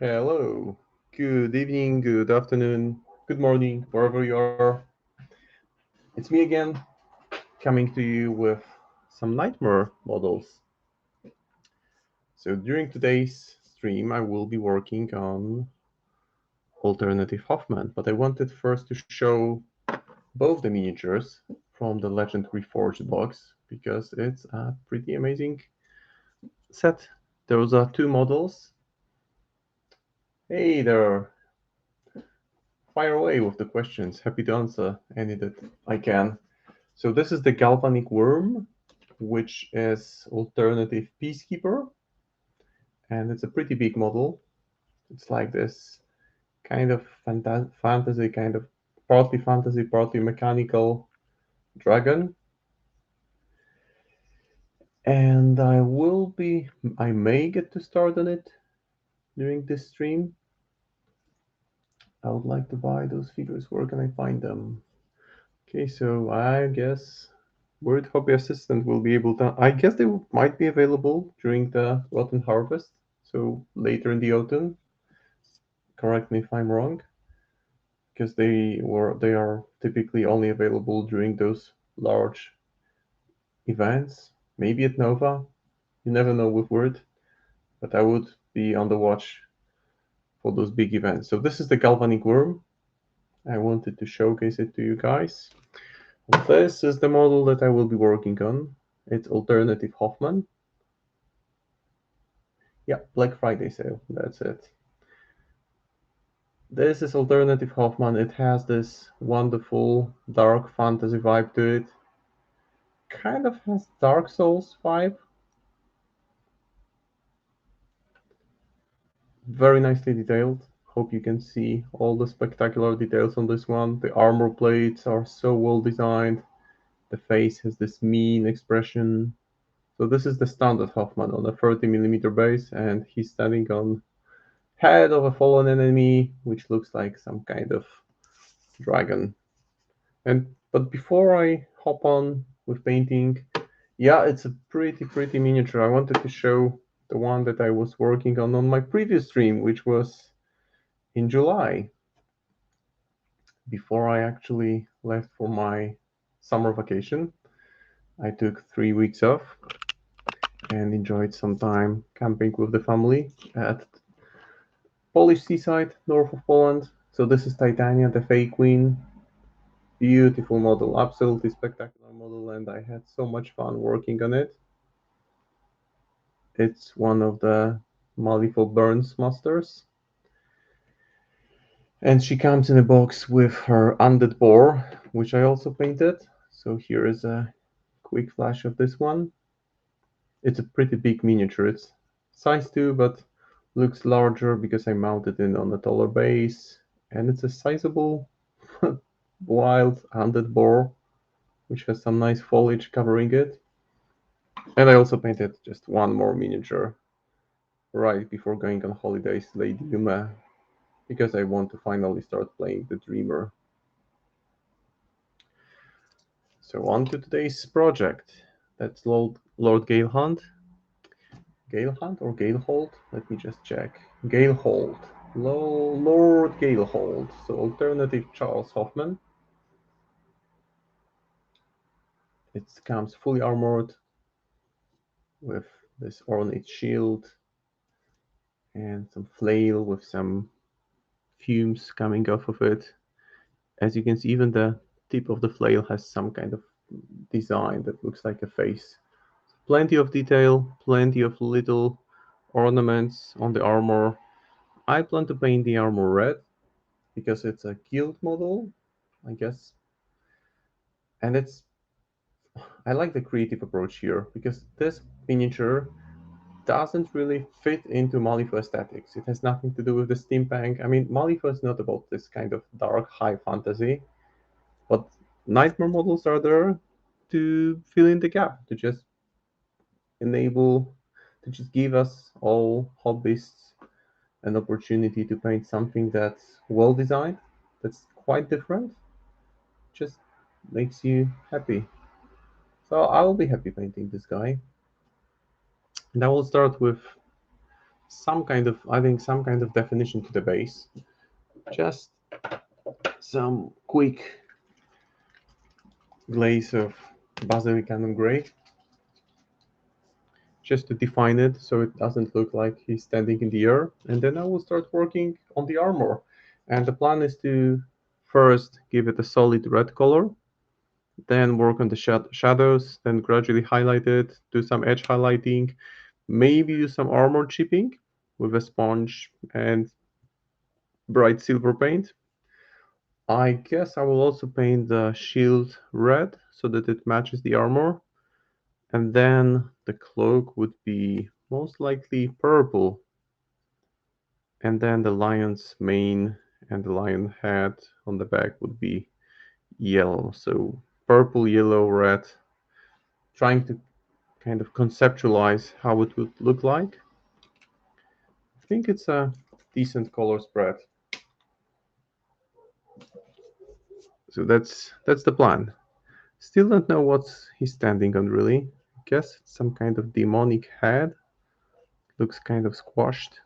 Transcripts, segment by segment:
Hello, good evening, good afternoon, good morning, wherever you are. It's me again, coming to you with some nightmare models. So during today's stream, I will be working on alternative Hoffman, but I wanted first to show both the miniatures from the Legend Reforged box because it's a pretty amazing set. Those are two models. Hey there, fire away with the questions. Happy to answer any that I can. So this is the Galvanic Worm, which is alternative Peacekeeper, and it's a pretty big model. It's like this kind of fantasy, kind of partly mechanical dragon. And I may get to start on it during this stream. I would like to buy those figures. Where can I find them? Okay, so I guess Word Hobby Assistant will be able to. I guess they might be available during the autumn harvest, so later in the autumn. Correct me if I'm wrong, because they are typically only available during those large events. Maybe at Nova, you never know with Word, but I would be on the watch for those big events. So this is the Galvanic Worm. I wanted to showcase it to you guys. This is the model that I will be working on. It's alternative Hoffman. Yeah, Black Friday sale. That's it. This is alternative Hoffman. It has this wonderful dark fantasy vibe to it. Kind of has Dark Souls vibe. Very nicely detailed. Hope you can see all the spectacular details on this one. The armor plates are so well designed. The face has this mean expression. So this is the standard Hoffman on a 30mm base, and he's standing on head of a fallen enemy, which looks like some kind of dragon. But before I hop on with painting, yeah, it's a pretty miniature. I wanted to show the one that I was working on my previous stream, which was in July, before I actually left for my summer vacation. I took 3 weeks off and enjoyed some time camping with the family at Polish seaside, north of Poland. So this is Titania, the Fey Queen. Beautiful model, absolutely spectacular model, and I had so much fun working on it. It's one of the Malifaux Burns masters. And she comes in a box with her undead boar, which I also painted. So here is a quick flash of this one. It's a pretty big miniature. It's size 2, but looks larger because I mounted it on a taller base. And it's a sizable wild undead boar, which has some nice foliage covering it. And I also painted just one more miniature right before going on holidays, Lady Yume, because I want to finally start playing the Dreamer. So on to today's project. That's Lord Galehunt. Galehunt or Galehold? Let me just check. Galehold. Lord Galehold. So alternative Charles Hoffman. It comes fully armored with this ornate shield and some flail with some fumes coming off of it. As you can see, even the tip of the flail has some kind of design that looks like a face. Plenty of detail, plenty of little ornaments on the armor. I plan to paint the armor red because it's a guild model, I guess. And I like the creative approach here because this miniature doesn't really fit into Malifaux aesthetics. It has nothing to do with the steampunk. I mean, Malifaux is not about this kind of dark high fantasy, but nightmare models are there to fill in the gap, to just enable, to just give us all hobbyists an opportunity to paint something that's well designed, that's quite different, just makes you happy. So I will be happy painting this guy. And I will start with some kind of, I think, some kind of definition to the base. Just some quick glaze of basilic and gray, just to define it so it doesn't look like he's standing in the air. And then I will start working on the armor. And the plan is to first give it a solid red color, then work on the shadows, then gradually highlight it, do some edge highlighting, maybe use some armor chipping with a sponge and bright silver paint. I guess I will also paint the shield red so that it matches the armor. And then the cloak would be most likely purple. And then the lion's mane and the lion head on the back would be yellow. So purple, yellow, red. Trying to kind of conceptualize how it would look like. I think it's a decent color spread. So that's the plan. Still don't know what he's standing on really. I guess it's some kind of demonic head. Looks kind of squashed.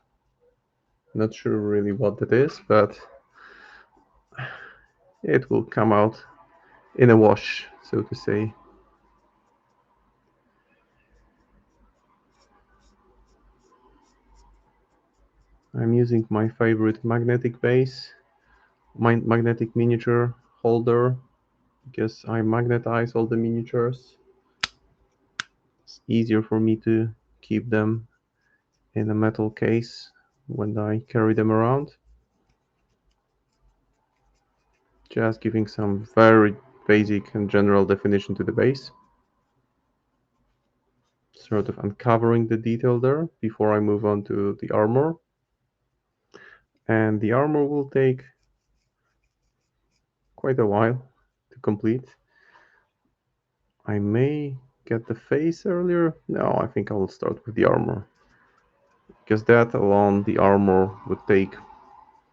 Not sure really what that is, but it will come out in a wash, so to say. I'm using my favorite magnetic base, my magnetic miniature holder, because I magnetize all the miniatures. It's easier for me to keep them in a metal case when I carry them around. Just giving some very basic and general definition to the base. Sort of uncovering the detail there before I move on to the armor. And the armor will take quite a while to complete. I may get the face earlier. No, I think I will start with the armor. Because that alone, the armor would take,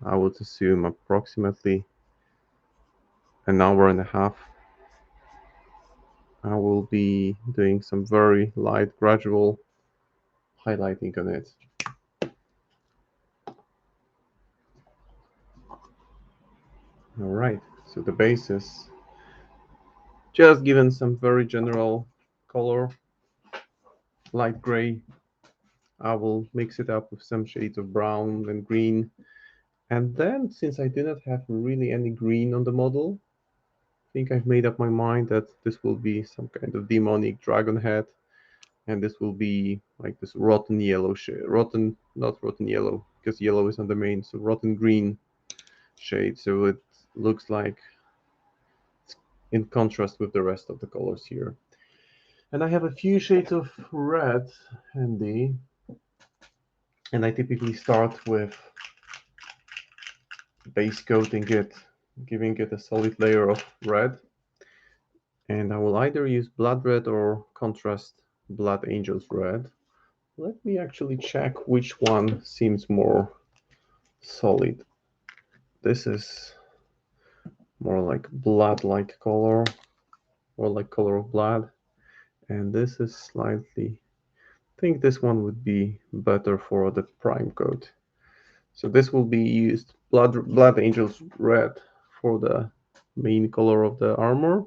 I would assume, approximately an hour and a half. I will be doing some very light, gradual highlighting on it. Alright, so the base is just given some very general color, light gray. I will mix it up with some shades of brown and green. And then, since I do not have really any green on the model, I think I've made up my mind that this will be some kind of demonic dragon head. And this will be like this rotten yellow shade. Not rotten yellow, because yellow is on the main, so rotten green shade. So it looks like it's in contrast with the rest of the colors here. And I have a few shades of red handy. And I typically start with base coating it, giving it a solid layer of red. And I will either use blood red or contrast blood angels red. Let me actually check which one seems more solid. This is more like blood-like color, or like color of blood. And this is slightly, I think this one would be better for the prime coat. So this will be used blood angels red for the main color of the armor.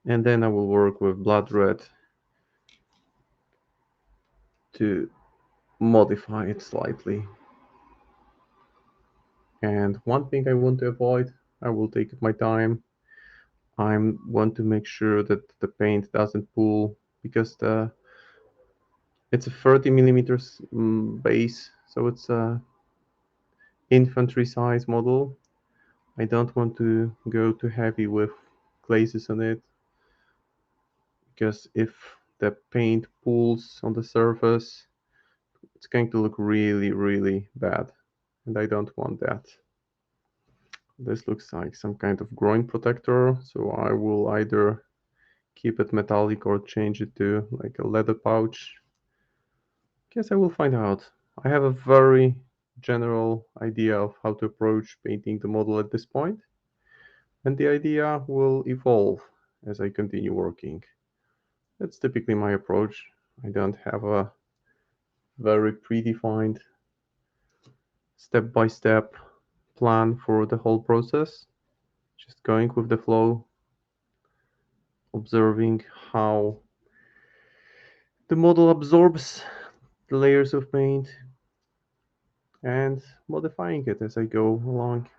And then I will work with blood red to modify it slightly. And one thing I want to avoid, I will take my time. I want to make sure that the paint doesn't pool, because it's a 30 millimeters base, so it's a infantry size model. I don't want to go too heavy with glazes on it, because if the paint pools on the surface, it's going to look really, really bad, and I don't want that. This looks like some kind of groin protector, so I will either keep it metallic or change it to like a leather pouch. Guess I will find out. I have a very general idea of how to approach painting the model at this point, and the idea will evolve as I continue working. That's typically my approach. I don't have a very predefined step-by-step plan for the whole process. Just going with the flow, observing how the model absorbs the layers of paint and modifying it as I go along.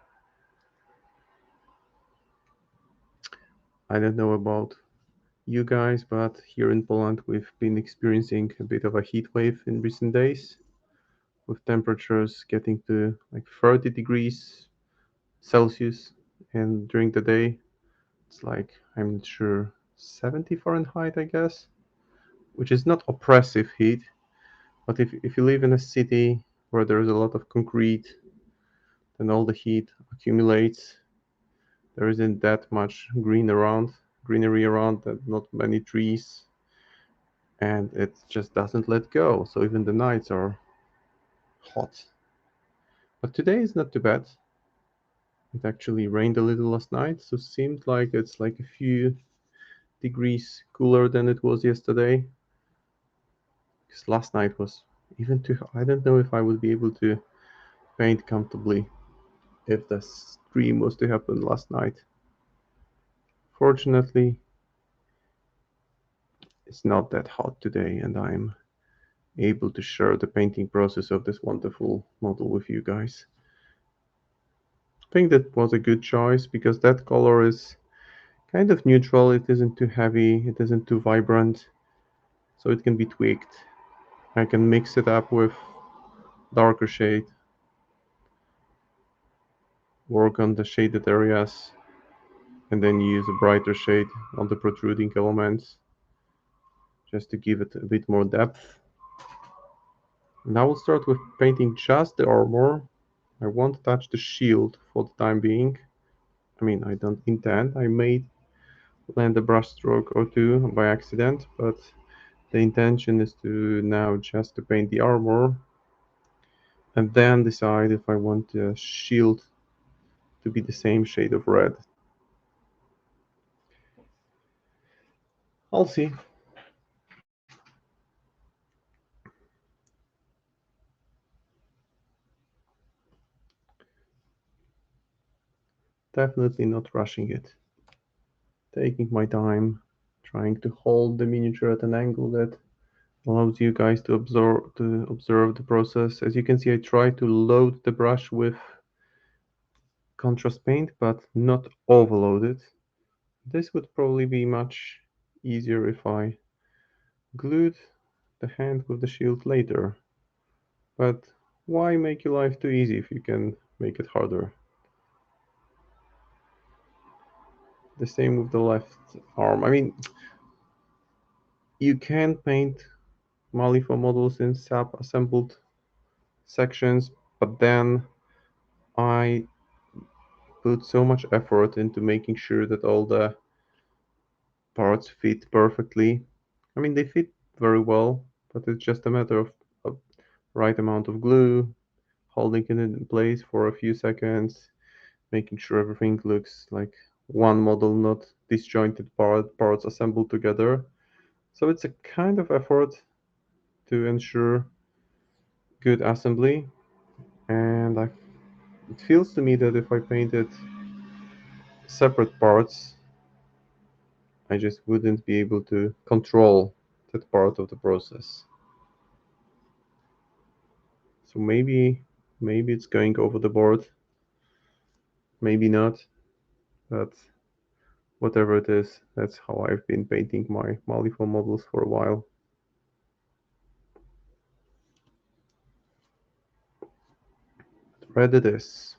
I don't know about you guys, but here in Poland we've been experiencing a bit of a heat wave in recent days, with temperatures getting to like 30 degrees Celsius, and during the day it's like, I'm not sure, 70 Fahrenheit, I guess, which is not oppressive heat, but if you live in a city where there's a lot of concrete, then all the heat accumulates. There isn't that much greenery around, that not many trees, and it just doesn't let go. So even the nights are hot. But today is not too bad. It actually rained a little last night, so it seemed like it's like a few degrees cooler than it was yesterday. Because last night was even too hot. I don't know if I would be able to paint comfortably if the stream was to happen last night. Fortunately, it's not that hot today, and I'm able to share the painting process of this wonderful model with you guys. I think that was a good choice because that color is kind of neutral. It isn't too heavy, it isn't too vibrant, so it can be tweaked. I can mix it up with darker shade, work on the shaded areas, and then use a brighter shade on the protruding elements just to give it a bit more depth. And I will start with painting just the armor. I won't touch the shield for the time being. I mean, I don't intend. I may land a brush stroke or two by accident, but the intention is to now just to paint the armor and then decide if I want the shield to be the same shade of red. I'll see. Definitely not rushing it. Taking my time, trying to hold the miniature at an angle that allows you guys to observe the process. As you can see, I try to load the brush with contrast paint, but not overload it. This would probably be much easier if I glued the hand with the shield later. But why make your life too easy if you can make it harder? The same with the left arm. I mean, you can paint Malifa models in sub-assembled sections, but then I put so much effort into making sure that all the parts fit perfectly. I mean, they fit very well, but it's just a matter of a right amount of glue, holding it in place for a few seconds, making sure everything looks like one model, not disjointed parts assembled together. So it's a kind of effort to ensure good assembly, and it feels to me that if I painted separate parts, I just wouldn't be able to control that part of the process. So maybe it's going over the board, maybe not, but whatever it is, that's how I've been painting my Malifa models for a while. Red it is.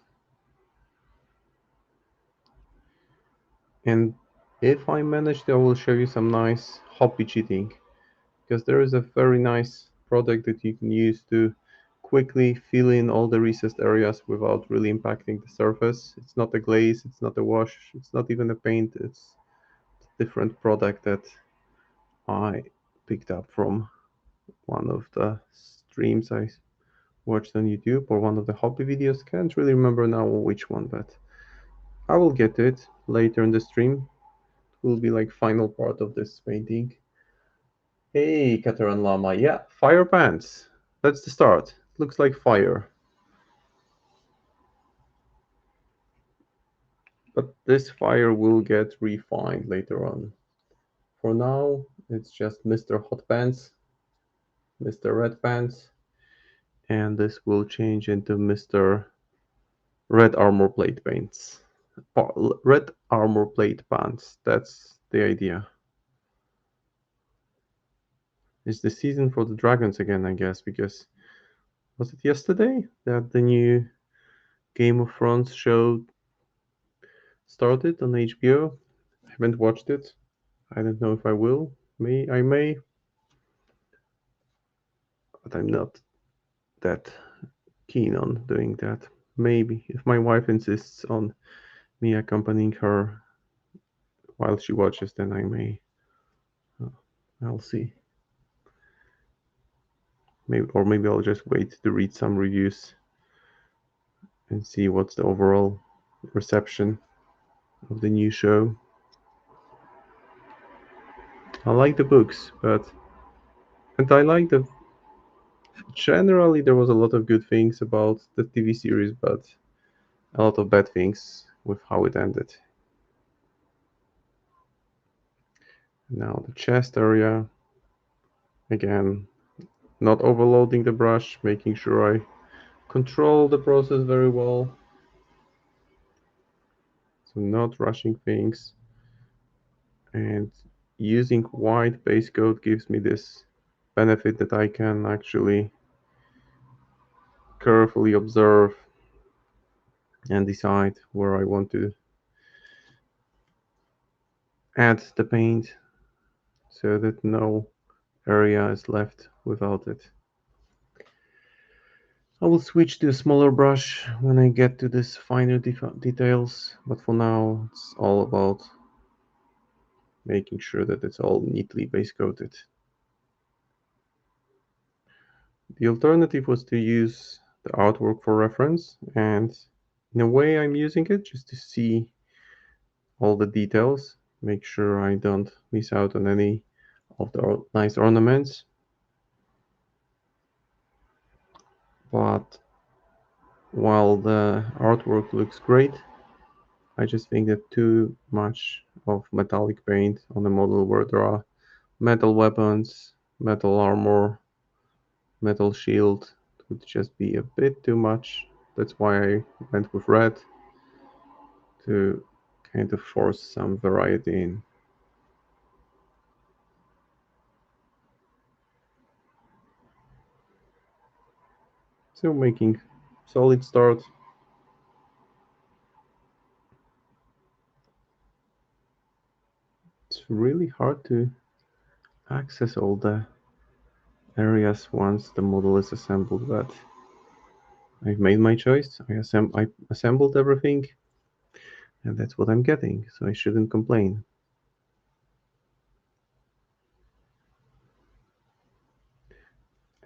And if I manage to, I will show you some nice hobby cheating, because there is a very nice product that you can use to quickly fill in all the recessed areas without really impacting the surface. It's not a glaze, it's not a wash, it's not even a paint, it's a different product that I picked up from one of the streams I watched on YouTube or one of the hobby videos. Can't really remember now which one, but I will get to it later in the stream. It will be like final part of this painting. Hey, Kataran Lama. Yeah, fire pants. That's the start. Looks like fire. But this fire will get refined later on. For now, it's just Mr. Hot Pants, Mr. Red Pants, and this will change into Mr. Red Armor Plate Paints. Red Armor Plate Pants, that's the idea. It's the season for the dragons again, I guess, because was it yesterday that the new Game of Thrones show started on HBO? I haven't watched it. I don't know if I will. I may, but I'm not that keen on doing that. Maybe if my wife insists on me accompanying her while she watches, then I may. Uh, I'll see. Maybe I'll just wait to read some reviews and see what's the overall reception of the new show. I like the books, and I like the. Generally, there was a lot of good things about the TV series, but a lot of bad things with how it ended. Now the chest area, again, not overloading the brush, making sure I control the process very well. So not rushing things, and using white base coat gives me this benefit that I can actually carefully observe and decide where I want to add the paint so that no area is left without it. I will switch to a smaller brush when I get to this finer details, but for now it's all about making sure that it's all neatly base coated. The alternative was to use the artwork for reference, and in a way I'm using it just to see all the details, make sure I don't miss out on any of the nice ornaments. But while the artwork looks great, I just think that too much of metallic paint on a model where there are metal weapons, metal armor, metal shield would just be a bit too much. That's why I went with red to kind of force some variety in. So making solid start. It's really hard to access all the areas once the model is assembled, but I've made my choice. I assembled everything, and that's what I'm getting, so I shouldn't complain.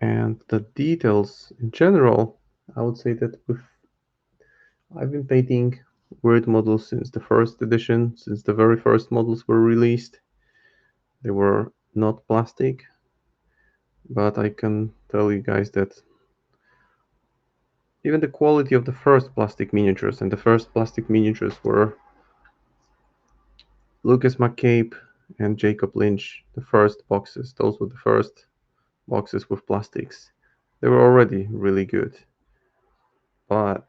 And the details in general, I would say that I've been painting weird models since the first edition, since the very first models were released. They were not plastic, but I can tell you guys that even the quality of the first plastic miniatures, and the first plastic miniatures were Lucas McCabe and Jacob Lynch, the first boxes. Those were the first boxes with plastics. They were already really good. But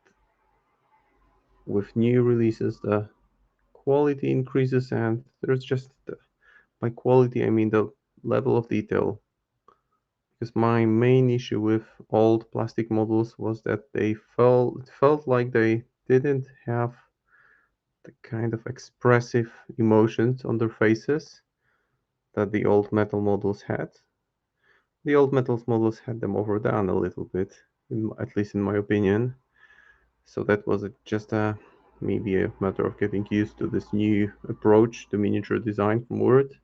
with new releases, the quality increases, and there's just by quality, I mean the level of detail. Because my main issue with old plastic models was that it felt like they didn't have the kind of expressive emotions on their faces that the old metal models had. The old metal models had them overdone a little bit, at least in my opinion. So that was just maybe a matter of getting used to this new approach to miniature design from Word.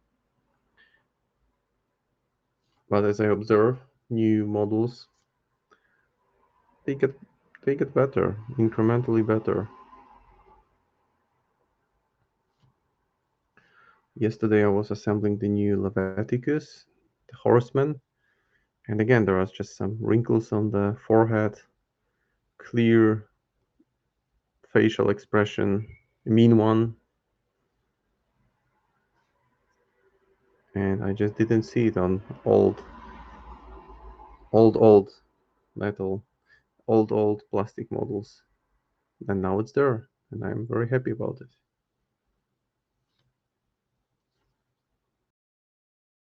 But as I observe new models, they get they get better, incrementally better. Yesterday I was assembling the new Leviticus, the horseman, and again there was just some wrinkles on the forehead, clear facial expression, a mean one. And I just didn't see it on old metal, old plastic models. And now it's there, and I'm very happy about it.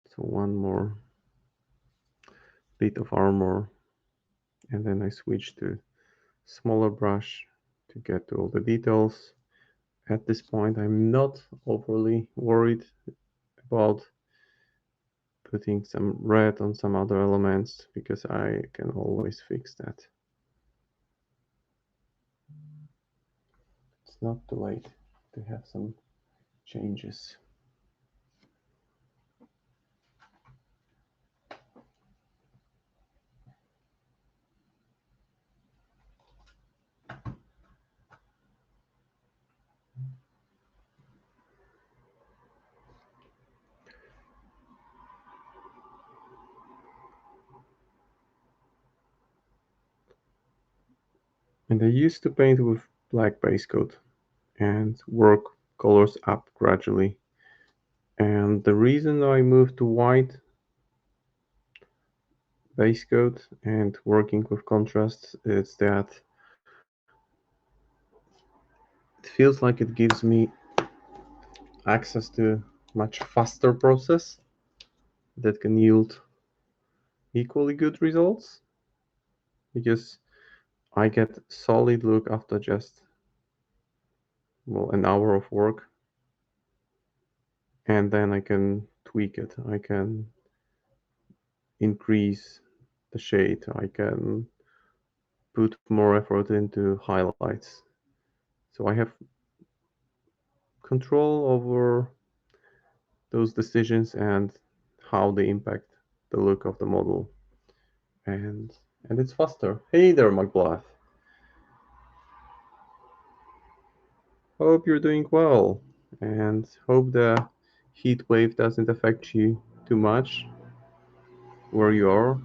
So one more bit of armor, and then I switch to smaller brush to get to all the details. At this point, I'm not overly worried about putting some red on some other elements because I can always fix that. It's not too late to have some changes. And I used to paint with black base coat and work colors up gradually. And the reason I moved to white base coat and working with contrasts is that it feels like it gives me access to much faster process that can yield equally good results because I get solid look after just an hour of work, and then I can tweak it. I can increase the shade. I can put more effort into highlights. So I have control over those decisions and how they impact the look of the model. And it's faster. Hey there, McBlath. Hope you're doing well, and hope the heat wave doesn't affect you too much where you are.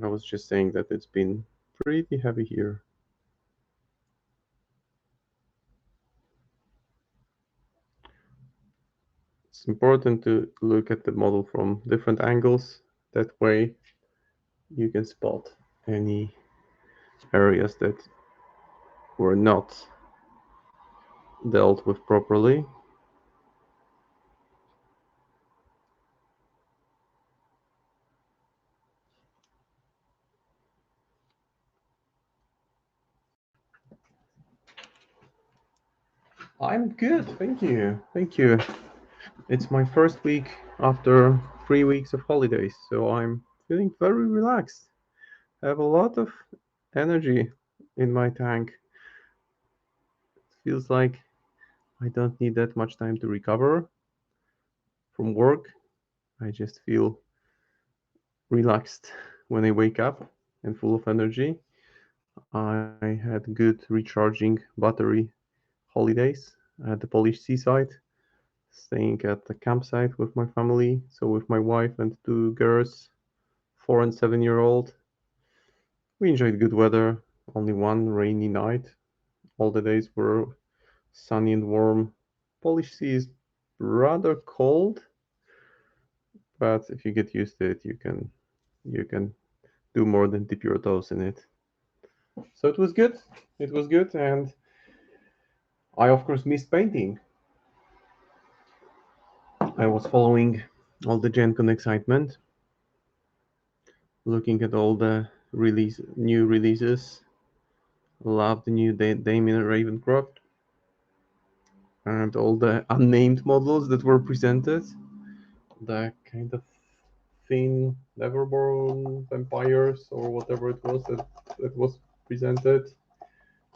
I was just saying that it's been pretty heavy here. It's important to look at the model from different angles. That way you can spot any areas that were not dealt with properly. I'm good, thank you. Thank you. It's my first week after 3 weeks of holidays, so I'm feeling very relaxed. I have a lot of energy in my tank. It feels like I don't need that much time to recover from work. I just feel relaxed when I wake up and full of energy. I had good recharging battery holidays at the Polish seaside, staying at the campsite with my family. So with my wife and two girls, 4 and 7-year-old, we enjoyed good weather. Only one rainy night. All the days were sunny and warm. Polish sea is rather cold, but if you get used to it, you can do more than dip your toes in it. So it was good. It was good, and I of course missed painting. I was following all the GenCon excitement, looking at all the new releases. Love the new Damien Ravencroft and all the unnamed models that were presented. The kind of thin Neverborn vampires or whatever it was that was presented.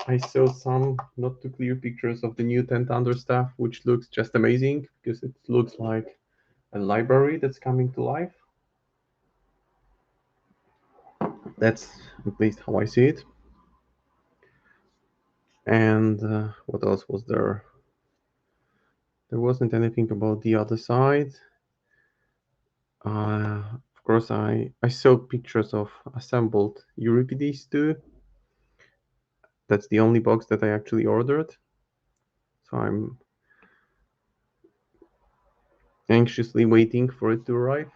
I saw some not too clear pictures of the new Ten Thunder staff, which looks just amazing because it looks like a library that's coming to life. That's at least how I see it. And what else was there? There wasn't anything about the other side. Of course, I saw pictures of assembled Euripides too. That's the only box that I actually ordered. So I'm anxiously waiting for it to arrive.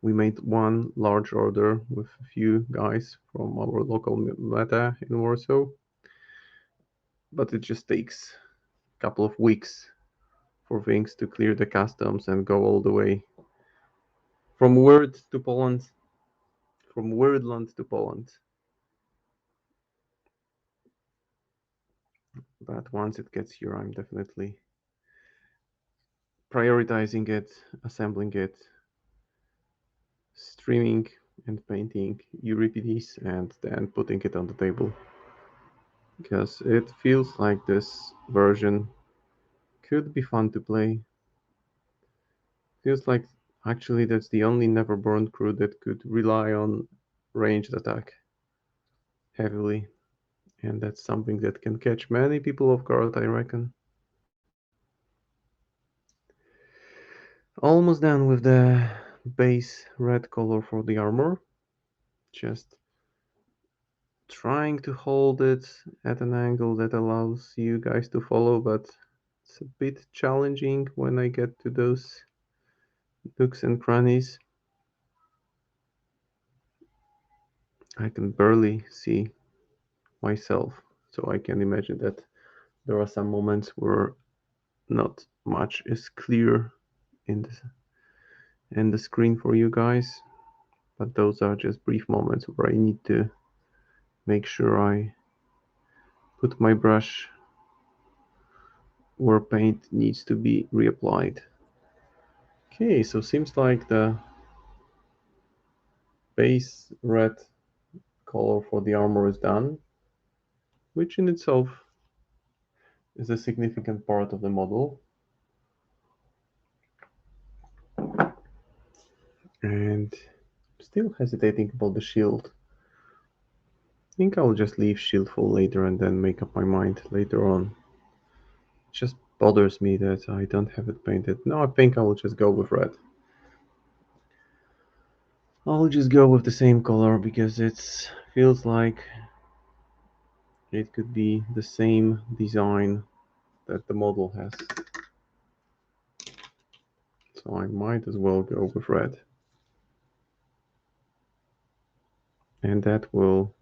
We made one large order with a few guys from our local meta in Warsaw, but it just takes a couple of weeks for things to clear the customs and go all the way from Word to Poland, from Wordland to Poland. But once it gets here, I'm definitely prioritizing it, assembling it, streaming and painting Euripides, and then putting it on the table. Because it feels like this version could be fun to play. Feels like actually that's the only Neverborn crew that could rely on ranged attack heavily. And that's something that can catch many people off guard, I reckon. Almost done with the base red color for the armor. Just trying to hold it at an angle that allows you guys to follow, but it's a bit challenging when I get to those nooks and crannies. I can barely see myself, so I can imagine that there are some moments where not much is clear in the screen for you guys, but those are just brief moments where I need to make sure I put my brush where paint needs to be reapplied. Okay, so seems like the base red color for the armor is done, which in itself is a significant part of the model. And I'm still hesitating about the shield. I think I'll just leave shield full later and then make up my mind later on. It just bothers me that I don't have it painted. No, I think I will just go with red. I'll just go with the same color because it feels like it could be the same design that the model has. So I might as well go with red. And that will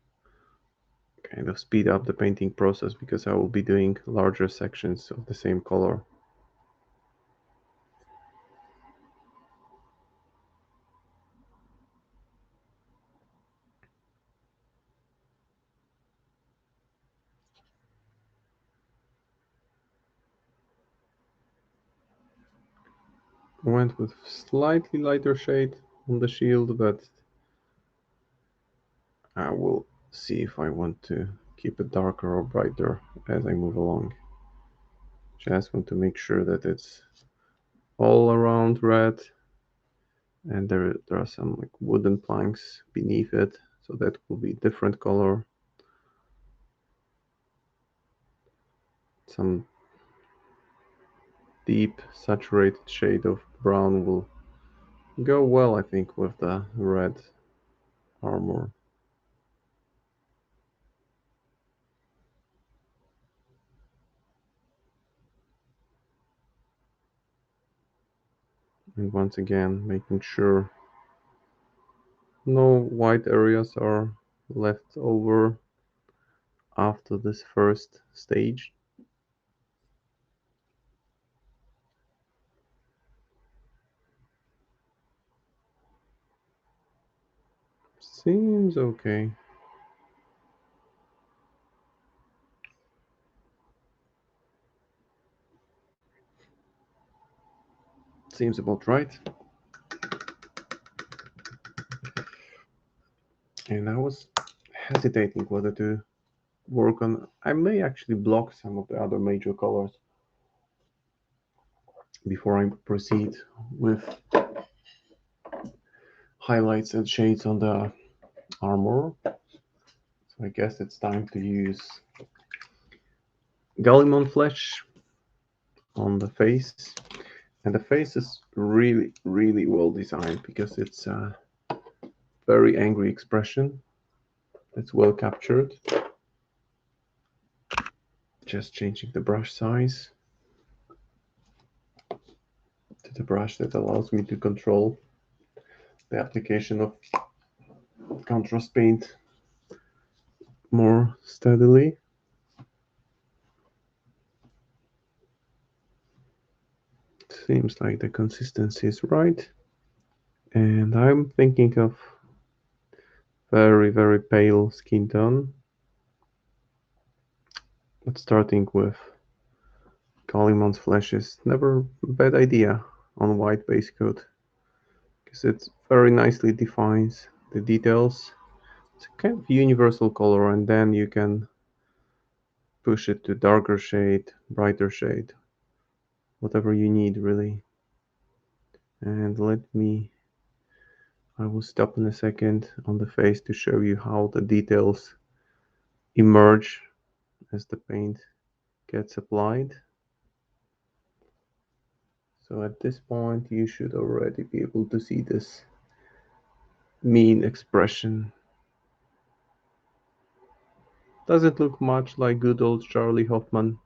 kind of speed up the painting process because I will be doing larger sections of the same color. I went with slightly lighter shade on the shield, but I will see if I want to keep it darker or brighter as I move along. Just want to make sure that it's all around red, and there are some like wooden planks beneath it, so that will be different color. Some deep saturated shade of brown will go well, I think, with the red armor. And once again, making sure no white areas are left over after this first stage. Seems okay. Seems about right. And I was hesitating whether to work on. I may actually block some of the other major colors before I proceed with highlights and shades on the armor. So I guess it's time to use Gallemon flesh on the face. And the face is really, really well designed because it's a very angry expression. That's well captured. Just changing the brush size to the brush that allows me to control the application of contrast paint more steadily. Seems like the consistency is right. And I'm thinking of very, very pale skin tone. But starting with Gallemon's flesh is never a bad idea on white base coat, because it very nicely defines the details. It's a kind of universal color, and then you can push it to darker shade, brighter shade, whatever you need really. And I will stop in a second on the face to show you how the details emerge as the paint gets applied. So at this point you should already be able to see this mean expression. Doesn't look much like good old Charlie Hoffman.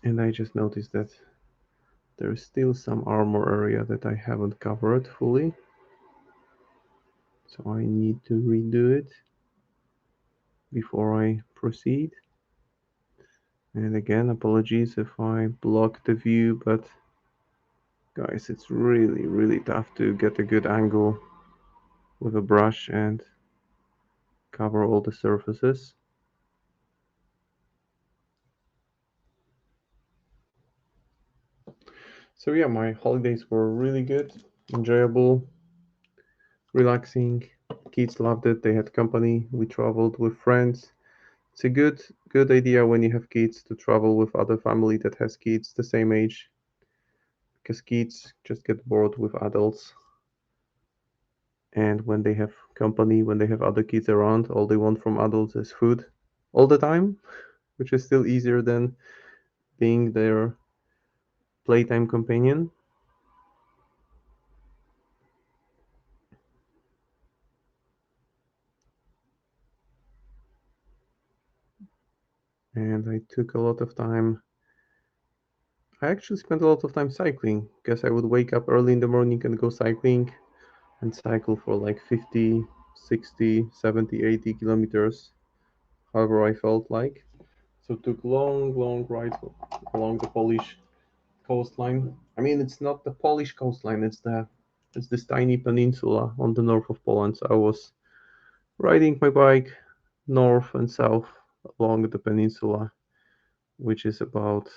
And I just noticed that there's still some armor area that I haven't covered fully. So I need to redo it before I proceed. And again, apologies if I block the view, but guys, it's really, really tough to get a good angle with a brush and cover all the surfaces. So yeah, my holidays were really good, enjoyable, relaxing. Kids loved it. They had company. We traveled with friends. It's a good idea when you have kids to travel with other family that has kids the same age, because kids just get bored with adults. And when they have company, when they have other kids around, all they want from adults is food all the time, which is still easier than being their playtime companion. And I took a lot of time. I actually spent a lot of time cycling, because I would wake up early in the morning and go cycling and cycle for like 50, 60, 70, 80 kilometers, however I felt like. So took long, long rides along the Polish coastline. I mean, it's not the Polish coastline, it's this tiny peninsula on the north of Poland. So I was riding my bike north and south along the peninsula, which is about,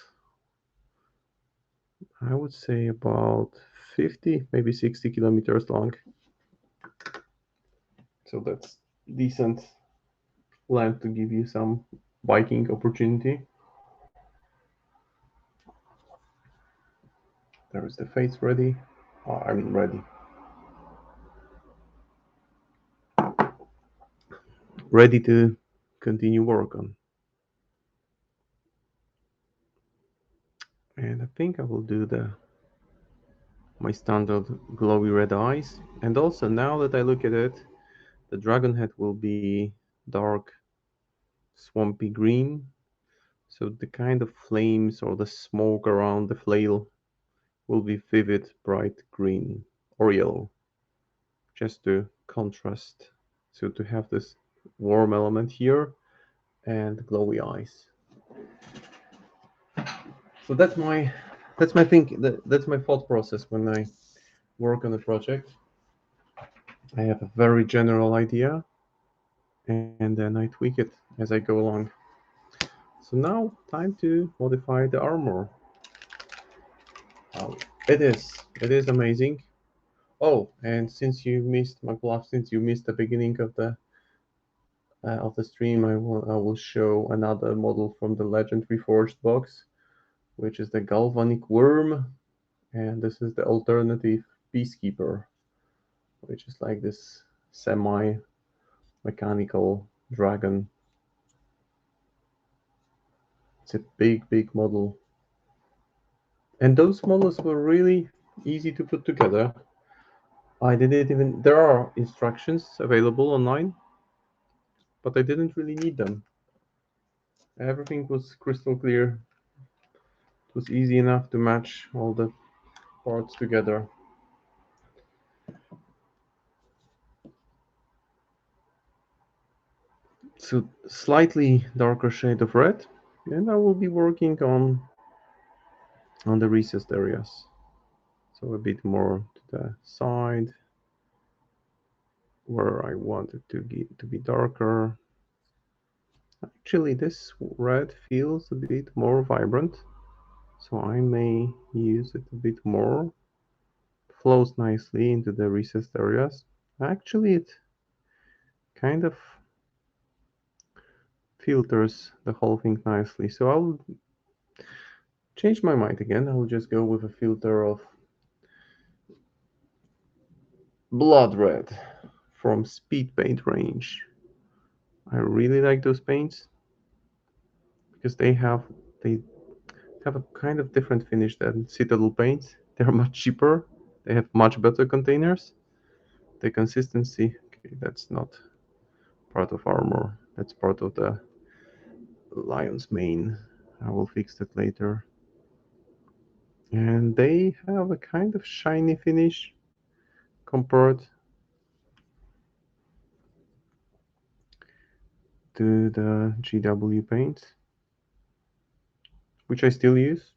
I would say, about 50, maybe 60 kilometers long. So that's decent land to give you some biking opportunity. There is the face ready. I mean, ready. Ready to continue work on. And I think I will do my standard glowy red eyes. And also, now that I look at it, the dragon head will be dark swampy green. So the kind of flames or the smoke around the flail will be vivid bright green or yellow, just to contrast. So to have this warm element here and glowy eyes. So that's my that's my thought process when I work on a project. I have a very general idea, and then I tweak it as I go along. So now, time to modify the armor. Oh, it is amazing. Oh, and since you missed since you missed the beginning of the stream, I will show another model from the Legend Reforged box, which is the Galvanic Worm, and this is the alternative Peacekeeper, which is like this semi-mechanical dragon. It's a big, big model. And those models were really easy to put together. I didn't even. There are instructions available online, but I didn't really need them. Everything was crystal clear. It was easy enough to match all the parts together. So slightly darker shade of red, and I will be working on the recessed areas. So a bit more to the side where I want it to be darker. Actually, this red feels a bit more vibrant, so I may use it a bit more. Flows nicely into the recessed areas. Actually, it kind of filters the whole thing nicely. So I'll change my mind again. I'll just go with a filter of Blood Red from Speed Paint range. I really like those paints because they have a kind of different finish than Citadel paints. They're much cheaper. They have much better containers. The consistency, okay, that's not part of armor. That's part of the lion's mane. I will fix that later. And they have a kind of shiny finish compared to the GW paints, which I still use.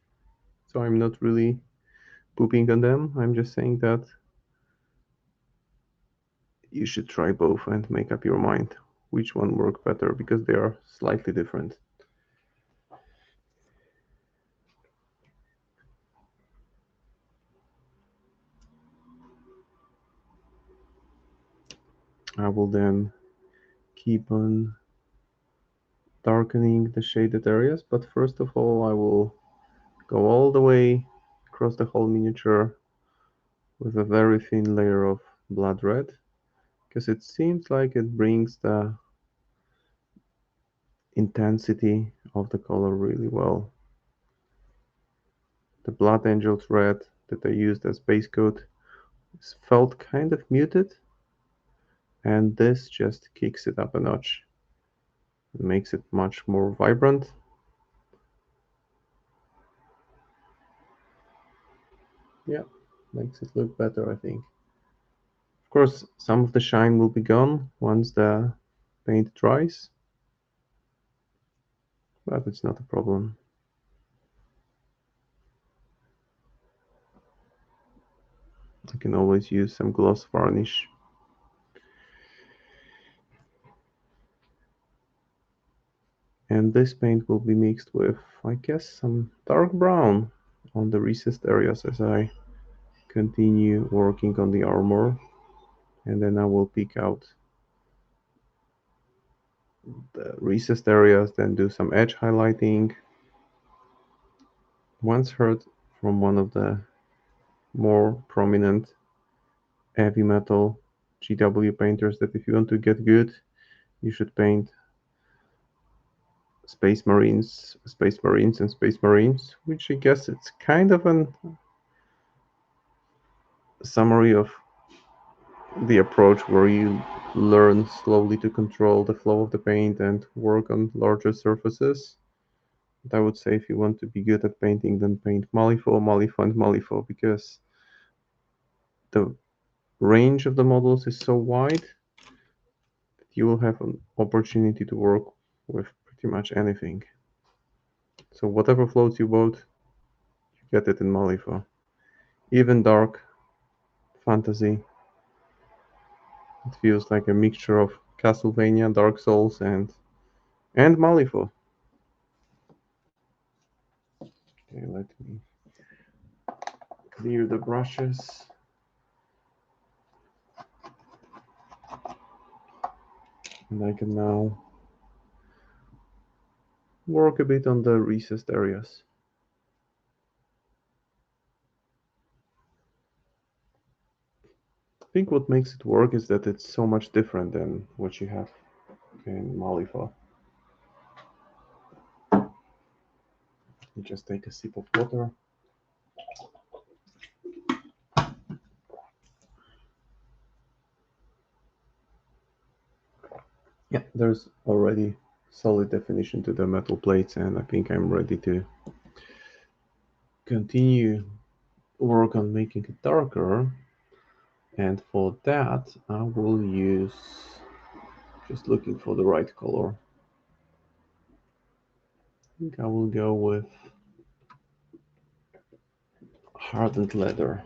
So I'm not really pooping on them. I'm just saying that you should try both and make up your mind which one works better because they are slightly different. I will then keep on darkening the shaded areas, but first of all I will go all the way across the whole miniature with a very thin layer of blood red, because it seems like it brings the intensity of the color really well. The Blood Angels red that I used as base coat felt kind of muted, and this just kicks it up a notch. It makes it much more vibrant. Yeah, makes it look better, I think. Of course, some of the shine will be gone once the paint dries, but it's not a problem. I can always use some gloss varnish. And this paint will be mixed with, I guess, some dark brown on the recessed areas as I continue working on the armor. And then I will pick out the recessed areas, then do some edge highlighting. Once heard from one of the more prominent heavy metal GW painters that if you want to get good, you should paint Space Marines, and Space Marines, which I guess it's kind of a summary of the approach where you learn slowly to control the flow of the paint and work on larger surfaces. But I would say if you want to be good at painting, then paint Malifaux, Malifaux, and Malifaux, because the range of the models is so wide that you will have an opportunity to work with pretty much anything. So whatever floats your boat, you get it in Malifaux. Even dark fantasy, it feels like a mixture of Castlevania, Dark Souls, and Malifaux. Okay, let me clear the brushes. And I can now work a bit on the recessed areas. I think what makes it work is that it's so much different than what you have in Malifaux. You just take a sip of water. there's already solid definition to the metal plates, and I think I'm ready to continue work on making it darker. And for that, I will use, just looking for the right color. I think I will go with hardened leather.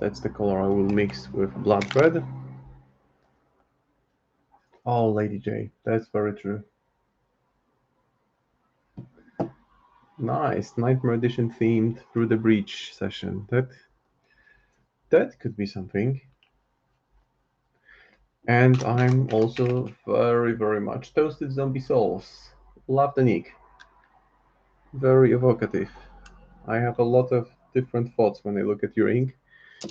That's the color I will mix with blood red. Oh, Lady J, that's very true. Nice, Nightmare Edition themed Through the Breach session. That could be something. And I'm also very, very much Toasted Zombie Souls. Love the nick. Very evocative. I have a lot of different thoughts when I look at your ink.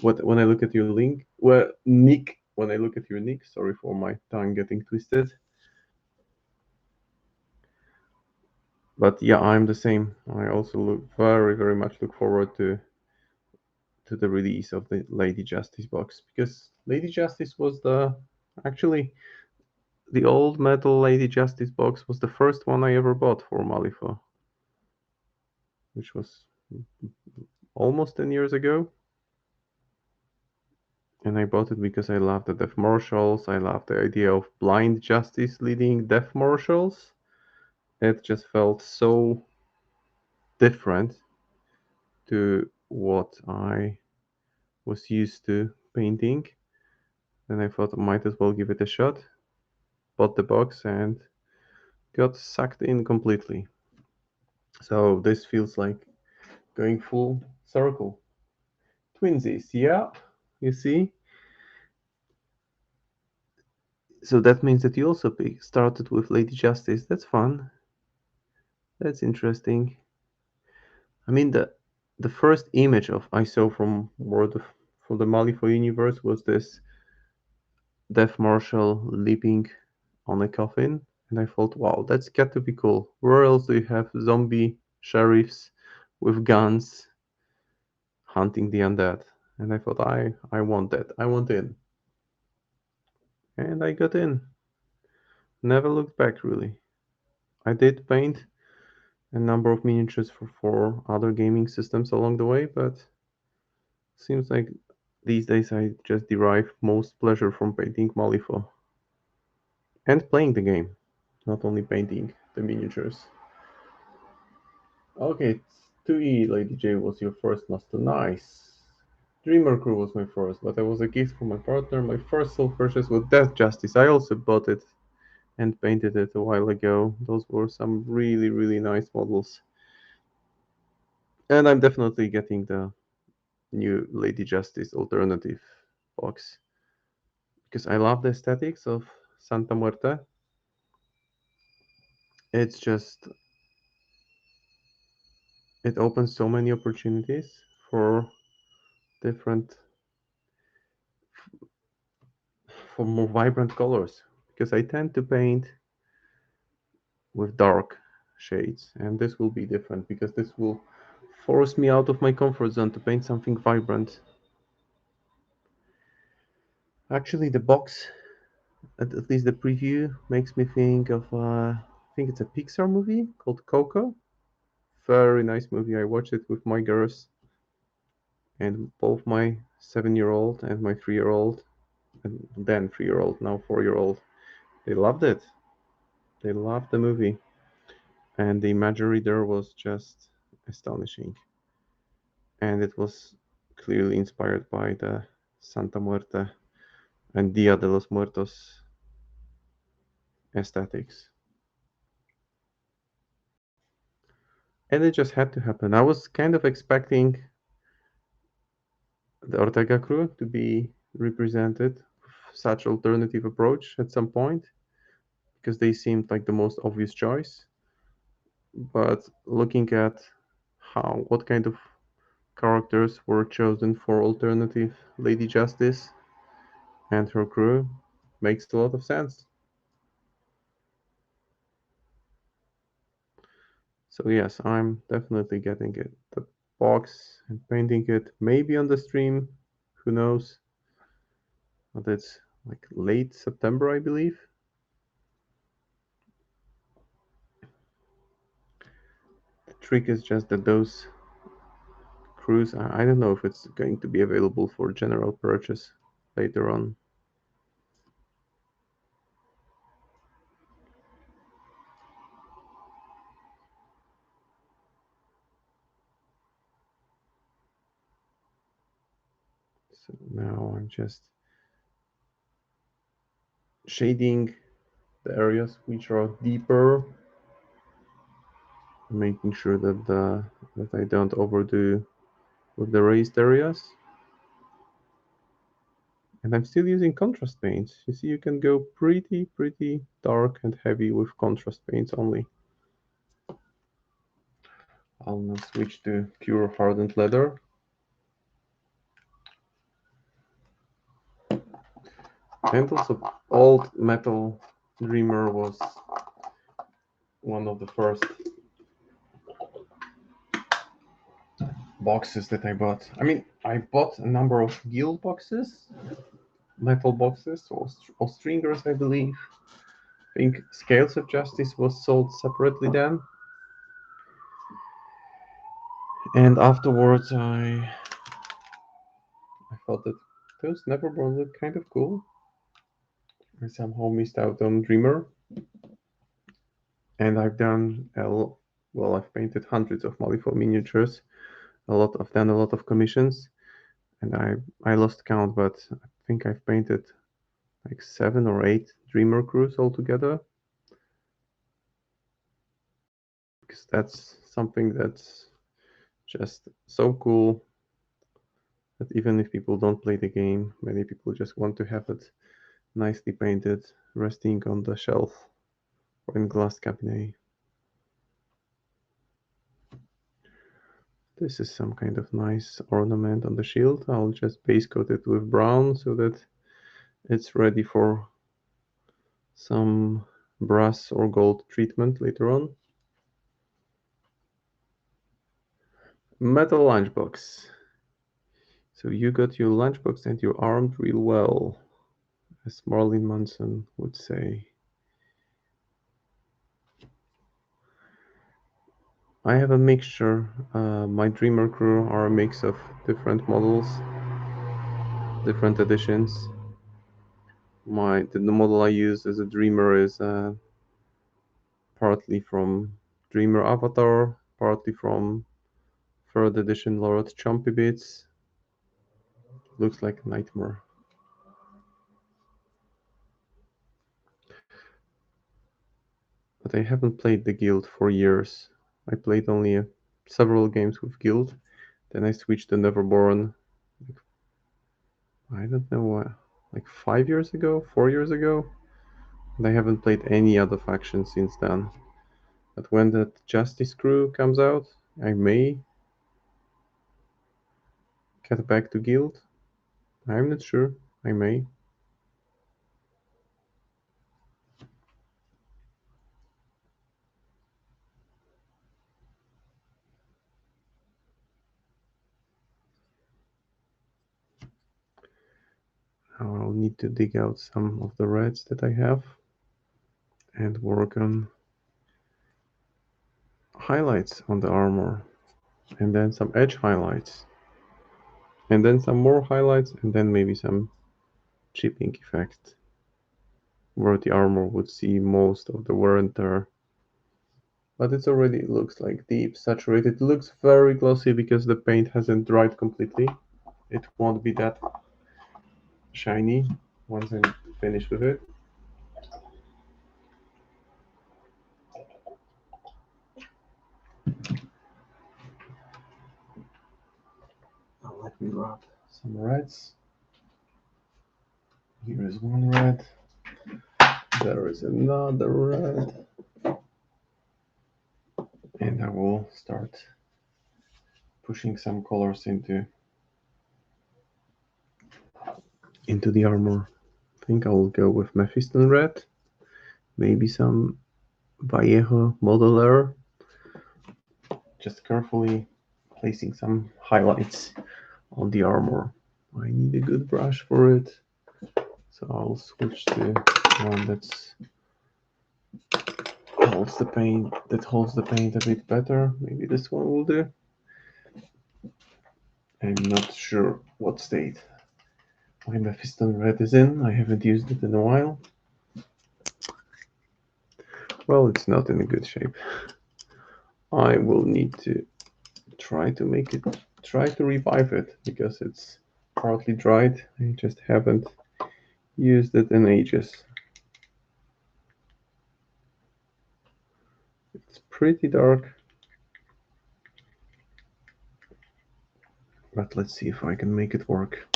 When I look at your link, well, nick. When I look at your nick, sorry for my tongue getting twisted. But yeah, I'm the same. I also look very, very much look forward to the release of the Lady Justice box, because Lady Justice was actually the old metal Lady Justice box was the first one I ever bought for Malifaux, which was almost 10 years ago. And I bought it because I love the Death Marshals. I love the idea of blind justice leading Death Marshals. It just felt so different to what I was used to painting. And I thought I might as well give it a shot. Bought the box and got sucked in completely. So this feels like going full circle. Twinsies, yeah, you see? So that means that you also started with Lady Justice. That's fun. That's interesting. I mean, the first image of I saw from from the Malifaux universe was this Death Marshal leaping on a coffin, and I thought, wow, that's got to be cool. Where else do you have zombie sheriffs with guns hunting the undead? And I thought, I want that. I want in, and I got in. Never looked back really. I did paint a number of miniatures for other gaming systems along the way, but seems like these days I just derive most pleasure from painting Malifaux and playing the game, not only painting the miniatures. Okay, 2E Lady J was your first master. Nice. Dreamer Crew was my first, but it was a gift from my partner. My first soul purchase was Death Justice. I also bought it and painted it a while ago. Those were some really, really nice models. And I'm definitely getting the new Lady Justice alternative box because I love the aesthetics of Santa Muerte. It's just, it opens so many opportunities for different, for more vibrant colors, because I tend to paint with dark shades, and this will be different because this will force me out of my comfort zone to paint something vibrant. Actually, the box, at least the preview, makes me think of I think it's a Pixar movie called Coco. Very nice movie. I watched it with my girls, and both my 7-year-old and my 3-year-old, and then 3-year-old, now 4-year-old, they loved it. They loved the movie, and the imagery there was just astonishing. And it was clearly inspired by the Santa Muerte and Dia de los Muertos aesthetics. And it just had to happen. I was kind of expecting the Ortega crew to be represented with such alternative approach at some point, because they seemed like the most obvious choice. But looking at what kind of characters were chosen for alternative Lady Justice and her crew makes a lot of sense. So yes, I'm definitely getting it. The box and painting it, maybe on the stream, who knows? But it's like late September, I believe. trick is just that those crews, I don't know if it's going to be available for general purchase later on. So now I'm just shading the areas which are deeper, making sure that I don't overdo with the raised areas. And I'm still using contrast paints. You see, you can go pretty dark and heavy with contrast paints only. I'll now switch to pure hardened leather. And also, old metal Dreamer was one of the first boxes that I bought. I mean, I bought a number of guild boxes, metal boxes, or stringers, I believe. I think Scales of Justice was sold separately then. And afterwards, I thought that those Neverborn looked kind of cool. I somehow missed out on Dreamer. And I've done, well, I've painted hundreds of Malifaux miniatures. I've done a lot of commissions. And I lost count, but I think I've painted like 7 or 8 Dreamer crews altogether. Because that's something that's just so cool that even if people don't play the game, many people just want to have it nicely painted, resting on the shelf or in glass cabinet. This is some kind of nice ornament on the shield. I'll just base coat it with brown so that it's ready for some brass or gold treatment later on. Metal lunchbox. So you got your lunchbox and you're armed real well, as Marilyn Manson would say. I have a mixture. My Dreamer crew are a mix of different models, different editions. The model I use as a Dreamer is partly from Dreamer Avatar, partly from 3rd edition Lord Chompy Bits. Looks like a nightmare. But I haven't played the guild for years. I played only several games with guild. Then I switched to Neverborn. I don't know, like 5 years ago, 4 years ago. And I haven't played any other faction since then. But when that Justice crew comes out, I may get back to guild. I'm not sure. I may. I'll need to dig out some of the reds that I have and work on highlights on the armor, and then some edge highlights, and then some more highlights, and then maybe some chipping effect where the armor would see most of the wear and tear. But it already looks like deep saturated. It looks very glossy because the paint hasn't dried completely. It won't be that shiny once I'm finished with it. Now let me grab some reds. Here is one red. There is another red. And I will start pushing some colors into the armor. I think I will go with Mephiston red, maybe some Vallejo modeler. Just carefully placing some highlights on the armor. I need a good brush for it, so I'll switch to one that's holds the paint a bit better. Maybe this one will do. I'm not sure what state my Mephiston Red is in. I haven't used it in a while. Well, it's not in a good shape. I will need to try to revive it because it's partly dried. I just haven't used it in ages. It's pretty dark, but let's see if I can make it work.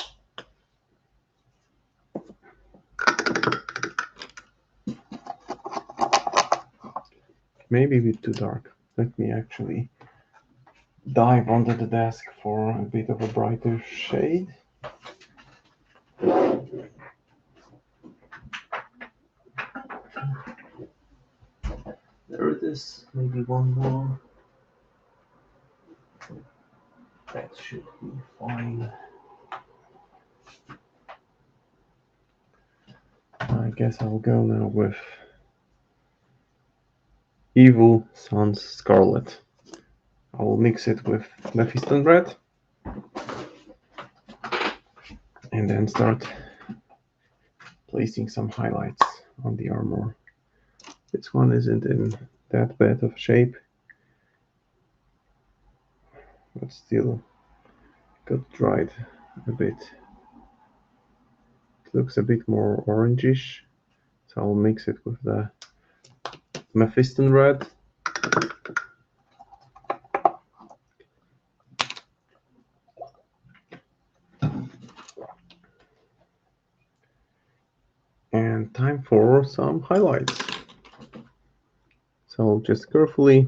Maybe a bit too dark. Let me actually dive under the desk for a bit of a brighter shade. There it is. Maybe one more. That should be fine. I guess I'll go now with Evil Sun's Scarlet. I will mix it with Mephiston Red and then start placing some highlights on the armor. This one isn't in that bad of shape, but still got dried a bit. It looks a bit more orangish, so I'll mix it with the Mephiston Red. And time for some highlights. So just carefully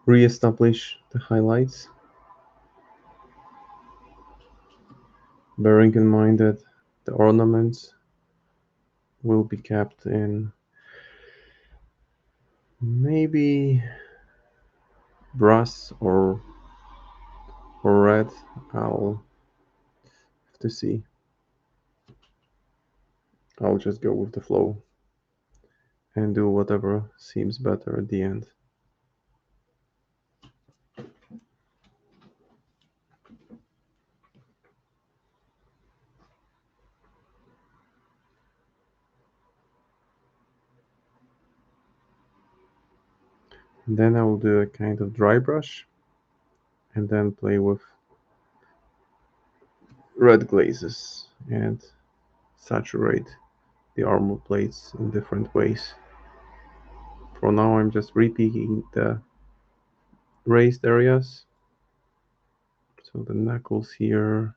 re-establish the highlights, bearing in mind that the ornaments will be kept in maybe brass or red. I'll have to see. I'll just go with the flow and do whatever seems better at the end. And then I will do a kind of dry brush and then play with red glazes and saturate the armor plates in different ways. For now, I'm just repeating the raised areas. So the knuckles here,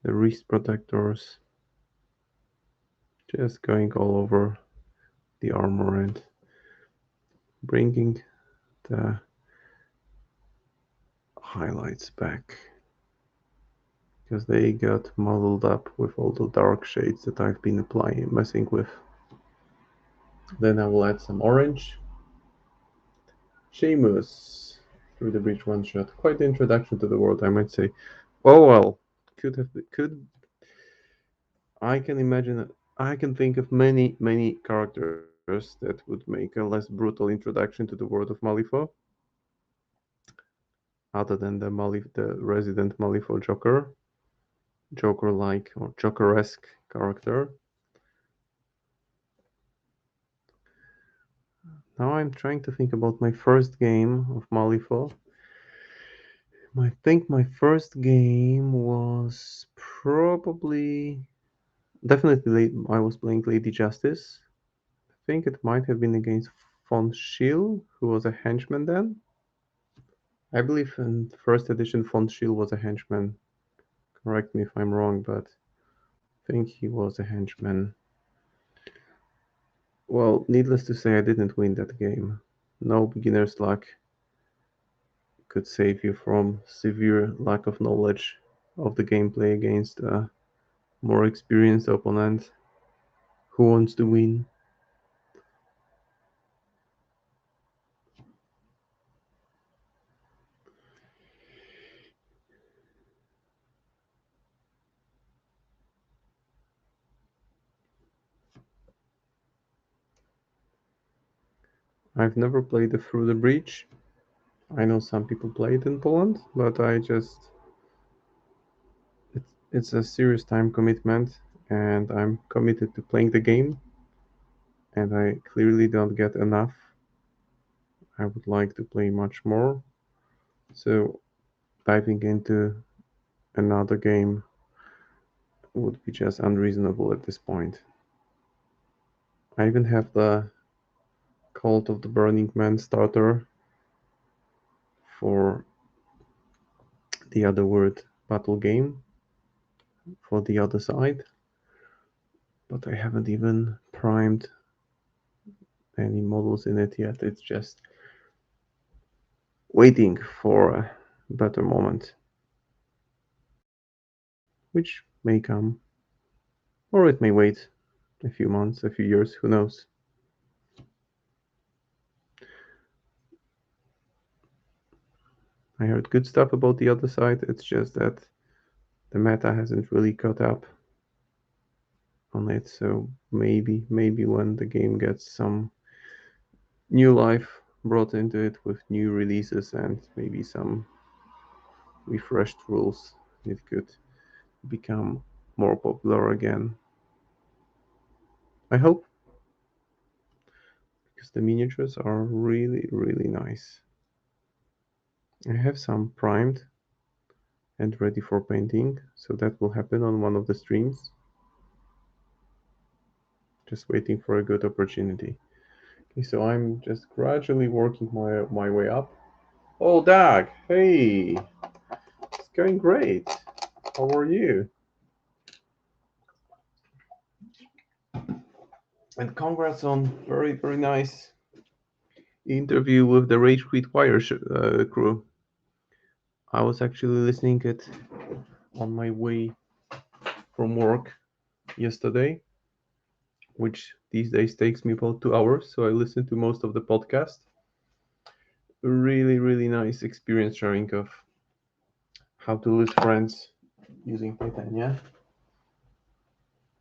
the wrist protectors, just going all over the armor and bringing the highlights back, because they got muddled up with all the dark shades that I've been messing with. Then I will add some orange. Seamus through the breach one shot. Quite the introduction to the world, I might say. Oh well, could I can imagine. I can think of many characters that would make a less brutal introduction to the world of Malifaux, other than the resident Malifaux Joker-like or Joker-esque character. Now I'm trying to think about my first game of Malifaux. I think my first game was definitely I was playing Lady Justice. I think it might have been against Von Schiele, who was a henchman then. I believe in first edition Von Schiele was a henchman. Correct me if I'm wrong, but I think he was a henchman. Well, needless to say, I didn't win that game. No beginner's luck could save you from severe lack of knowledge of the gameplay against a more experienced opponent who wants to win. I've never played it Through the Breach. I know some people play it in Poland, but it's a serious time commitment, and I'm committed to playing the game, and I clearly don't get enough. I would like to play much more. So diving into another game would be just unreasonable at this point. I even have the Cult of the Burning Man starter for the Otherworld battle game for the other side, but I haven't even primed any models in it yet. It's just waiting for a better moment, which may come, or it may wait a few months, a few years, who knows. I heard good stuff about the other side, it's just that the meta hasn't really caught up on it, so maybe when the game gets some new life brought into it with new releases and maybe some refreshed rules, it could become more popular again. I hope, because the miniatures are really nice. I have some primed and ready for painting, so that will happen on one of the streams. Just waiting for a good opportunity. Okay, so I'm just gradually working my way up. Oh, Dag, hey, it's going great. How are you? And congrats on very nice interview with the Rage Quit Wire crew. I was actually listening it on my way from work yesterday, which these days takes me about 2 hours. So I listened to most of the podcast. Really nice experience sharing of how to lose friends using Titania.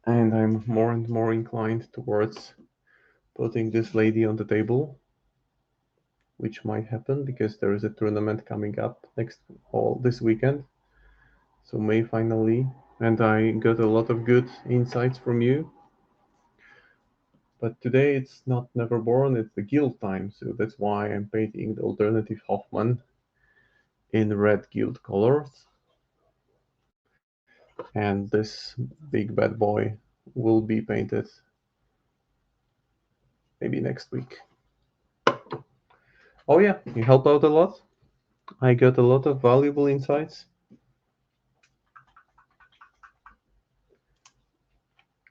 And I'm more and more inclined towards putting this lady on the table, which might happen because there is a tournament coming up this weekend. So May finally, and I got a lot of good insights from you. But today it's not Neverborn, it's the guild time, so that's why I'm painting the alternative Hoffman in red guild colors. And this big bad boy will be painted maybe next week. Oh yeah, you helped out a lot. I got a lot of valuable insights.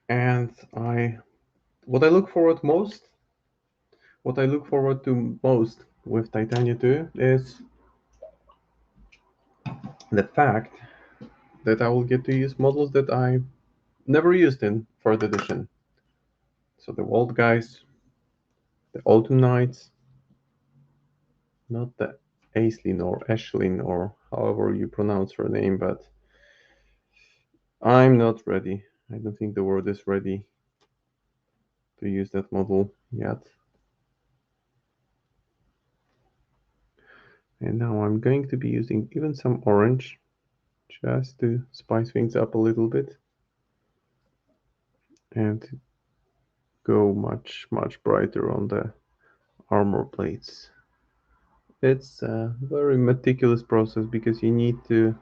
And what I look forward to most with Titania 2 is the fact that I will get to use models that I never used in 3rd edition. So the World Guys, the Autumn Knights, not the Aislinn or Ashlyn or however you pronounce her name, but I'm not ready. I don't think the world is ready to use that model yet. And now I'm going to be using even some orange just to spice things up a little bit and go much brighter on the armor plates. It's a very meticulous process because you need to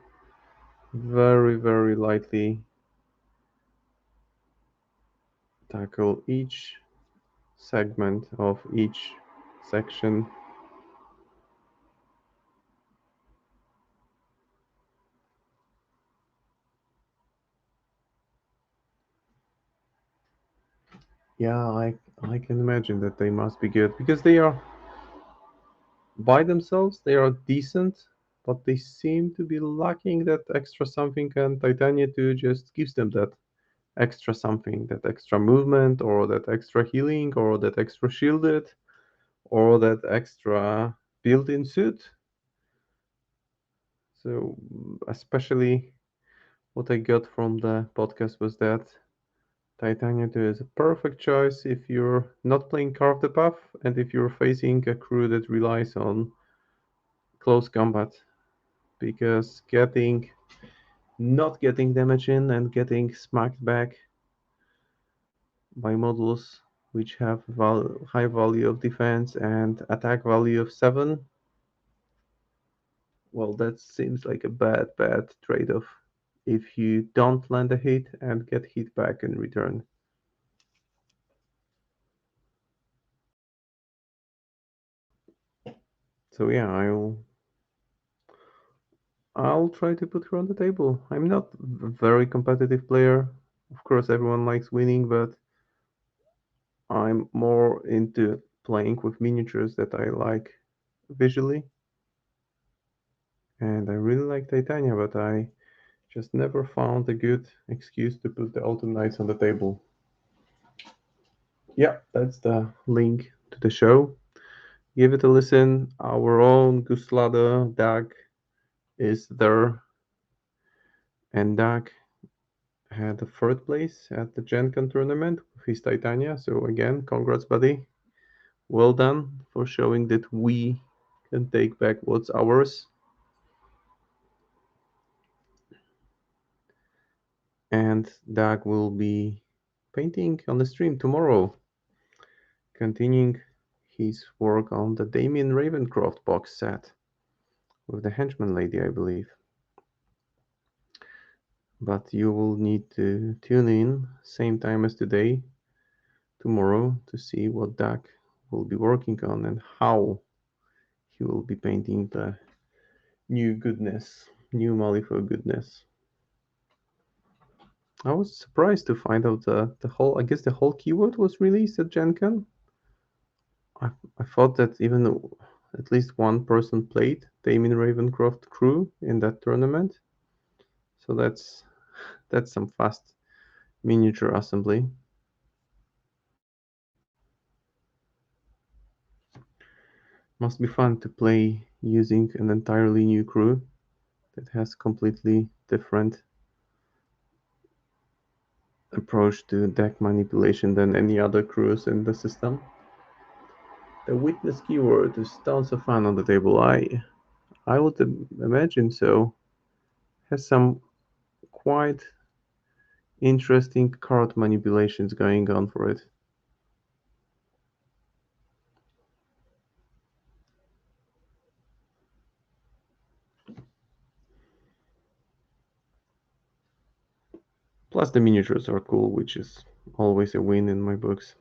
very lightly tackle each segment of each section. Yeah, I can imagine that they must be good because they are by themselves they are decent, but they seem to be lacking that extra something, and Titania 2 just gives them that extra something, that extra movement or that extra healing or that extra shielded or that extra built-in suit. So especially what I got from the podcast was that Titania 2 is a perfect choice if you're not playing Carve the Path and if you're facing a crew that relies on close combat, because not getting damage in and getting smacked back by models which have high value of defense and attack value of 7, well, that seems like a bad trade-off if you don't land a hit and get hit back in return. So yeah, I'll try to put her on the table. I'm not a very competitive player. Of course, everyone likes winning, but I'm more into playing with miniatures that I like visually. And I really like Titania, but I just never found a good excuse to put the Autumn Nights on the table. Yeah, that's the link to the show. Give it a listen. Our own Guslada Dag is there, and Dag had the third place at the GenCon tournament with his Titania. So again, congrats, buddy. Well done for showing that we can take back what's ours. And Dag will be painting on the stream tomorrow, continuing his work on the Damien Ravencroft box set with the Henchman Lady, I believe. But you will need to tune in same time as today, tomorrow, to see what Dag will be working on and how he will be painting the new goodness, new Malifaux goodness. I was surprised to find out the whole, I guess the whole keyword was released at GenCon. I thought that even at least one person played Damien Ravencroft crew in that tournament. So that's some fast miniature assembly. Must be fun to play using an entirely new crew that has completely different approach to deck manipulation than any other crews in the system. The witness keyword is tons of fun on the table. I would imagine so. Has some quite interesting card manipulations going on for it. Plus the miniatures are cool, which is always a win in my books.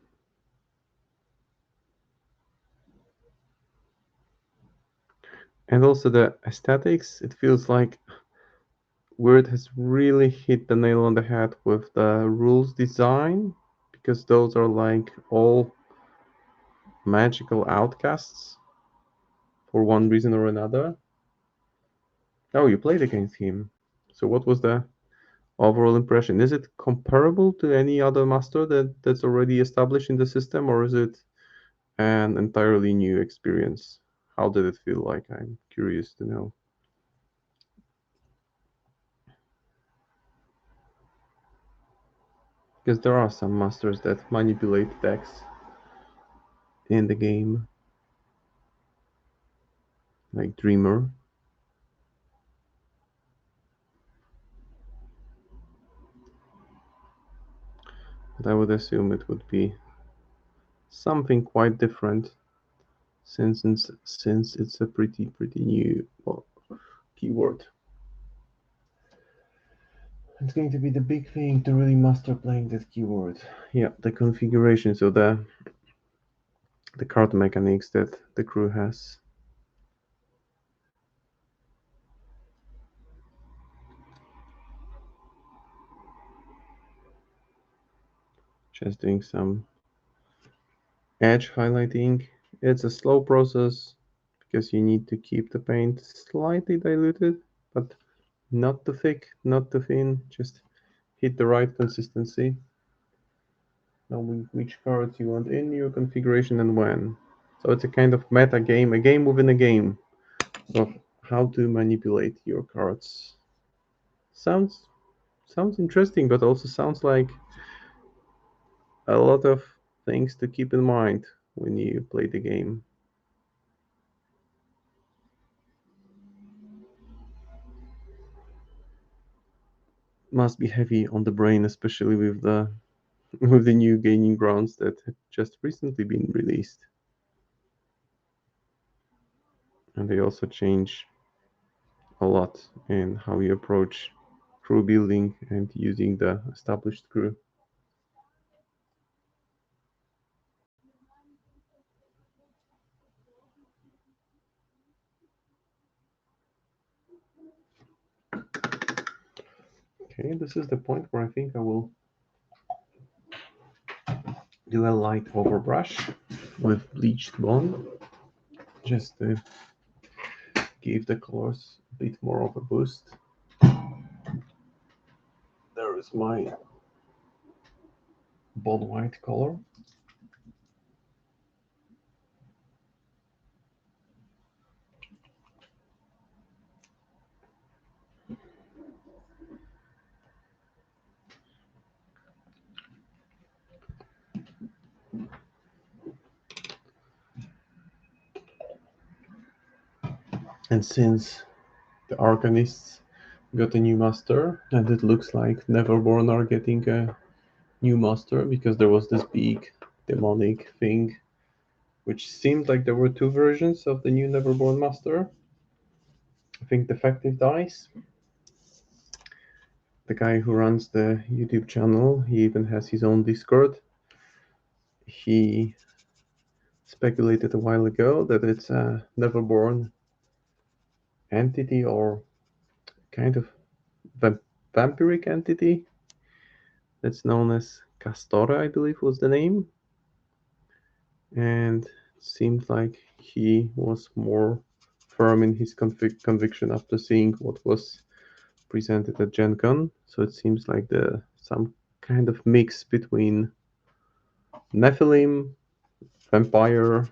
And also the aesthetics, it feels like Word has really hit the nail on the head with the rules design, because those are like all magical outcasts for one reason or another. Oh, you played against him. So what was the overall impression? Is it comparable to any other master that's already established in the system, or is it an entirely new experience? How did it feel like? I'm curious to know. Because there are some masters that manipulate decks in the game, like Dreamer. But I would assume it would be something quite different, since it's a pretty new, well, keyword. It's going to be the big thing to really master playing that keyword. Yeah, the configuration, so the card mechanics that the crew has. Just doing some edge highlighting. It's a slow process because you need to keep the paint slightly diluted, but not too thick, not too thin, just hit the right consistency. Knowing which cards you want in your configuration and when. So it's a kind of meta game, a game within a game of how to manipulate your cards. Sounds interesting, but also sounds like a lot of things to keep in mind when you play the game. Must be heavy on the brain, especially with the with the new gaining grounds that have just recently been released. And they also change a lot in how you approach crew building and using the established crew. Okay, this is the point where I think I will do a light overbrush with bleached bone, just to give the colors a bit more of a boost. There is my bone white color. And since the Arcanists got a new master, and it looks like Neverborn are getting a new master, because there was this big demonic thing which seemed like there were two versions of the new Neverborn master. I think Defective Dice, the guy who runs the YouTube channel, he even has his own Discord. He speculated a while ago that it's a Neverborn entity, or kind of vampiric entity that's known as Castore, I believe was the name. And it seemed like he was more firm in his conviction after seeing what was presented at GenCon. So it seems like some kind of mix between Nephilim, vampire,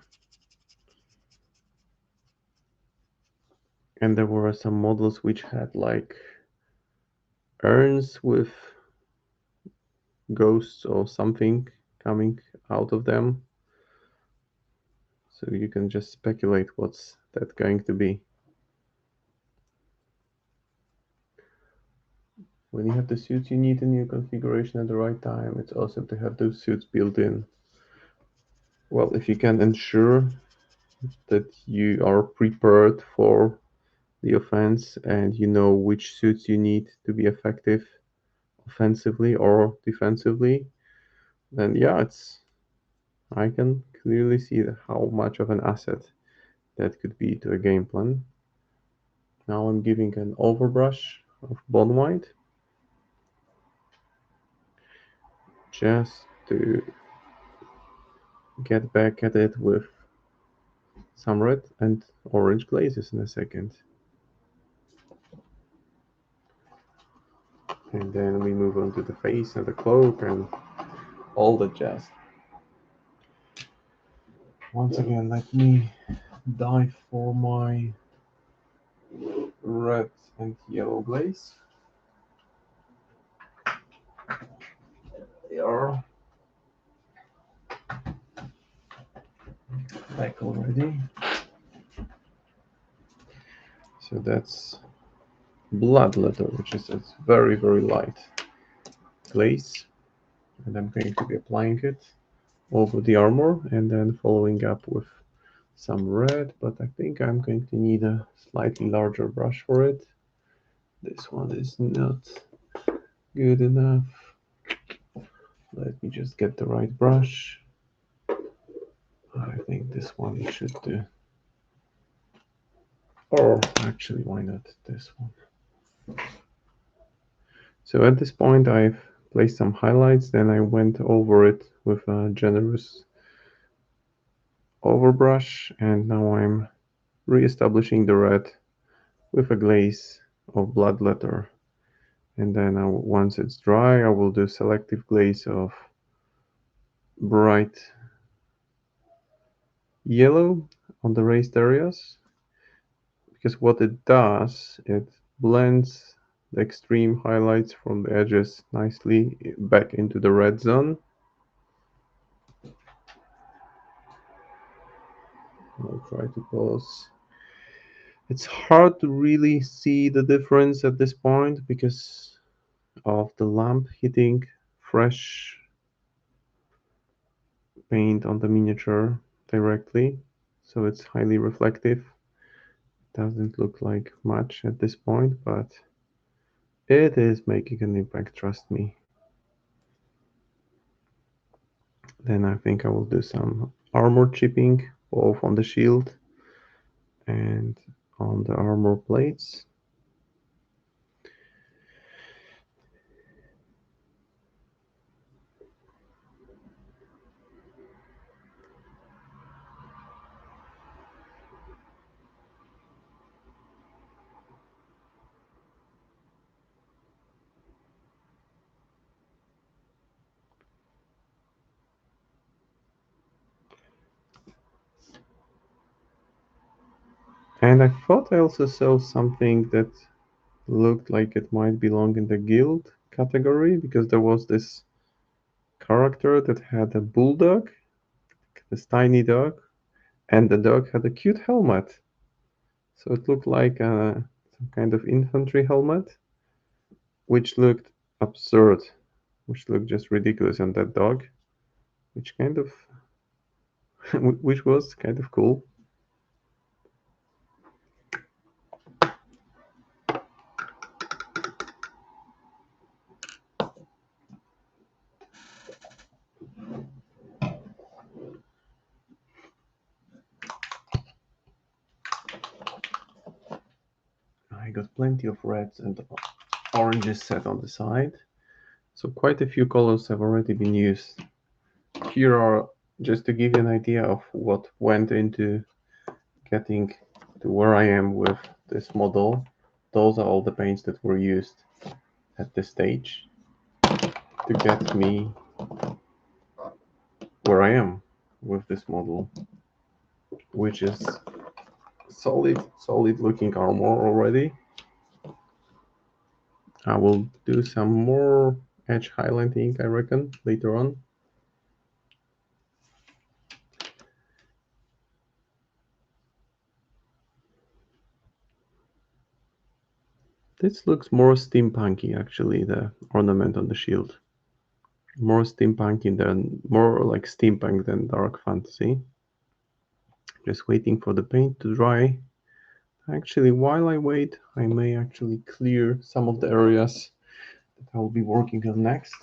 and there were some models which had like urns with ghosts or something coming out of them. So you can just speculate what's that going to be. When you have the suits you need a new configuration at the right time, it's awesome to have those suits built in. Well, if you can ensure that you are prepared for the offense and you know which suits you need to be effective offensively or defensively, then yeah, I can clearly see how much of an asset that could be to a game plan. Now I'm giving an overbrush of bone white just to get back at it with some red and orange glazes in a second. And then we move on to the face and the cloak and all the jazz. Once again, let me dive for my red and yellow glaze. They are back already. So that's blood letter, which is a very, very light glaze. And I'm going to be applying it over the armor and then following up with some red, but I think I'm going to need a slightly larger brush for it. This one is not good enough. Let me just get the right brush. I think this one should do. Or actually, why not this one? So at this point, I've placed some highlights, then I went over it with a generous overbrush, and now I'm re-establishing the red with a glaze of bloodletter. And then once it's dry, I will do selective glaze of bright yellow on the raised areas, because what it does, it blends the extreme highlights from the edges nicely back into the red zone. I'll try to pause. It's hard to really see the difference at this point because of the lamp hitting fresh paint on the miniature directly, so it's highly reflective. Doesn't look like much at this point, but it is making an impact, trust me. Then I think I will do some armor chipping, both on the shield and on the armor plates. And I thought I also saw something that looked like it might belong in the guild category, because there was this character that had a bulldog, this tiny dog, and the dog had a cute helmet. So it looked like some kind of infantry helmet, which looked absurd, which looked just ridiculous on that dog, which kind of, which was kind of cool. I got plenty of reds and oranges set on the side, so quite a few colors have already been used. Here are, just to give you an idea of what went into getting to where I am with this model, those are all the paints that were used at this stage to get me where I am with this model, which is solid looking armor already. I will do some more edge highlighting, I reckon, later on. This looks more steampunky, actually, the ornament on the shield. More steampunky than, more like steampunk than dark fantasy. Just waiting for the paint to dry. Actually, while I wait, I may actually clear some of the areas that I'll be working on next,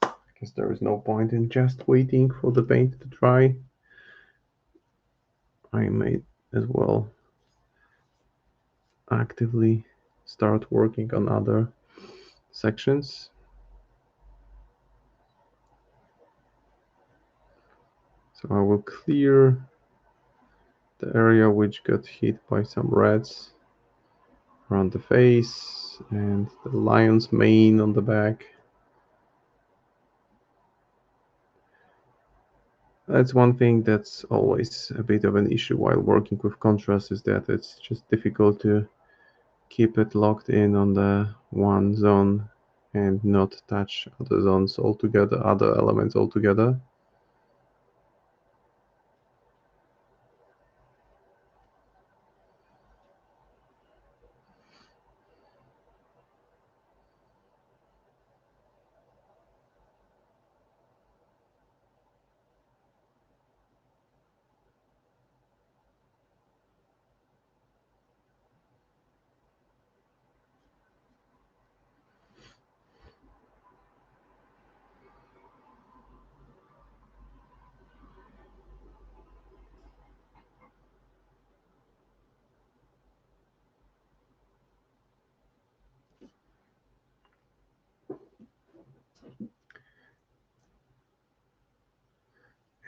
because there is no point in just waiting for the paint to dry. I may as well actively start working on other sections. So I will clear the area which got hit by some reds around the face and the lion's mane on the back. That's one thing that's always a bit of an issue while working with contrast, is that it's just difficult to keep it locked in on the one zone and not touch other zones altogether, other elements altogether.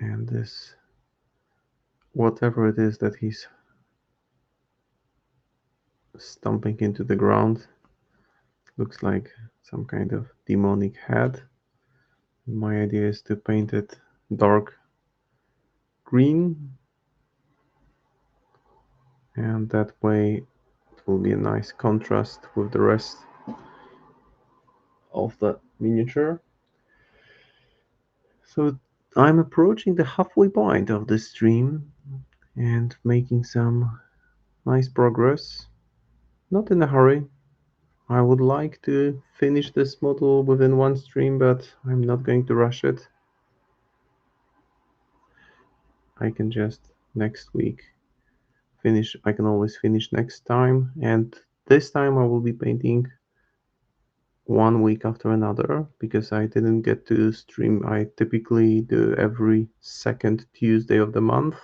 And this, whatever it is that he's stomping into the ground, looks like some kind of demonic head. My idea is to paint it dark green, and that way it will be a nice contrast with the rest of the miniature. So I'm approaching the halfway point of this stream and making some nice progress. Not in a hurry. I would like to finish this model within one stream, but I'm not going to rush it. I can just next week finish. I can always finish next time, and this time I will be painting one week after another because I didn't get to stream. I typically do every second Tuesday of the month,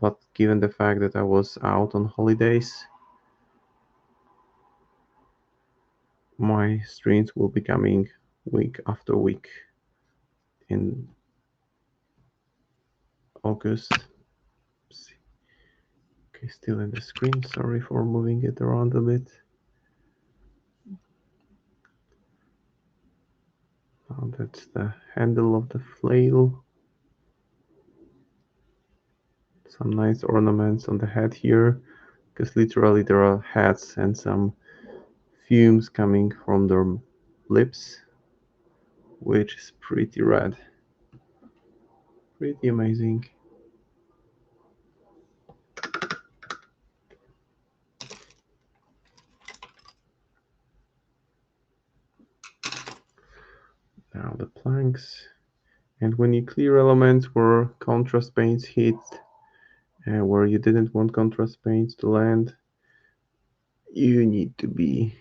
but given the fact that I was out on holidays, my streams will be coming week after week in August. Okay, still in the screen. Sorry for moving it around a bit. Now that's the handle of the flail. Some nice ornaments on the head here, because literally there are heads and some fumes coming from their lips, which is pretty rad. Pretty amazing. Now the planks. And when you clear elements where contrast paints hit, where you didn't want contrast paints to land, you need to be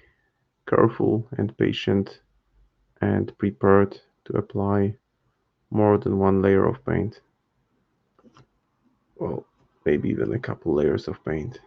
careful and patient and prepared to apply more than one layer of paint. Well, maybe even a couple layers of paint.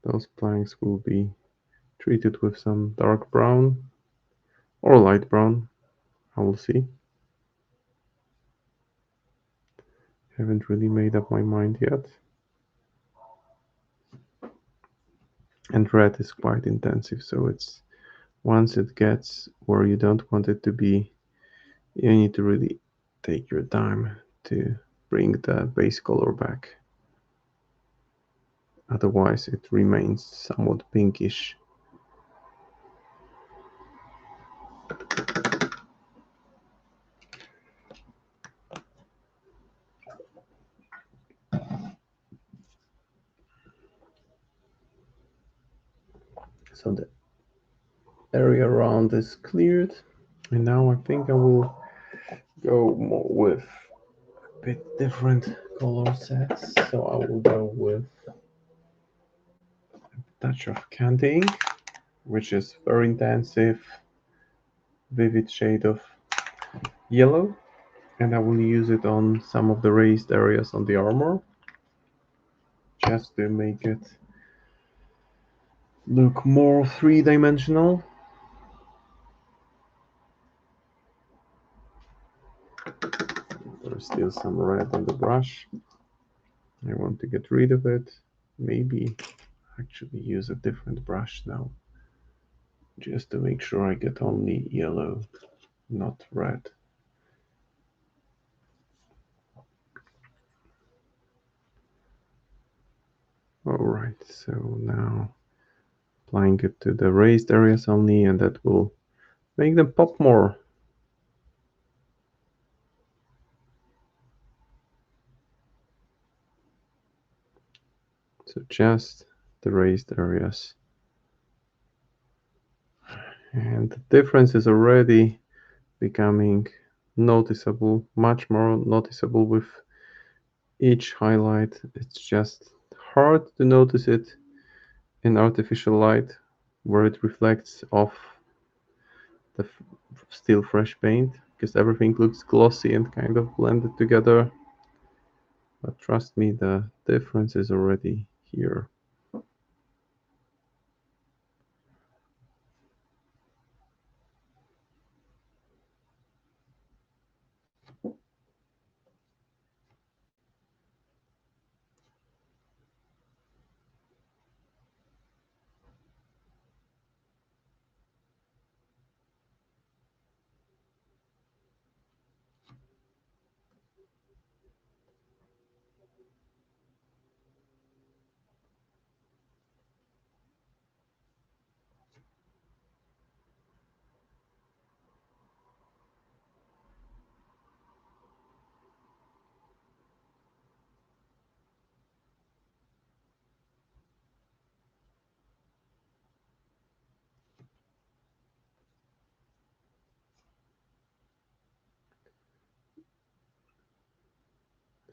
Those planks will be treated with some dark brown or light brown. I will see. Haven't really made up my mind yet. And red is quite intensive, so it's once it gets where you don't want it to be, you need to really take your time to bring the base color back. Otherwise, it remains somewhat pinkish. So the area around is cleared, and now I think I will go more with a bit different color sets. So I will go with a touch of candy ink, which is very intensive, vivid shade of yellow, and I will use it on some of the raised areas on the armor, just to make it look more three-dimensional. There's still some red on the brush. I want to get rid of it. Maybe actually use a different brush now, just to make sure I get only yellow, not red. Alright, so now applying it to the raised areas only, and that will make them pop more. So just the raised areas. And the difference is already becoming noticeable, much more noticeable with each highlight. It's just hard to notice it in artificial light, where it reflects off the still fresh paint, because everything looks glossy and kind of blended together. But trust me, the difference is already here.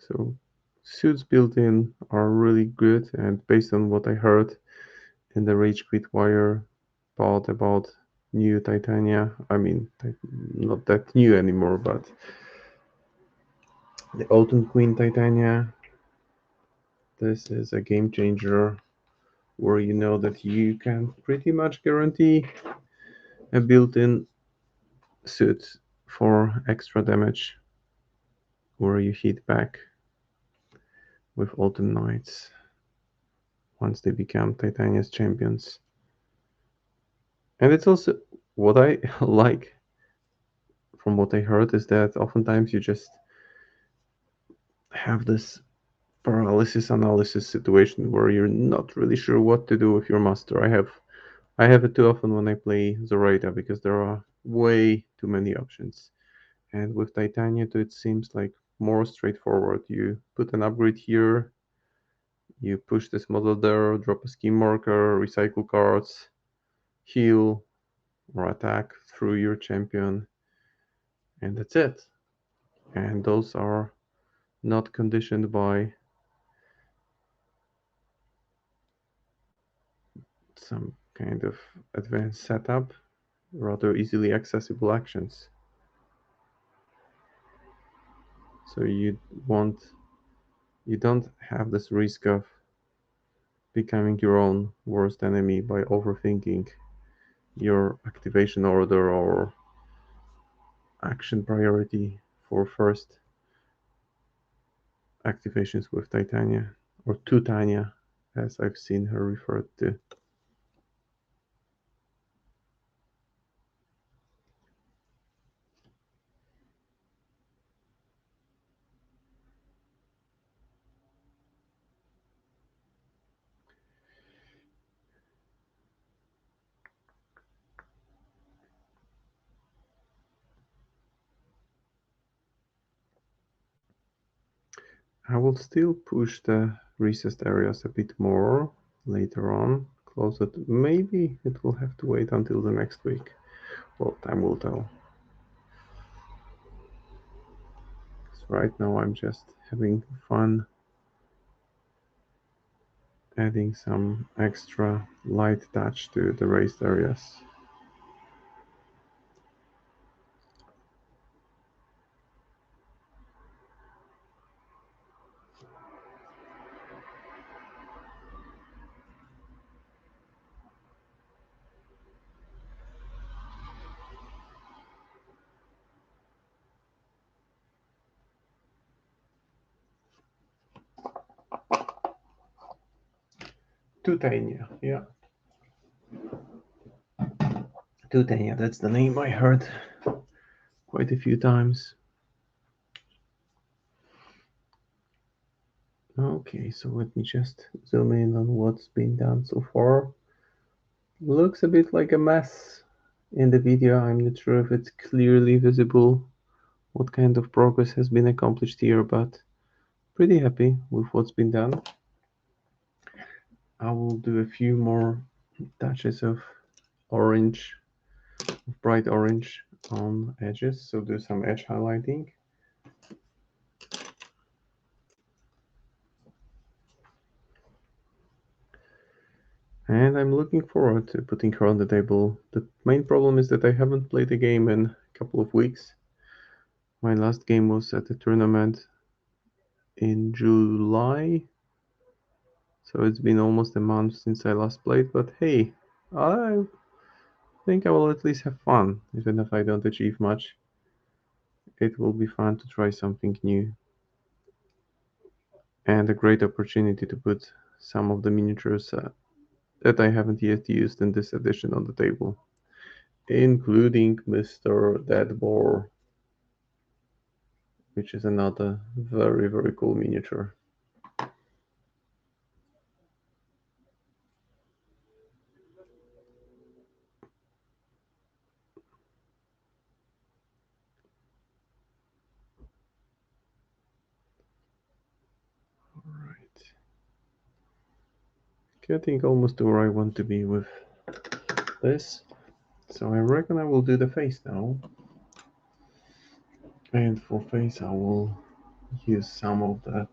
So suits built in are really good, and based on what I heard in the Rage Quit Wire pod about new Titania, I mean, not that new anymore, but the Autumn Queen Titania, this is a game changer where you know that you can pretty much guarantee a built-in suit for extra damage where you hit back with Autumn Knights once they become Titania's champions. And it's also what I like from what I heard is that oftentimes you just have this paralysis analysis situation where you're not really sure what to do with your master. I have it too often when I play Zoraida because there are way too many options. And with Titania too, it seems like more straightforward. You put an upgrade here, you push this model there, drop a scheme marker, recycle cards, heal or attack through your champion, and that's it. And those are not conditioned by some kind of advanced setup, rather easily accessible actions. So you don't have this risk of becoming your own worst enemy by overthinking your activation order or action priority for first activations with Titania or Tutania, as I've seen her referred to. I will still push the recessed areas a bit more later on. Close it. Maybe it will have to wait until the next week. Well, time will tell. So right now I'm just having fun adding some extra light touch to the raised areas. Tutania, yeah. Tutania, that's the name I heard quite a few times. Okay, so let me just zoom in on what's been done so far. Looks a bit like a mess in the video. I'm not sure if it's clearly visible what kind of progress has been accomplished here, but pretty happy with what's been done. I will do a few more touches of orange, bright orange on edges, so do some edge highlighting. And I'm looking forward to putting her on the table. The main problem is that I haven't played the game in a couple of weeks. My last game was at the tournament in July, so it's been almost a month since I last played, but hey, I think I will at least have fun, even if I don't achieve much. It will be fun to try something new. And a great opportunity to put some of the miniatures that I haven't yet used in this edition on the table, including Mr. Deadboar, which is another very, very cool miniature. Alright. Getting almost to where I want to be with this. So I reckon I will do the face now. And for face I will use some of the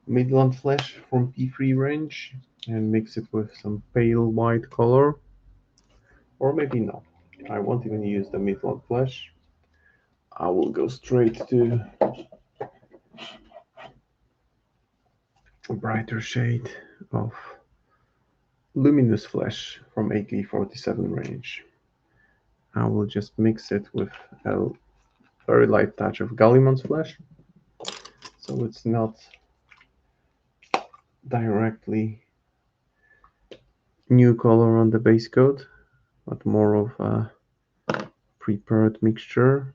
Midland Flesh from P3 range and mix it with some pale white color. Or maybe not. I won't even use the Midland Flesh. I will go straight to a brighter shade of Luminous Flesh from AK-47 range. I will just mix it with a very light touch of Gallemon's Flesh, so it's not directly new color on the base coat, but more of a prepared mixture.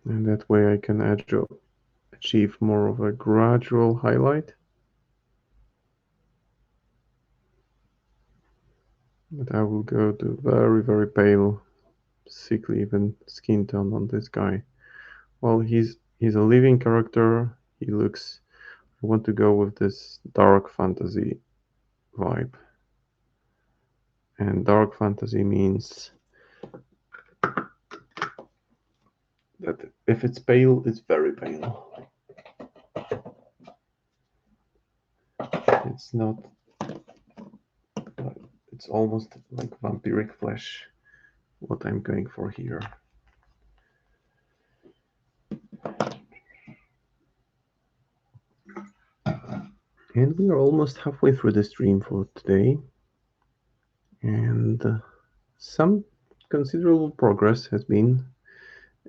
And that way I can achieve more of a gradual highlight. But I will go to very, very pale, sickly even skin tone on this guy. Well, he's a living character. He looks. I want to go with this dark fantasy vibe. And dark fantasy means that if it's pale, it's very pale. It's not. It's almost like vampiric flesh. What I'm going for here. And we are almost halfway through the stream for today. And some considerable progress has been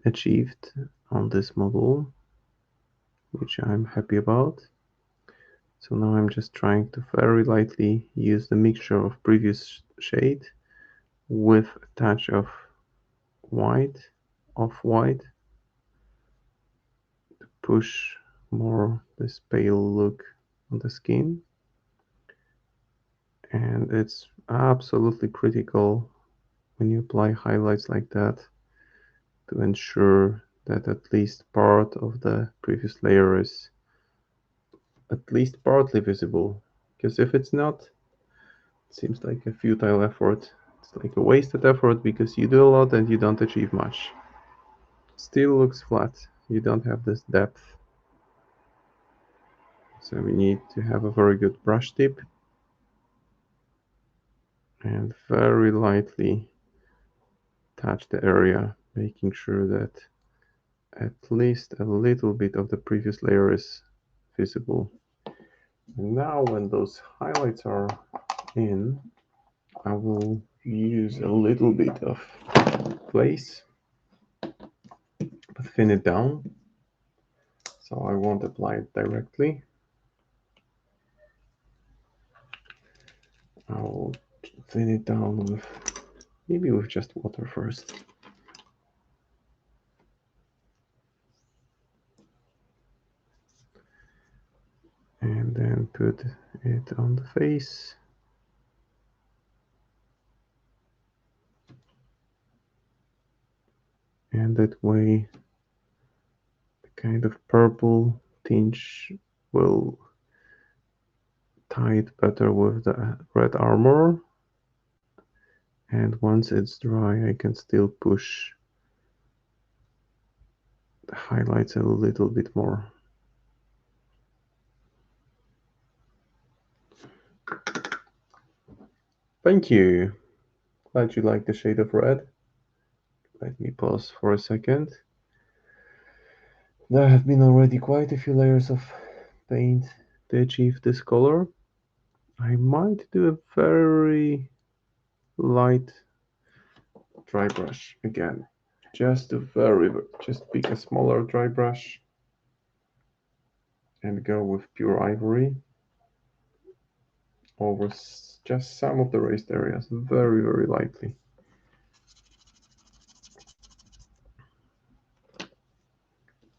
achieved on this model, which I'm happy about. So now I'm just trying to very lightly use the mixture of previous shade with a touch of white, off-white, to push more this pale look on the skin. And it's absolutely critical when you apply highlights like that to ensure that at least part of the previous layer is at least partly visible. Because if it's not, it seems like a futile effort. It's like a wasted effort because you do a lot and you don't achieve much. Still looks flat. You don't have this depth. So we need to have a very good brush tip and very lightly touch the area, making sure that at least a little bit of the previous layer is visible. And now when those highlights are in, I will use a little bit of glaze, but thin it down, so I won't apply it directly. I'll thin it down with maybe with just water first. And then put it on the face. And that way the kind of purple tinge will tie it better with the red armor. And once it's dry, I can still push the highlights a little bit more. Thank you. Glad you like the shade of red. Let me pause for a second. There have been already quite a few layers of paint to achieve this color. I might do a very light dry brush again. Just pick a smaller dry brush and go with pure ivory over just some of the raised areas, very, very lightly. I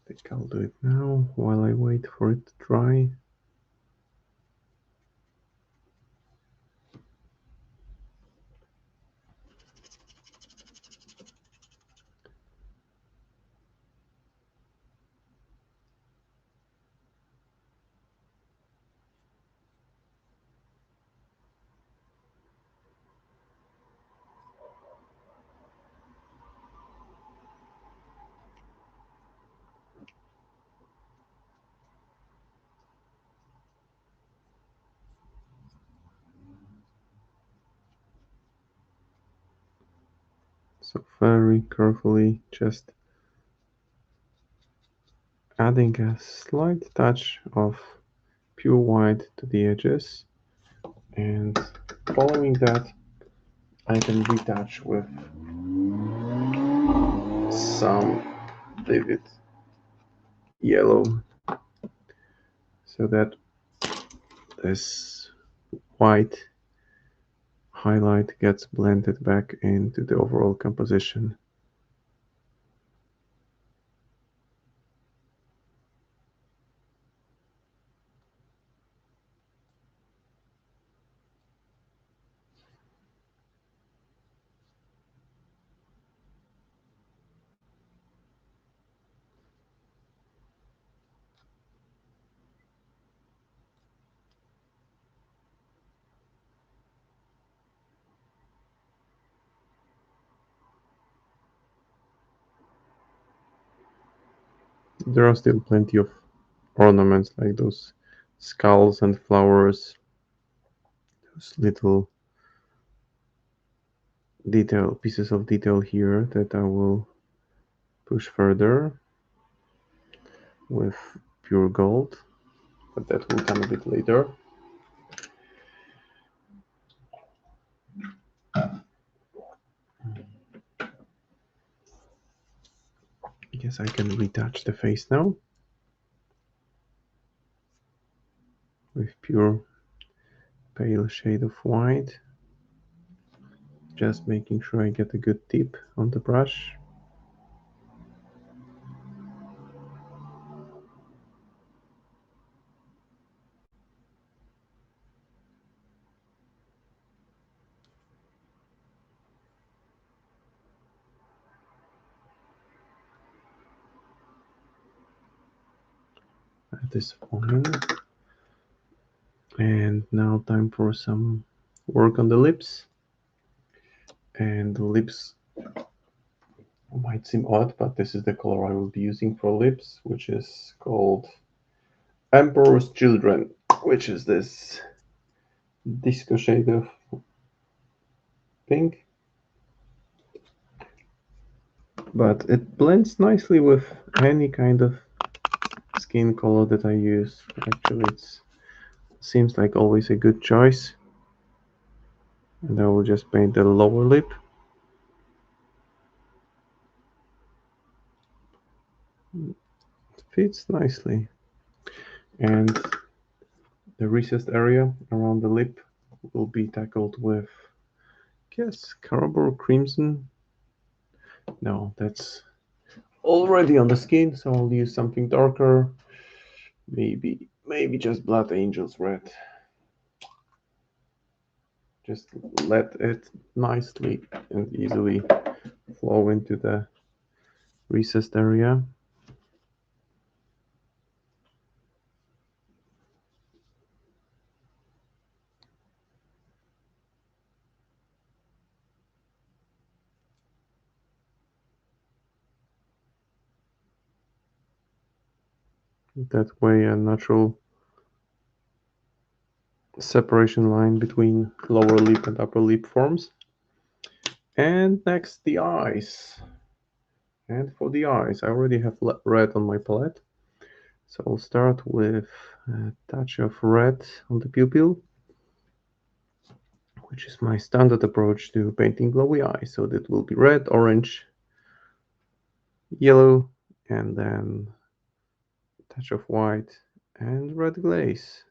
think I'll do it now while I wait for it to dry. So very carefully just adding a slight touch of pure white to the edges, and following that I can retouch with some vivid yellow so that this white highlight gets blended back into the overall composition. There are still plenty of ornaments like those skulls and flowers, those little pieces of detail here that I will push further with pure gold, but that will come a bit later. I guess I can retouch the face now with pure pale shade of white, just making sure I get a good tip on the brush. That is fine. And now time for some work on the lips. And the lips might seem odd, but this is the color I will be using for lips, which is called Emperor's Children, which is this disco shade of pink. But it blends nicely with any kind of skin color that I use. Actually, it seems like always a good choice. And I will just paint the lower lip. It fits nicely. And the recessed area around the lip will be tackled with, I guess, Carabor Crimson. No, that's already on the skin, so I'll use something darker. Maybe just Blood Angel's Red. Just let it nicely and easily flow into the recessed area. That way a natural separation line between lower lip and upper lip forms. And next, the eyes. And for the eyes, I already have red on my palette. So I'll start with a touch of red on the pupil, which is my standard approach to painting glowy eyes. So that will be red, orange, yellow, and then a touch of white and red glaze.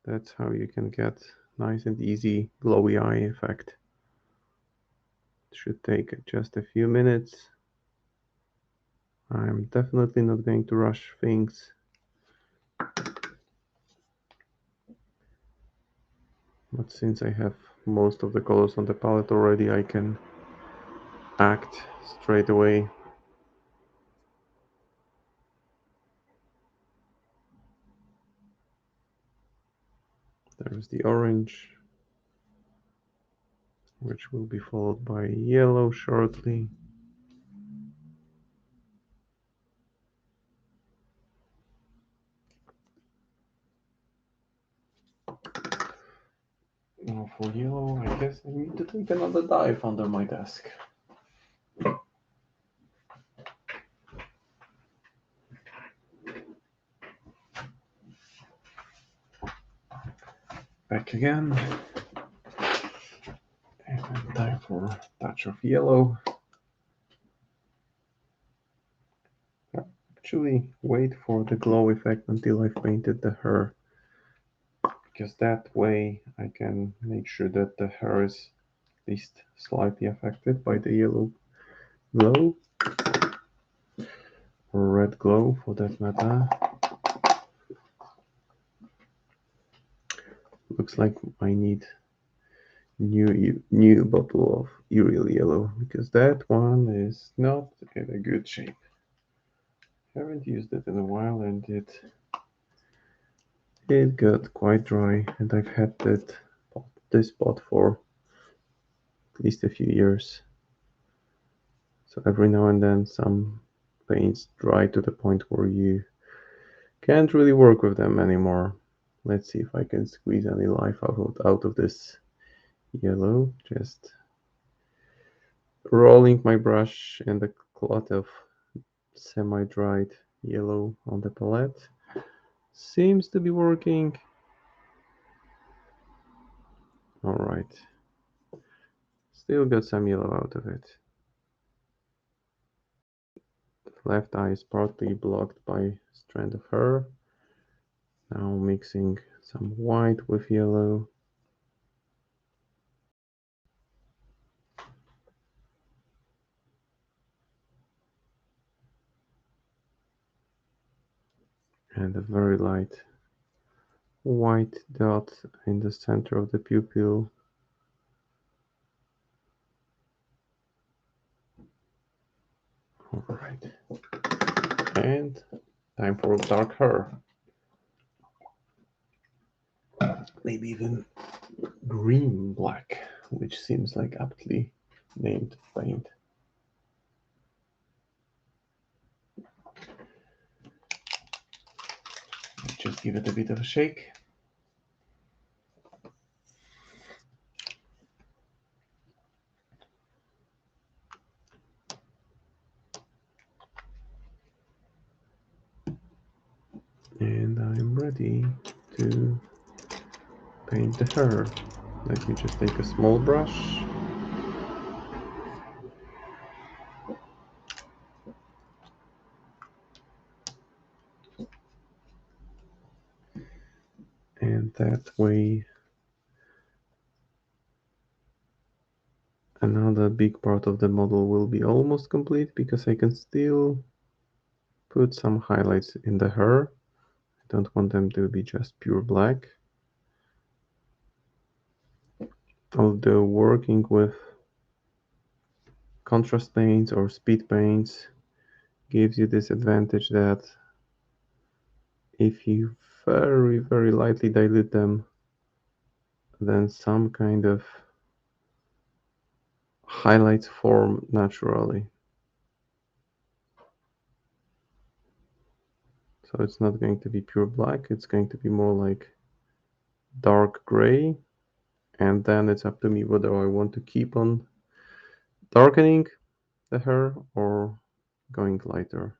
That's how you can get nice and easy glowy eye effect. It should take just a few minutes. I'm definitely not going to rush things. But since I have most of the colors on the palette already, I can act straight away. There's the orange, which will be followed by yellow shortly. Now for yellow, I guess I need to take another dive under my desk. Back again. And time for a touch of yellow. Actually, wait for the glow effect until I've painted the hair, because that way I can make sure that the hair is at least slightly affected by the yellow glow, or red glow for that matter. Looks like I need new bottle of Uriel yellow, because that one is not in a good shape. Haven't used it in a while, and it got quite dry, and I've had this pot for at least a few years. So every now and then some paints dry to the point where you can't really work with them anymore. Let's see if I can squeeze any life out of this yellow. Just rolling my brush in the cloth of semi-dried yellow on the palette. Seems to be working. All right. Still got some yellow out of it. The left eye is partly blocked by a strand of hair. Now mixing some white with yellow. And a very light white dot in the center of the pupil. All right. And time for dark hair. Maybe even green black, which seems like aptly named paint. Just give it a bit of a shake. And I'm ready to paint the hair. Let me just take a small brush. And that way, another big part of the model will be almost complete, because I can still put some highlights in the hair. I don't want them to be just pure black. Although working with contrast paints or speed paints gives you this advantage that if you very lightly dilute them, then some kind of highlights form naturally. So it's not going to be pure black, it's going to be more like dark gray, and then it's up to me whether I want to keep on darkening the hair or going lighter.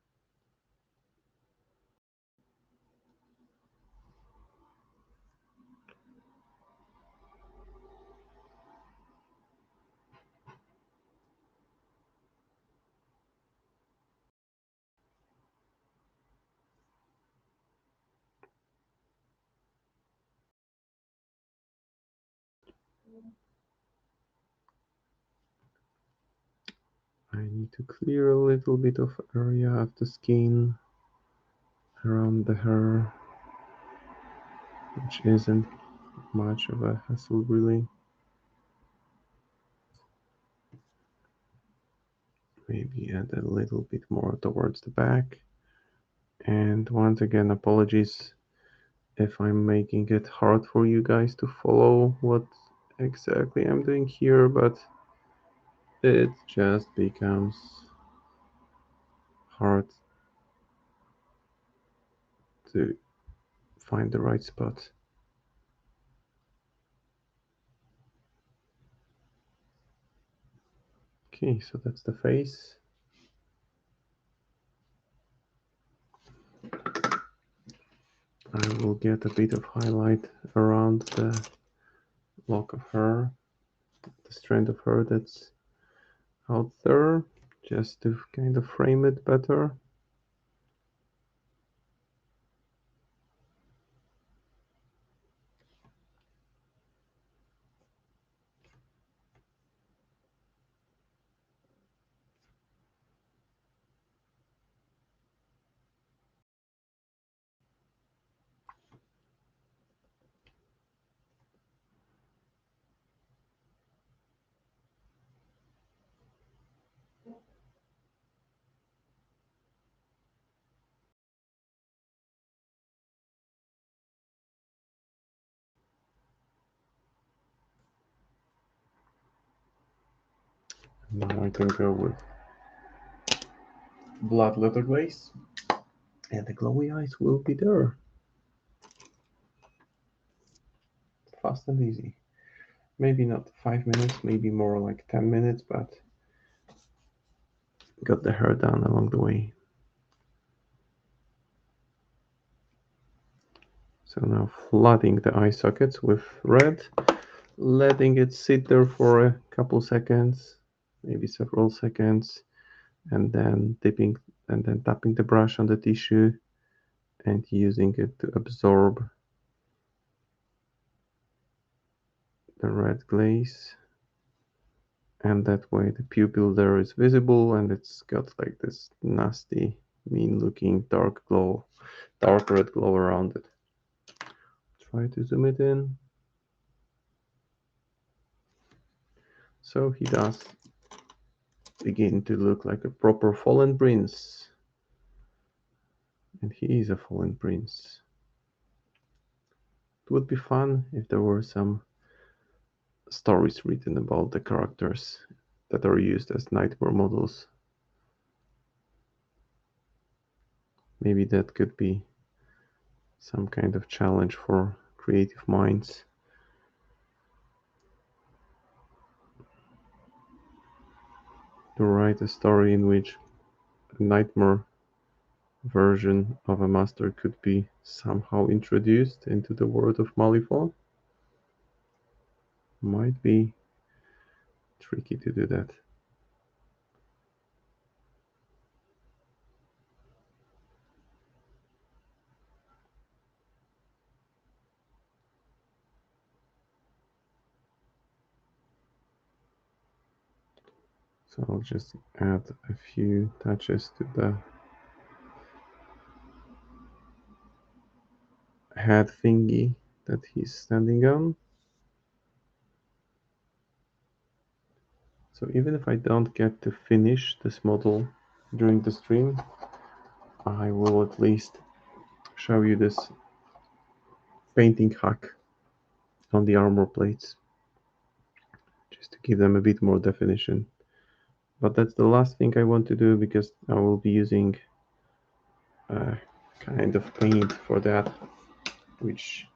I need to clear a little bit of area of the skin around the hair, which isn't much of a hassle really. Maybe add a little bit more towards the back. And once again, apologies if I'm making it hard for you guys to follow what exactly I'm doing here, but it just becomes hard to find the right spot. Okay, so that's the face. I will get a bit of highlight around the lock of hair, the strand of hair that's out there, just to kind of frame it better. Now I can go with blood leather glaze, and the glowy eyes will be there. Fast and easy. Maybe not 5 minutes, maybe more like 10 minutes, but got the hair done along the way. So now flooding the eye sockets with red, letting it sit there for a couple seconds, maybe several seconds, and then dipping and then tapping the brush on the tissue and using it to absorb the red glaze. And that way the pupil there is visible and it's got like this nasty, mean looking dark red glow around it. Try to zoom it in. So he does begin to look like a proper fallen prince. And he is a fallen prince. It would be fun if there were some stories written about the characters that are used as nightmare models. Maybe that could be some kind of challenge for creative minds. To write a story in which a nightmare version of a master could be somehow introduced into the world of Malifaux. Might be tricky to do that. So I'll just add a few touches to the head thingy that he's standing on. So even if I don't get to finish this model during the stream, I will at least show you this painting hack on the armor plates, just to give them a bit more definition. But that's the last thing I want to do because I will be using a kind of paint for that, which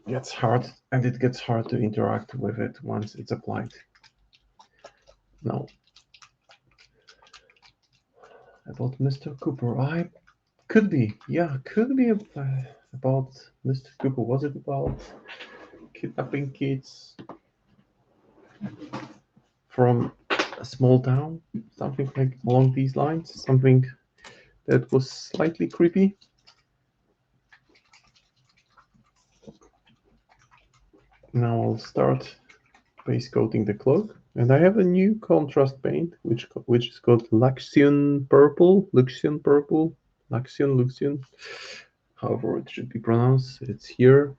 gets hard, and it gets hard to interact with it once it's applied. Now, about Mr. Cooper, I could be about Mr. Cooper. Was it about kidnapping kids from a small town? Something like along these lines? Something that was slightly creepy? Now I'll start base coating the cloak, and I have a new contrast paint which is called Luxion Purple, however it should be pronounced. It's here.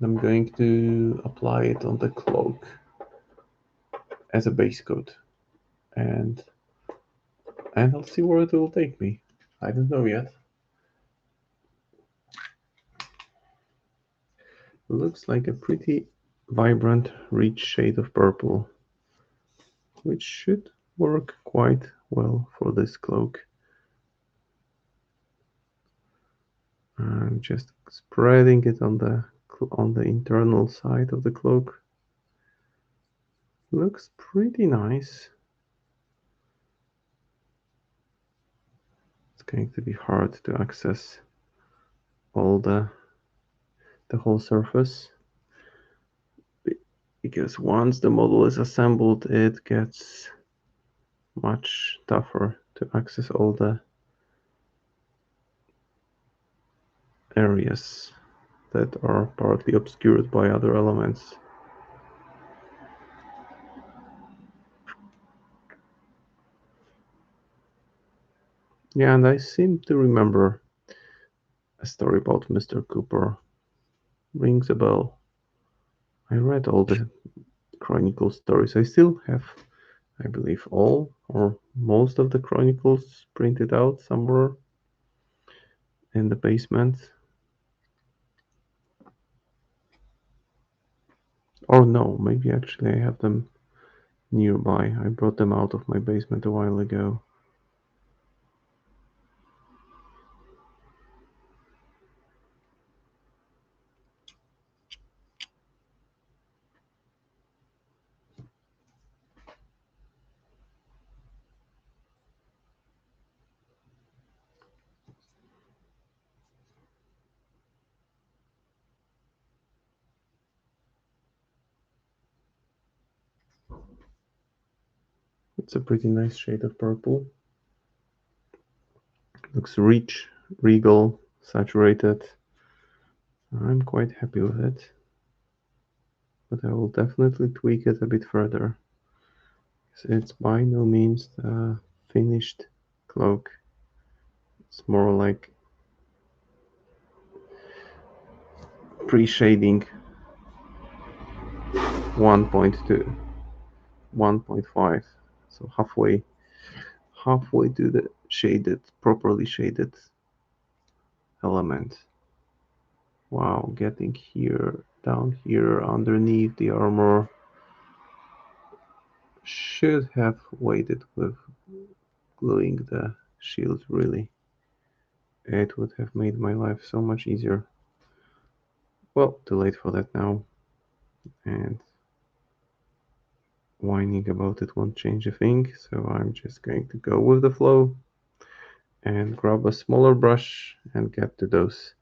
I'm going to apply it on the cloak as a base coat, and I'll see where it will take me. I don't know yet. Looks like a pretty vibrant, rich shade of purple, which should work quite well for this cloak. I'm just spreading it on the internal side of the cloak. Looks pretty nice. It's going to be hard to access all the whole surface, because once the model is assembled, it gets much tougher to access all the areas that are partly obscured by other elements. Yeah, and I seem to remember a story about Mr. Cooper. Rings a bell. I read all the Chronicle stories. I still have, I believe, all or most of the Chronicles printed out somewhere in the basement. Or no, maybe actually I have them nearby. I brought them out of my basement a while ago. It's a pretty nice shade of purple. Looks rich, regal, saturated. I'm quite happy with it. But I will definitely tweak it a bit further. It's by no means the finished cloak. It's more like pre-shading 1.2, 1.5. So halfway to the shaded, properly shaded element. Wow, getting here, down here underneath the armor. Should have waited with gluing the shield, really. It would have made my life so much easier. Well, too late for that now. And whining about it won't change a thing, so I'm just going to go with the flow and grab a smaller brush and get to those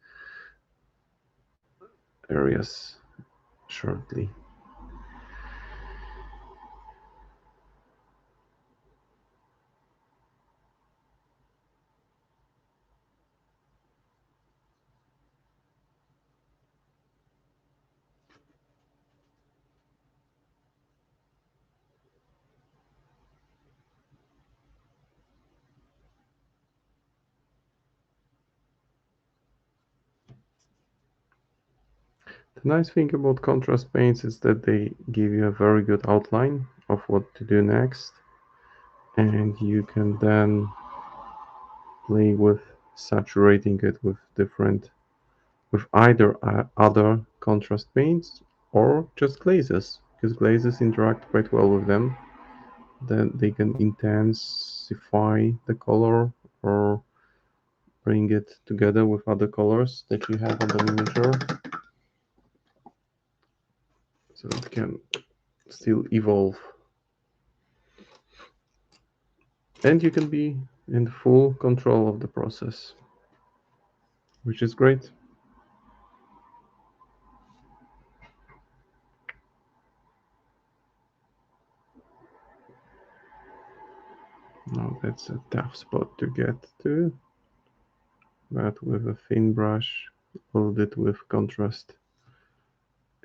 areas shortly. The nice thing about contrast paints is that they give you a very good outline of what to do next, and you can then play with saturating it with either other contrast paints or just glazes, because glazes interact quite well with them. Then they can intensify the color or bring it together with other colors that you have on the miniature, so it can still evolve. And you can be in full control of the process, which is great. Now that's a tough spot to get to, but with a thin brush loaded with contrast,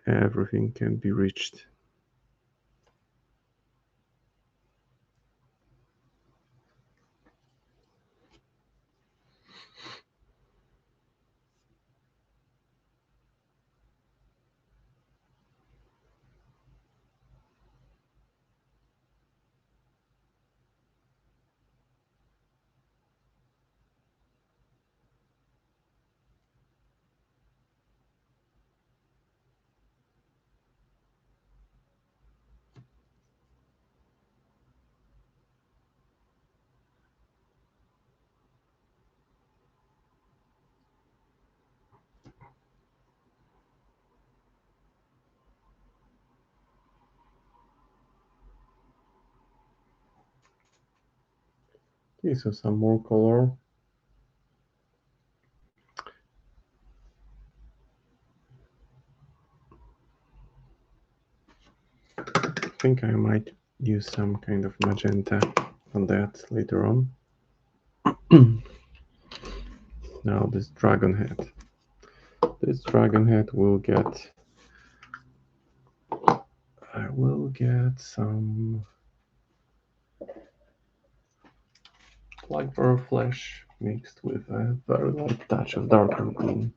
everything can be reached. Okay, so some more color. think I might use some kind of magenta on that later on. Now this dragon head. This dragon head will get... I will get some light burr flesh mixed with a very light touch of darker green.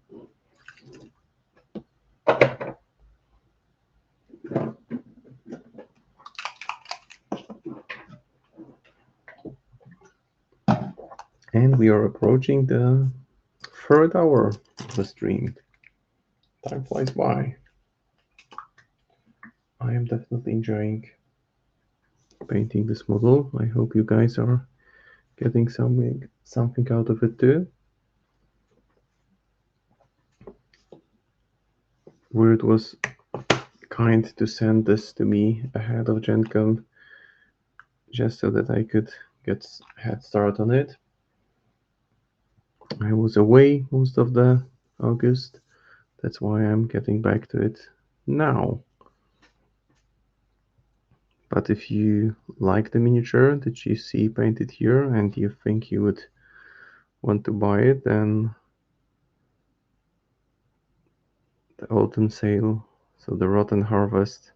And we are approaching the third hour of the stream. Time flies by. I am definitely enjoying painting this model. I hope you guys are getting something out of it too. Weird was kind to send this to me ahead of GenCon, just so that I could get head start on it. I was away most of the August. That's why I'm getting back to it now. But if you like the miniature that you see painted here and you think you would want to buy it, then the autumn sale, so the Rotten Harvest,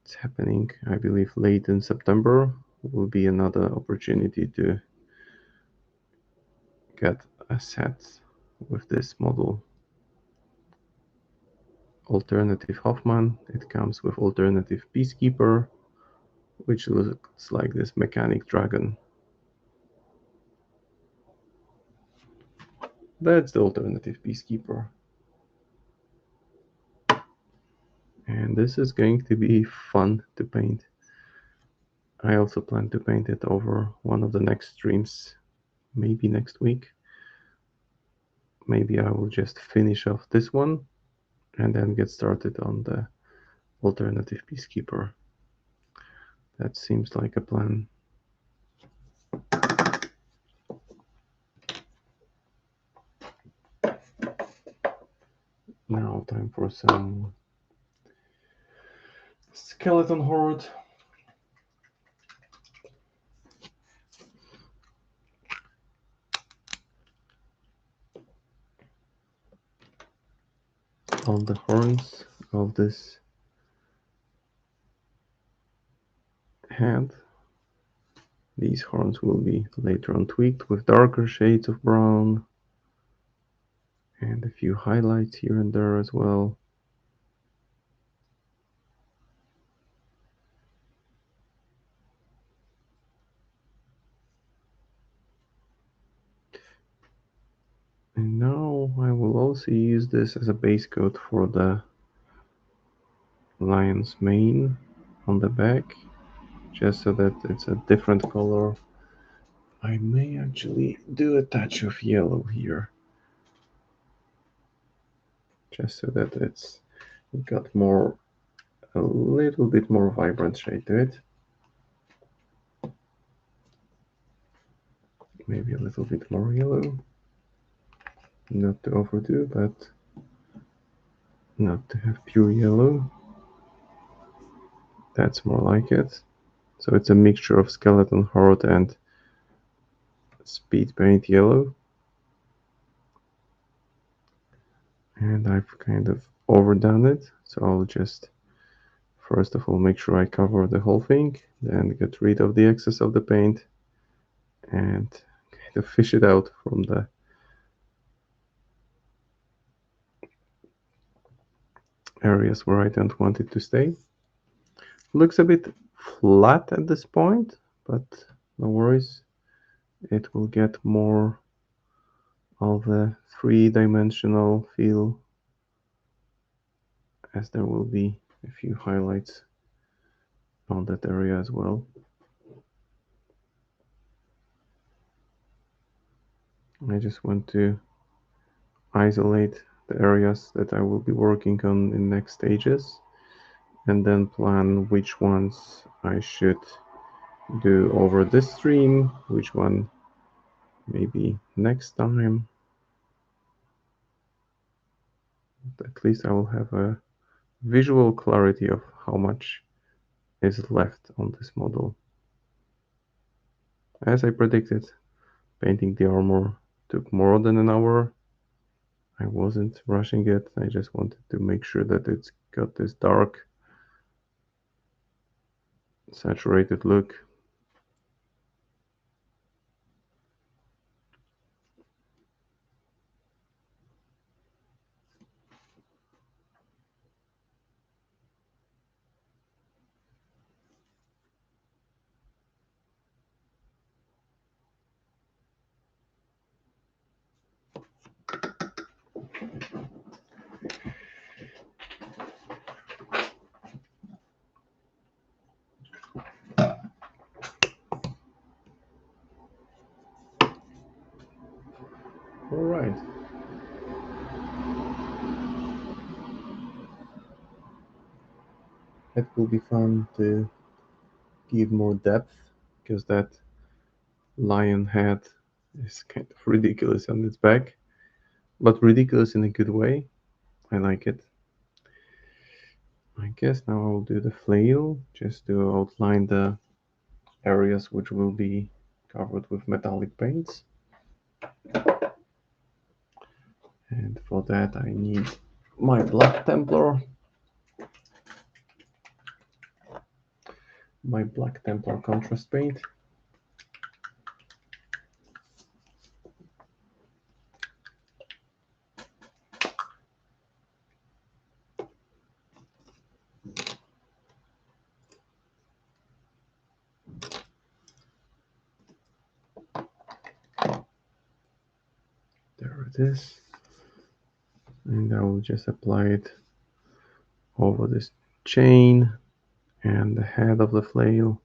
it's happening, I believe, late in September, will be another opportunity to get a set with this model. Alternative Hoffman, it comes with alternative Peacekeeper, which looks like this mechanic dragon. That's the alternative Peacekeeper. And this is going to be fun to paint. I also plan to paint it over one of the next streams, maybe next week. Maybe I will just finish off this one and then get started on the alternative Peacekeeper. That seems like a plan. Now time for some Skeleton Horde. On the horns of this head. These horns will be later on tweaked with darker shades of brown and a few highlights here and there as well. And now I will also use this as a base coat for the lion's mane on the back, just so that it's a different color. I may actually do a touch of yellow here, just so that it's got a little bit more vibrant shade to it. Maybe a little bit more yellow. Not to overdo, but not to have pure yellow. That's more like it. So it's a mixture of Skeleton Horde and Speed Paint Yellow. And I've kind of overdone it, so I'll just first of all make sure I cover the whole thing, then get rid of the excess of the paint and kind of fish it out from the areas where I don't want it to stay. Looks a bit flat at this point, but no worries. It will get more of the three-dimensional feel, as there will be a few highlights on that area as well. I just want to isolate the areas that I will be working on in next stages, and then plan which ones I should do over this stream, which one maybe next time. At least I will have a visual clarity of how much is left on this model. As I predicted, painting the armor took more than an hour. I wasn't rushing it, I just wanted to make sure that it's got this dark, saturated look. Alright. It will be fun to give more depth, because that lion head is kind of ridiculous on its back, but ridiculous in a good way. I like it. I guess now I will do the flail, just to outline the areas which will be covered with metallic paints. And for that I need my Black Templar. My Black Templar contrast paint. There it is. And I will just apply it over this chain and the head of the flail.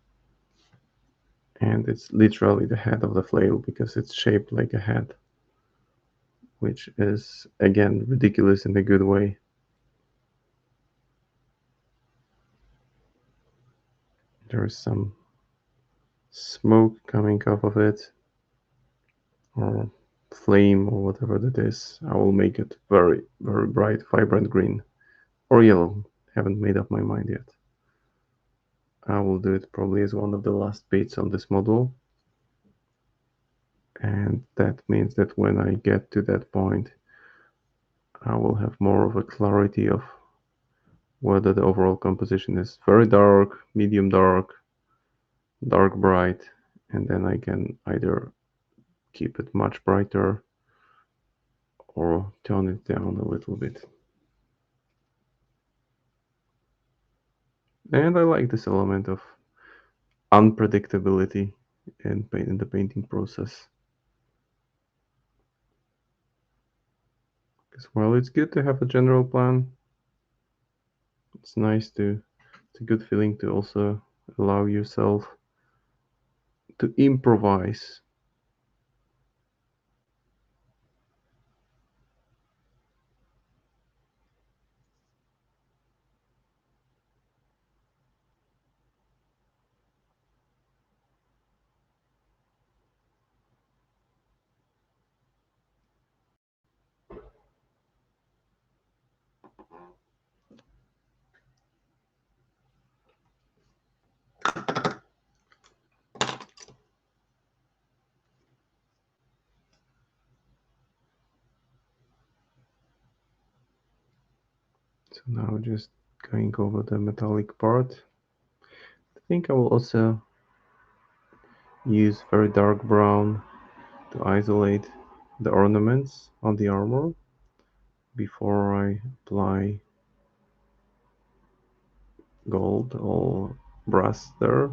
And it's literally the head of the flail because it's shaped like a head, which is again ridiculous in a good way. There is some smoke coming off of it, or flame, or whatever that is. I will make it very, very bright, vibrant green or yellow. Haven't made up my mind yet. I will do it probably as one of the last bits on this model. And that means that when I get to that point, I will have more of a clarity of whether the overall composition is very dark, medium dark, dark bright, and then I can either keep it much brighter or tone it down a little bit. And I like this element of unpredictability in the painting process. Because while it's good to have a general plan, it's nice it's a good feeling to also allow yourself to improvise. So now just going over the metallic part. I think I will also use very dark brown to isolate the ornaments on the armor before I apply gold or brass there.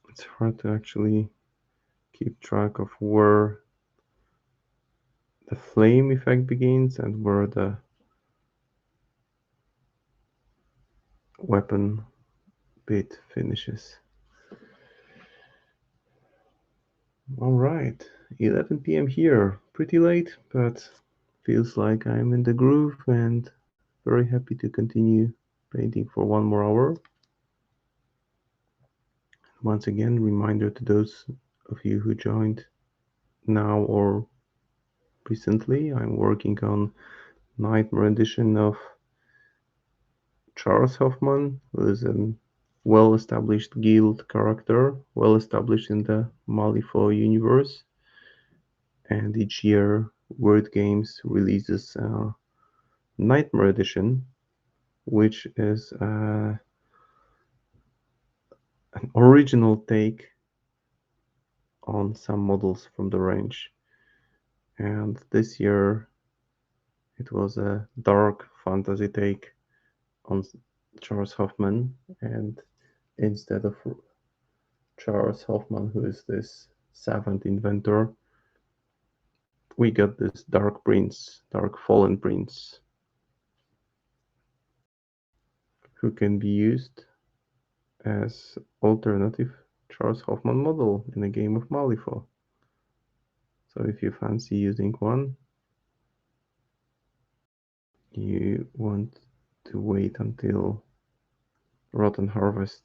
It's hard to actually keep track of where the flame effect begins and where the weapon bit finishes. All right, 11 p.m. here. Pretty late, but feels like I'm in the groove and very happy to continue painting for 1 more hour. Once again, reminder to those of you who joined now or recently, I'm working on Nightmare edition of Charles Hoffman, who is a well-established guild character, well-established in the Malifaux universe. And each year, Word Games releases a Nightmare edition, which is an original take on some models from the range. And this year, it was a dark fantasy take on Charles Hoffman, and instead of Charles Hoffman, who is this savant inventor, we got this Dark Prince, Dark Fallen Prince, who can be used as alternative Charles Hoffman model in a game of Malifaux. So if you fancy using one, you want to wait until Rotten Harvest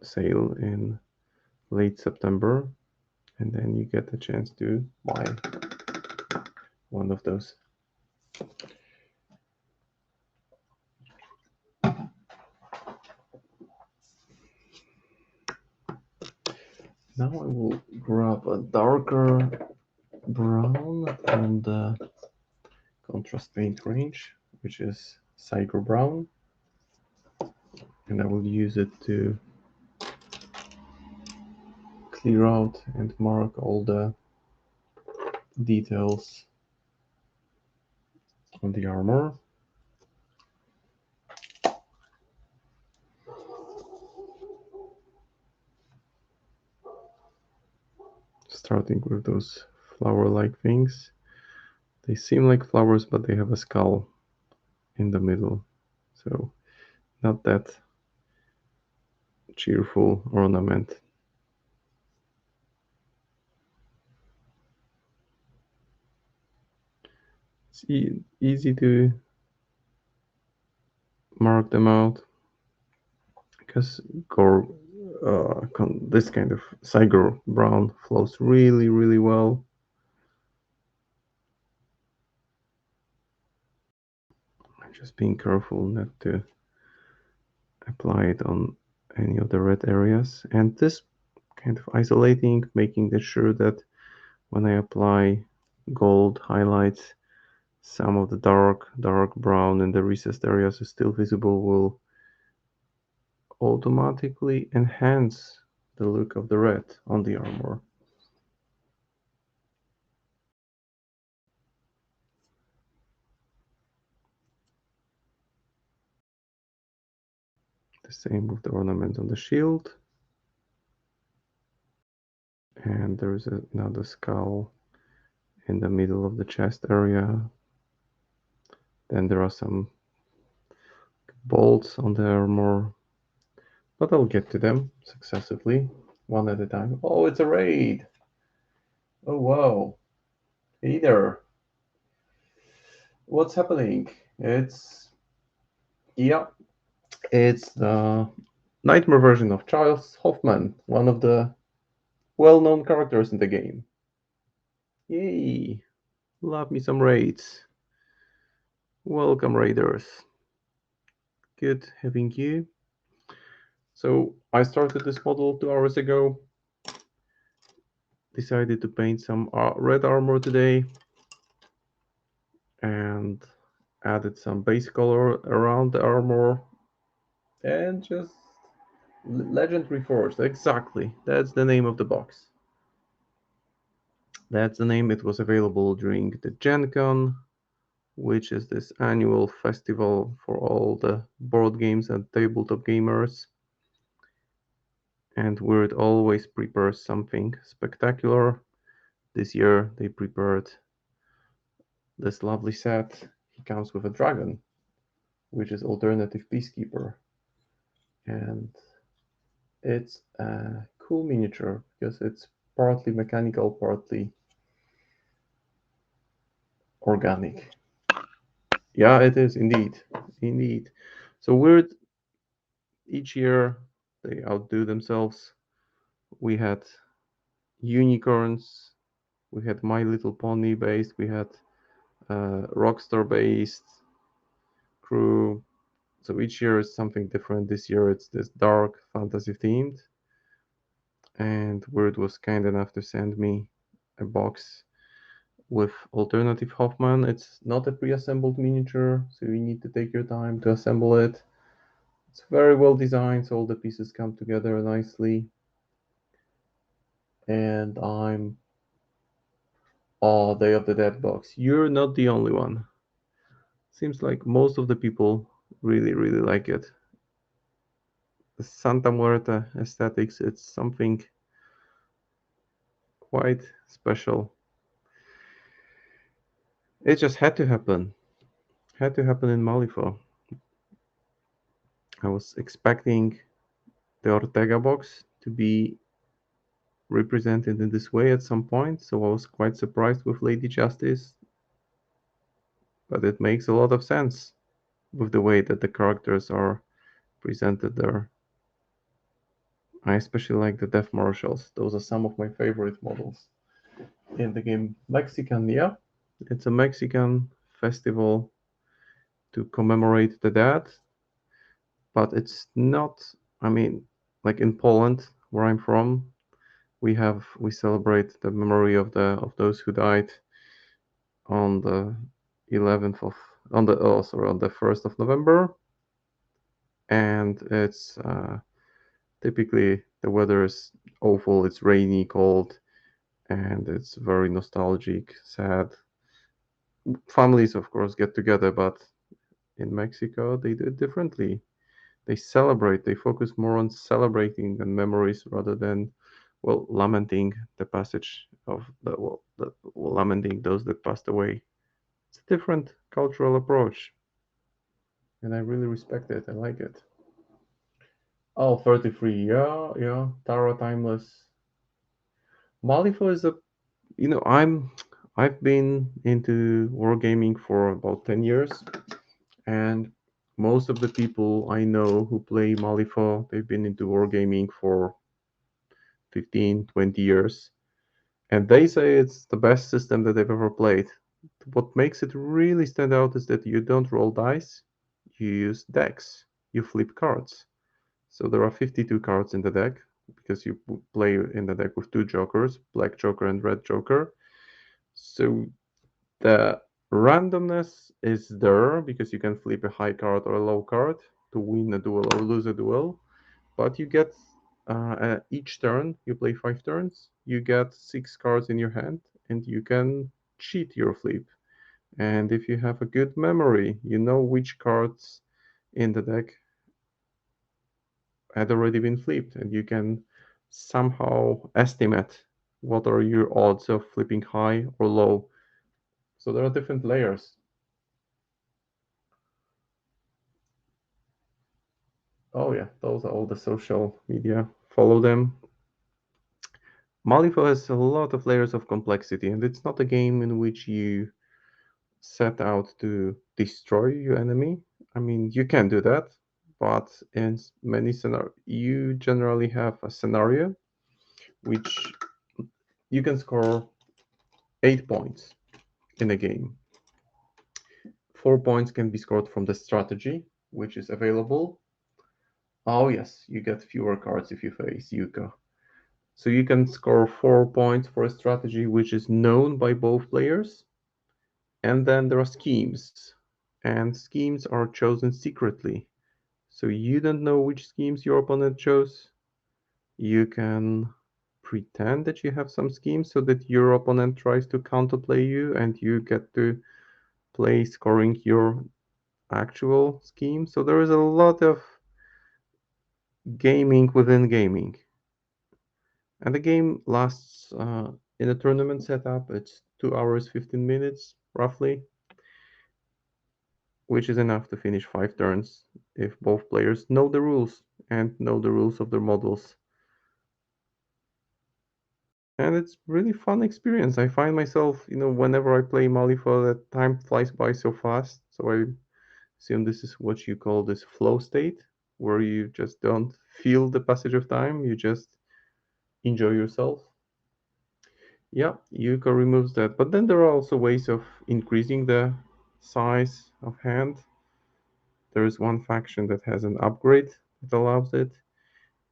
sale in late September, and then you get a chance to buy one of those. Now I will grab a darker brown on the contrast paint range, which is Psycho Brown, and I will use it to clear out and mark all the details on the armor. Starting with those flower-like things. They seem like flowers, but they have a skull in the middle, so not that cheerful ornament. It's easy to mark them out because this kind of Psycho Brown flows really well. Just being careful not to apply it on any of the red areas, and this kind of isolating, making sure that when I apply gold highlights, some of the dark brown in the recessed areas is still visible, will automatically enhance the look of the red on the armor. The same with the ornament on the shield. And there is another skull in the middle of the chest area. Then there are some bolts on the armor, but I'll get to them successively, one at a time. Oh, it's a raid! Oh, wow. Hey there. What's happening? It's the Nightmare version of Charles Hoffman, one of the well-known characters in the game. Yay! Love me some raids. Welcome, raiders. Good having you. So I started this model 2 hours ago. Decided to paint some red armor today and added some base color around the armor and just Legend Reforged. Exactly, that's the name of the box. That's the name. It was available during the GenCon, which is this annual festival for all the board games and tabletop gamers. And Word always prepares something spectacular. This year they prepared this lovely set. He comes with a dragon, which is alternative Peacekeeper. And it's a cool miniature because it's partly mechanical, partly organic. Yeah, it is indeed. Indeed. So weird, each year they outdo themselves. We had unicorns, we had My Little Pony based, we had Rockstar based crew. So each year is something different. This year it's this dark fantasy themed. And Word was kind enough to send me a box with alternative Hoffman. It's not a pre-assembled miniature, so you need to take your time to assemble it. It's very well designed, so all the pieces come together nicely. And I'm Day of the Dead box. You're not the only one. Seems like most of the people really, really like it. The Santa Muerta aesthetics, it's something quite special. It just had to happen. Had to happen in Malifaux. I was expecting the Ortega box to be represented in this way at some point, so I was quite surprised with Lady Justice, but it makes a lot of sense with the way that the characters are presented there. I especially like the Death Marshals. Those are some of my favorite models in the game. Mexican, yeah. It's a Mexican festival to commemorate the dead, but it's not, I mean, like in Poland, where I'm from, we celebrate the memory of those who died on the 11th of on the oh sorry on the 1st of November, and it's typically the weather is awful. It's rainy, cold, and it's very nostalgic, sad. Families, of course, get together, but in Mexico they do it differently. They celebrate. They focus more on celebrating than memories rather than, well, lamenting the passage of lamenting those that passed away. It's a different cultural approach, and I really respect it. I like it. Oh, 33. Yeah, yeah. Tara Timeless. Malifaux is a, I've been into wargaming for about 10 years, and most of the people I know who play Malifaux, they've been into wargaming for 15, 20 years, and they say it's the best system that they've ever played. What makes it really stand out is that you don't roll dice, you use decks, you flip cards. So there are 52 cards in the deck because you play in the deck with two jokers, black joker and red joker. So the randomness is there because you can flip a high card or a low card to win a duel or lose a duel. But you get each turn, you play 5 turns, you get 6 cards in your hand and you can cheat your flip. And if you have a good memory, you know which cards in the deck had already been flipped, and you can somehow estimate what are your odds of flipping high or low. So there are different layers. Oh yeah, those are all the social media. Follow them. Malifaux has a lot of layers of complexity, and it's not a game in which you set out to destroy your enemy. I mean, you can do that, but in many scenarios, you generally have a scenario which you can score 8 points in a game. 4 points can be scored from the strategy, which is available. Oh yes, you get fewer cards if you face Yuka. So you can score 4 points for a strategy which is known by both players. And then there are schemes. And schemes are chosen secretly. So you don't know which schemes your opponent chose. You can pretend that you have some schemes so that your opponent tries to counterplay you and you get to play scoring your actual scheme. So there is a lot of gaming within gaming. And the game lasts in a tournament setup, it's 2 hours 15 minutes roughly, which is enough to finish 5 turns if both players know the rules and know the rules of their models. And it's really fun experience. I find myself, whenever I play Malifaux, that time flies by so fast. So I assume this is what you call this flow state, where you just don't feel the passage of time. You just enjoy yourself. Yeah, Yuka removes that. But then there are also ways of increasing the size of hand. There is one faction that has an upgrade that allows it.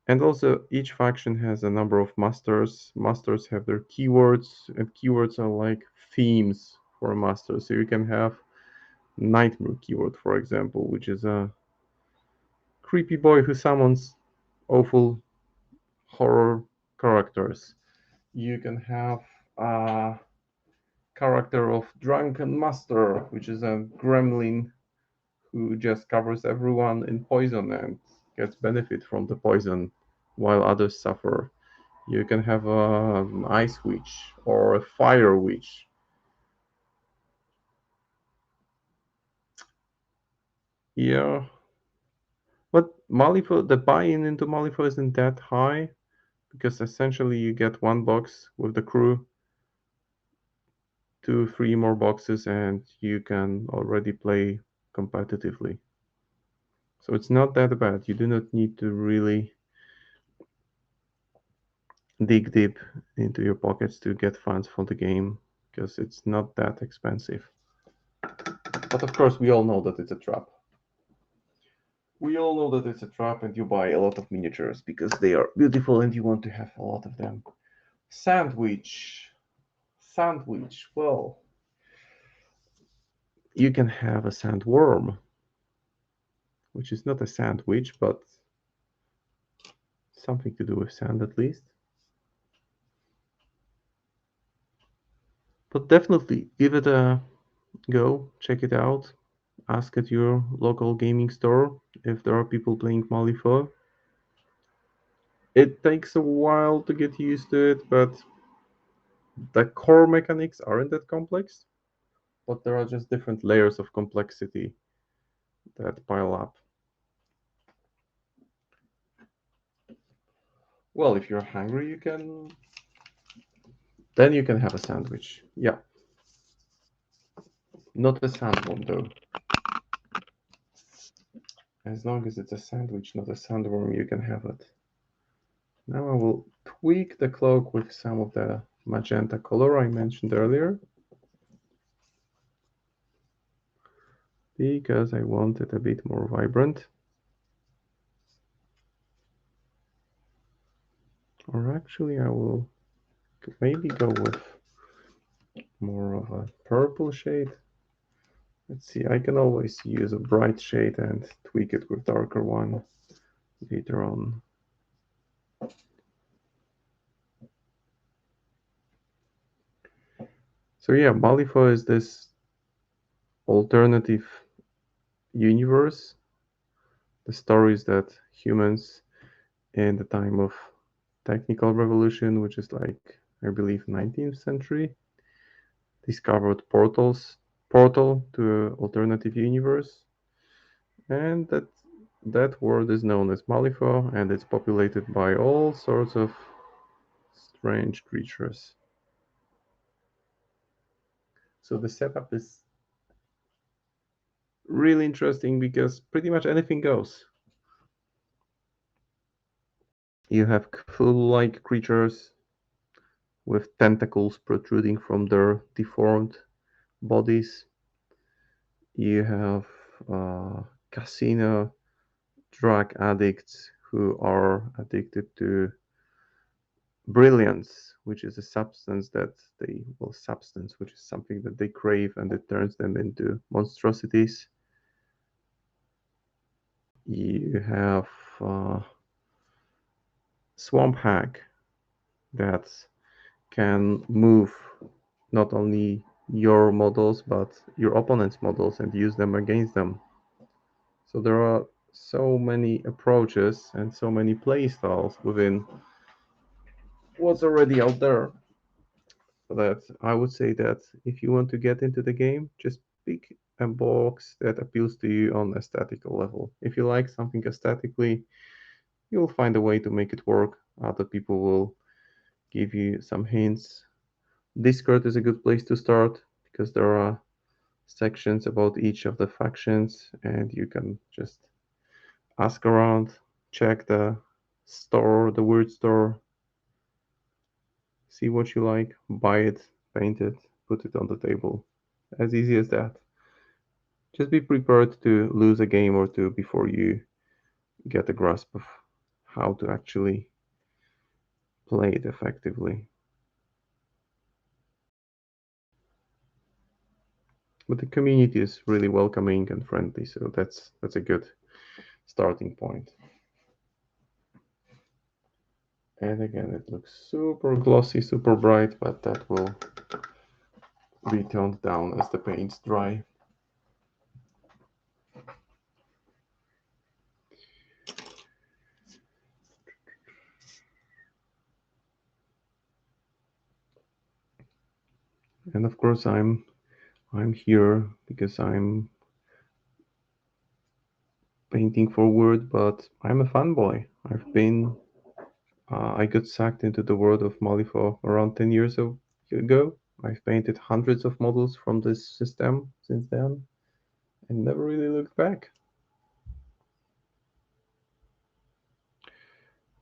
And also, each faction has a number of masters. Masters have their keywords, and keywords are like themes for a master. So you can have Nightmare keyword, for example, which is a creepy boy who summons awful horror characters. You can have a character of Drunken Master, which is a gremlin who just covers everyone in poison and gets benefit from the poison while others suffer. You can have an ice witch or a fire witch. Yeah, but Malifaux, the buy-in into Malifaux isn't that high because essentially you get one box with the crew, two, three more boxes, and you can already play competitively. So it's not that bad. You do not need to really dig deep into your pockets to get funds for the game because it's not that expensive. But of course, we all know that it's a trap. We all know that it's a trap, and you buy a lot of miniatures because they are beautiful and you want to have a lot of them. Sandwich. Sandwich. Well, you can have a sandworm, which is not a sandwich, but something to do with sand at least. But definitely give it a go, check it out. Ask at your local gaming store if there are people playing Malifaux. It takes a while to get used to it, but the core mechanics aren't that complex. But there are just different layers of complexity that pile up. Well, if you're hungry, then you can have a sandwich. Yeah, not a sandworm though. As long as it's a sandwich, not a sandworm, you can have it. Now I will tweak the cloak with some of the magenta color I mentioned earlier, because I want it a bit more vibrant. Or actually, I will maybe go with more of a purple shade. Let's see, I can always use a bright shade and tweak it with darker one later on. So yeah, Malifaux is this alternative universe. The stories that humans in the time of technical revolution, which is like I believe 19th century, discovered portal to alternative universe, and that world is known as Malifaux, and it's populated by all sorts of strange creatures. So the setup is really interesting because pretty much anything goes. You have Cthulhu-like creatures with tentacles protruding from their deformed bodies. You have casino drug addicts who are addicted to brilliance, which is a substance, which is something that they crave and it turns them into monstrosities. You have Swamp Hag that can move not only your models but your opponent's models and use them against them. So there are so many approaches and so many playstyles within what's already out there that I would say that if you want to get into the game, just pick a box that appeals to you on aesthetical level. If you like something aesthetically, you'll find a way to make it work. Other people will give you some hints. Discord is a good place to start because there are sections about each of the factions, and you can just ask around, check the store, the word store, see what you like, buy it, paint it, put it on the table. As easy as that. Just be prepared to lose a game or two before you get a grasp of how to actually play it effectively. But the community is really welcoming and friendly, so that's a good starting point. And again, it looks super glossy, super bright, but that will be toned down as the paints dry. And of course, I'm here because I'm painting for Word, but I'm a fanboy. I got sucked into the world of Malifaux around 10 years ago. I've painted hundreds of models from this system since then and never really looked back.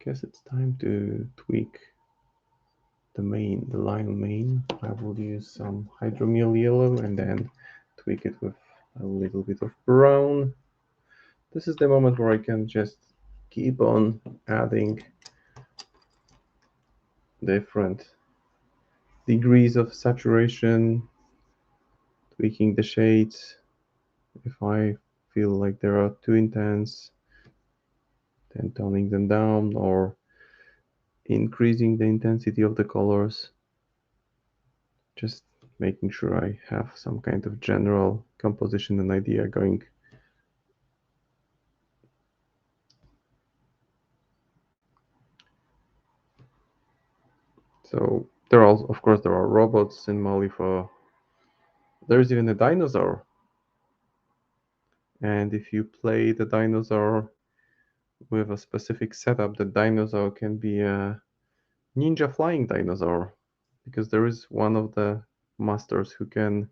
Guess it's time to tweak the line main. I will use some hydromiel yellow and then tweak it with a little bit of brown. This is the moment where I can just keep on adding different degrees of saturation, tweaking the shades. If I feel like they are too intense, then toning them down or increasing the intensity of the colors. Just making sure I have some kind of general composition and idea going. So of course, there are robots in Malifaux. There's even a dinosaur. And if you play the dinosaur with a specific setup, the dinosaur can be a ninja flying dinosaur, because there is one of the masters who can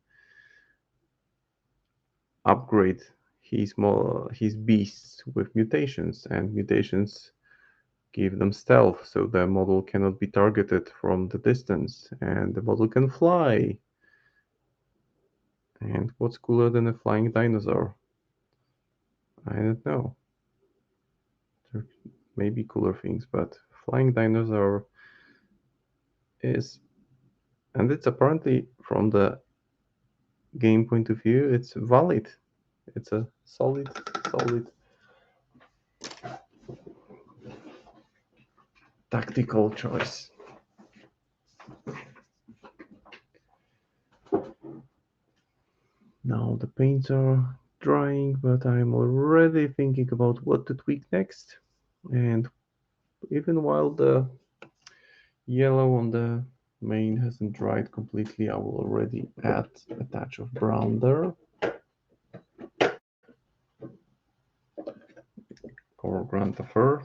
upgrade his beasts with mutations, and mutations give them stealth, so the model cannot be targeted from the distance, and the model can fly. And what's cooler than a flying dinosaur? I don't know. There may be cooler things, but flying dinosaur is, and it's apparently from the game point of view, it's valid. It's a solid tactical choice. Now the paints are drying, but I'm already thinking about what to tweak next. And even while the yellow on the main hasn't dried completely, I will already add a touch of brown there. Or Grand Affair.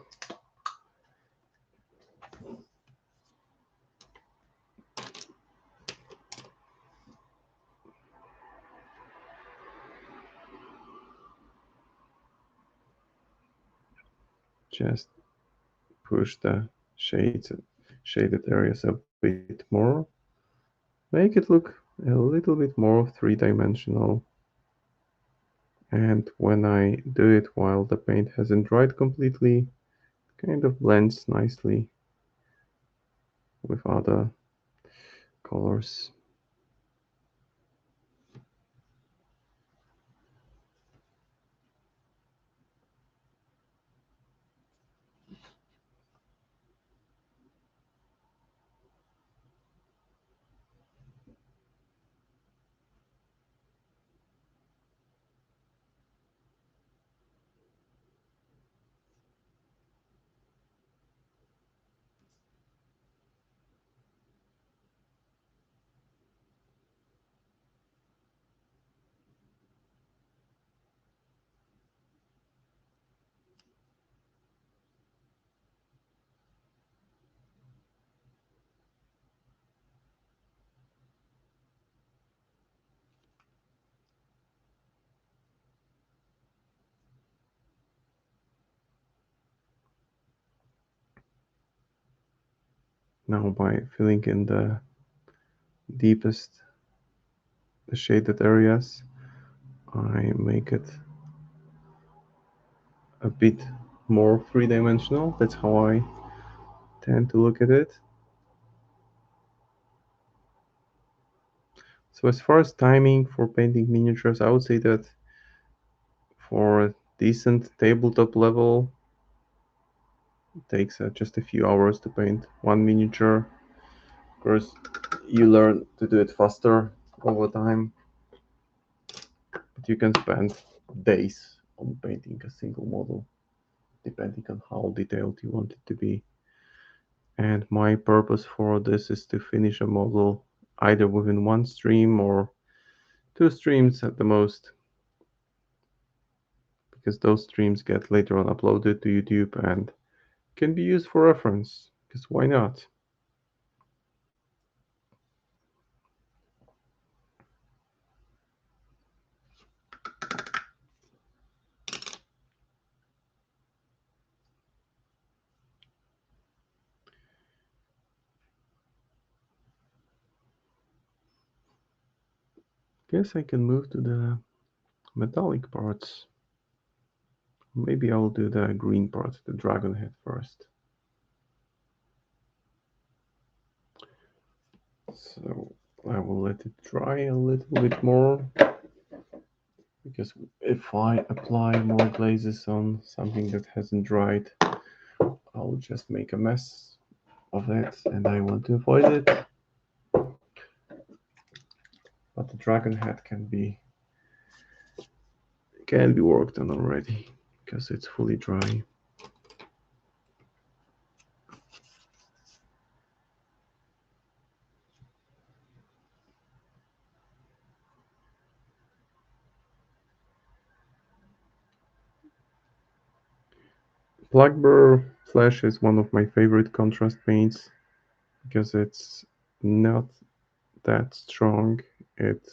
Just push the shaded areas a bit more. Make it look a little bit more three-dimensional. And when I do it while the paint hasn't dried completely, it kind of blends nicely with other colors. Now by filling in the deepest, the shaded areas, I make it a bit more three-dimensional. That's how I tend to look at it. So as far as timing for painting miniatures, I would say that for a decent tabletop level, it takes just a few hours to paint one miniature. Of course, you learn to do it faster over time, but you can spend days on painting a single model, depending on how detailed you want it to be. And my purpose for this is to finish a model either within one stream or two streams at the most, because those streams get later on uploaded to YouTube and can be used for reference, because why not? Guess I can move to the metallic parts. Maybe I'll do the green part, the dragon head first. So I will let it dry a little bit more, because if I apply more glazes on something that hasn't dried, I'll just make a mess of it, and I want to avoid it. But the dragon head can be worked on already, because it's fully dry. Blackbur Flash is one of my favorite contrast paints, because it's not that strong. It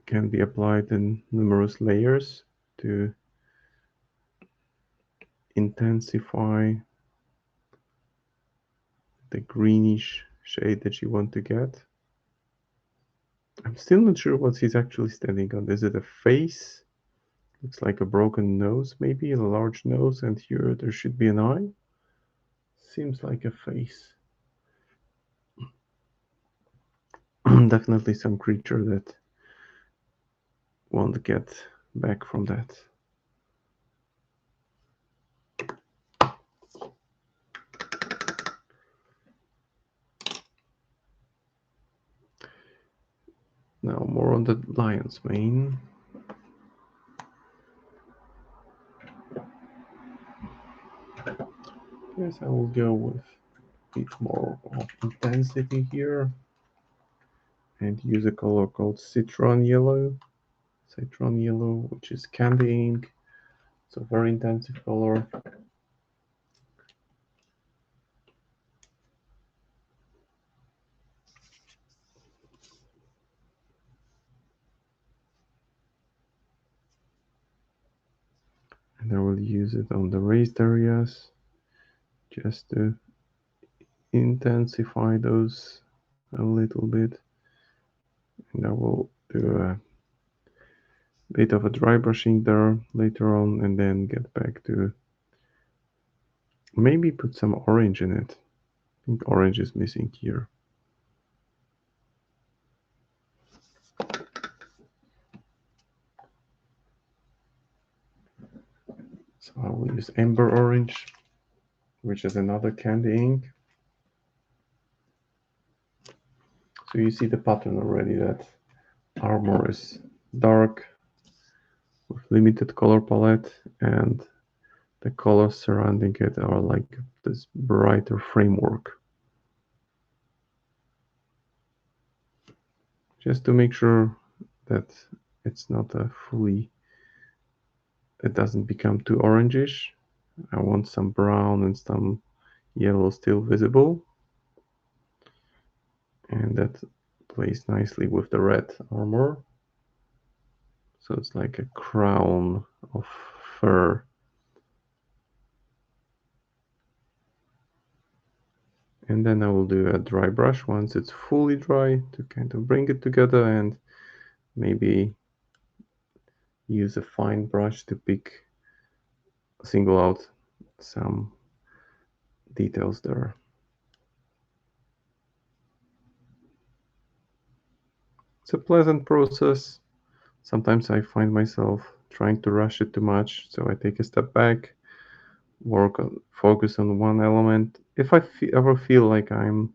can be applied in numerous layers to intensify the greenish shade that you want to get. I'm still not sure what he's actually standing on. Is it a face? Looks like a broken nose, maybe a large nose, and here there should be an eye. Seems like a face. Definitely some creature that won't get back from that. Now more on the lion's mane. Yes, I will go with a bit more of intensity here and use a color called Citron Yellow. Citron Yellow, which is candy ink. It's a very intensive color. And I will use it on the raised areas just to intensify those a little bit. And I will do a bit of a dry brushing there later on, and then get back to maybe put some orange in it. I think orange is missing here. So I will use Amber Orange, which is another candy ink. So you see the pattern already, that armor is dark with limited color palette, and the colors surrounding it are like this brighter framework. Just to make sure that it's not a fully, it doesn't become too orangish. I want some brown and some yellow still visible. And that plays nicely with the red armor. So it's like a crown of fur. And then I will do a dry brush once it's fully dry to kind of bring it together, and maybe use a fine brush to single out some details there. It's a pleasant process. Sometimes I find myself trying to rush it too much, so I take a step back, focus on one element. If I ever feel like I'm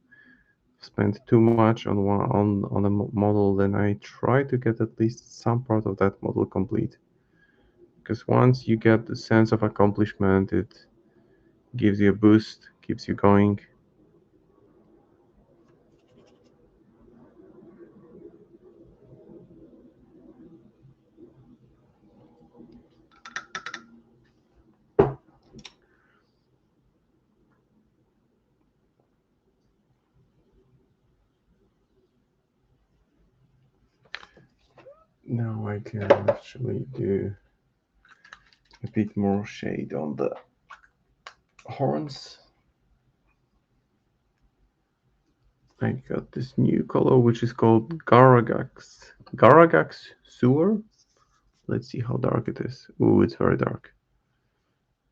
spent too much on on a model, then I try to get at least some part of that model complete. Because once you get the sense of accomplishment, it gives you a boost, keeps you going. Now I can actually do a bit more shade on the horns. I got this new color which is called Garagax Sewer. Let's see how dark it is. Ooh, it's very dark.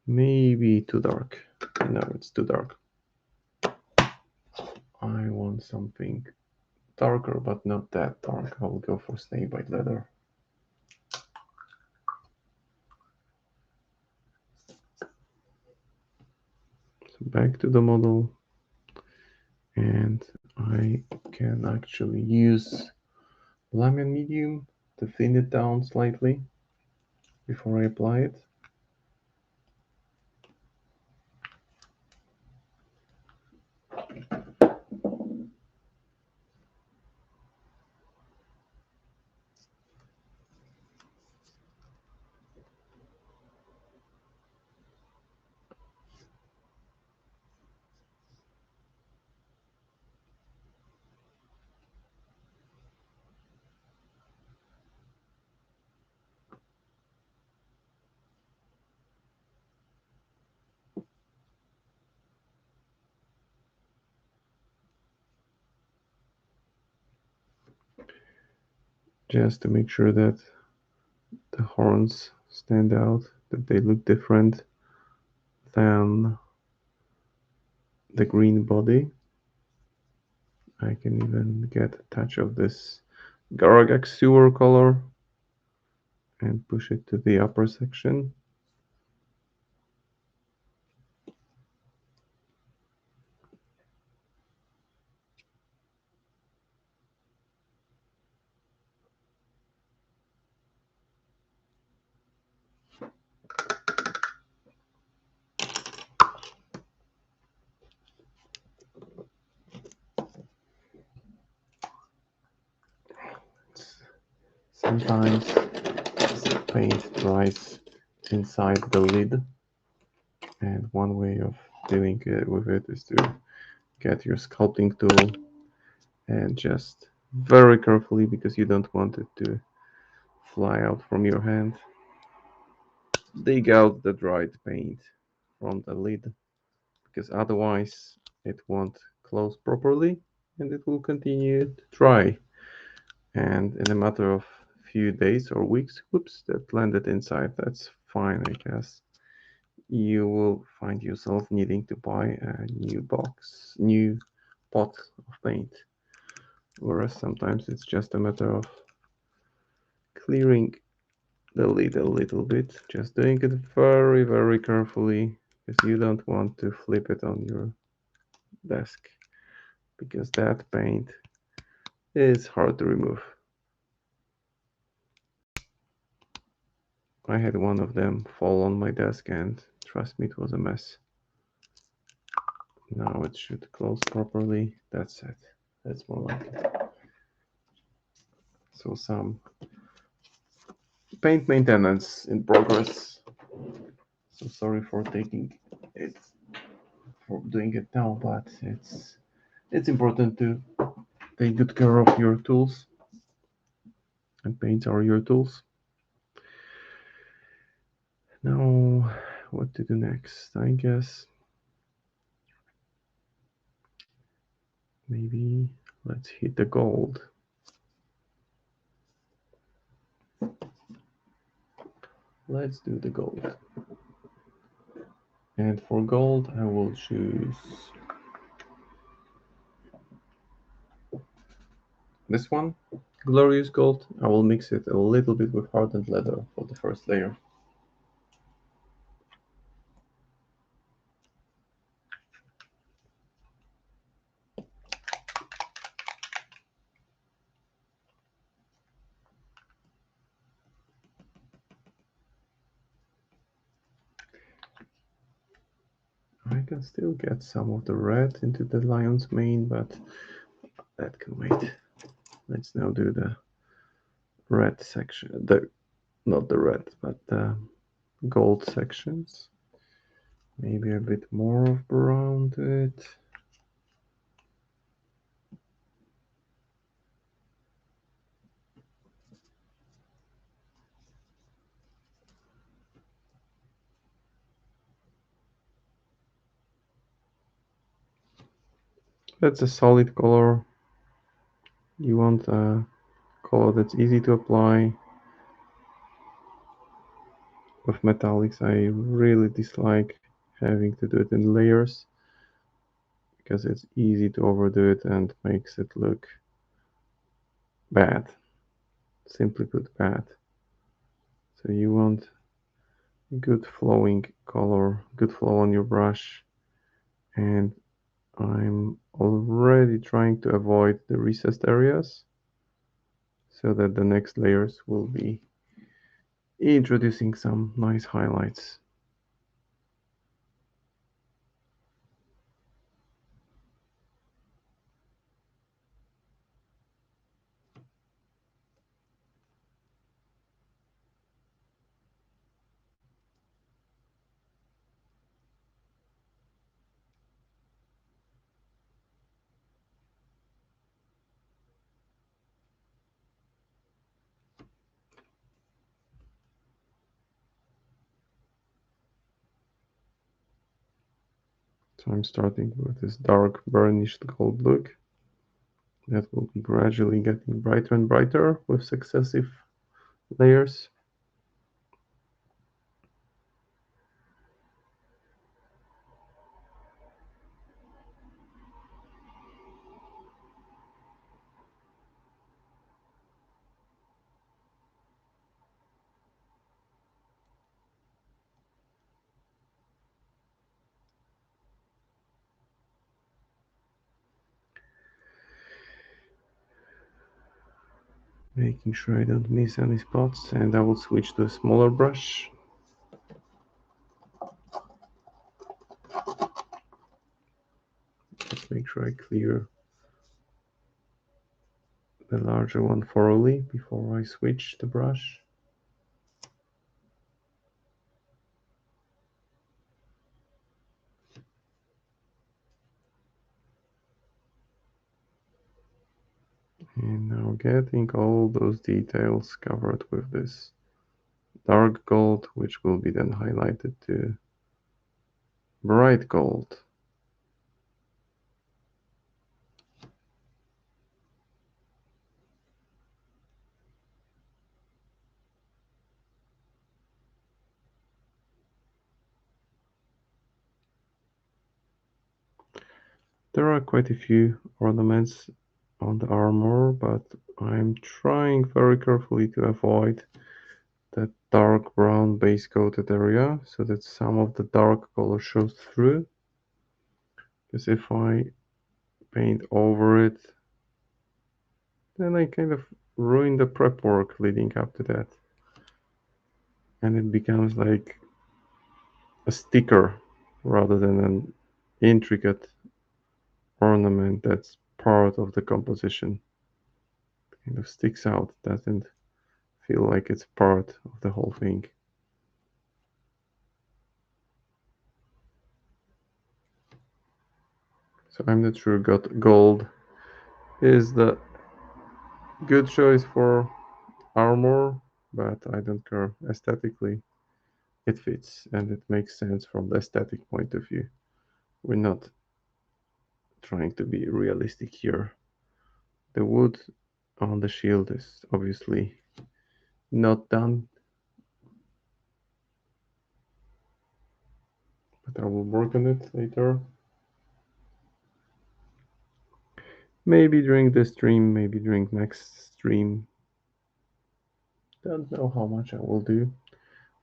Maybe too dark. No, it's too dark. I want something darker, but not that dark. I'll go for Snakebite Leather. So back to the model, and I can actually use Gallemon Medium to thin it down slightly before I apply it. Just to make sure that the horns stand out, that they look different than the green body. I can even get a touch of this Garagax Sewer color and push it to the upper section. Sometimes the paint dries inside the lid, and one way of dealing with it is to get your sculpting tool and just very carefully, because you don't want it to fly out from your hand, dig out the dried paint from the lid, because otherwise it won't close properly and it will continue to dry. And in a matter of few days or weeks, whoops, that landed inside. That's fine, I guess. You will find yourself needing to buy a new pot of paint. Whereas sometimes it's just a matter of clearing the lid a little bit, just doing it very, very carefully, because you don't want to flip it on your desk, because that paint is hard to remove. I had one of them fall on my desk, and trust me, it was a mess. Now it should close properly. That's it. That's more like it. So some paint maintenance in progress. So sorry for taking it, for doing it now, but it's important to take good care of your tools, and paints are your tools. Now, what to do next? I guess maybe let's hit the gold. Let's do the gold. And for gold, I will choose this one, Glorious Gold. I will mix it a little bit with hardened leather for the first layer. I can still get some of the red into the lion's mane, but that can wait. Let's now do the red section, not the red, but the gold sections. Maybe a bit more of brown to it. That's a solid color. You want a color that's easy to apply. With metallics, I really dislike having to do it in layers because it's easy to overdo it and makes it look bad. Simply put, bad. So you want good flowing color, good flow on your brush, and I'm already trying to avoid the recessed areas so that the next layers will be introducing some nice highlights. So I'm starting with this dark burnished gold look that will be gradually getting brighter and brighter with successive layers. Making sure I don't miss any spots, and I will switch to a smaller brush. Let's make sure I clear the larger one thoroughly before I switch the brush. And now getting all those details covered with this dark gold, which will be then highlighted to bright gold. There are quite a few ornaments on the armor, but I'm trying very carefully to avoid that dark brown base coated area so that some of the dark color shows through. Because if I paint over it, then I kind of ruin the prep work leading up to that. And it becomes like a sticker rather than an intricate ornament that's part of the composition. Kind of sticks out, doesn't feel like it's part of the whole thing. So I'm not sure gold is the good choice for armor, but I don't care. Aesthetically, it fits and it makes sense from the aesthetic point of view. We're not trying to be realistic here. The wood on the shield is obviously not done, but I will work on it later. Maybe during this stream, maybe during next stream. Don't know how much I will do.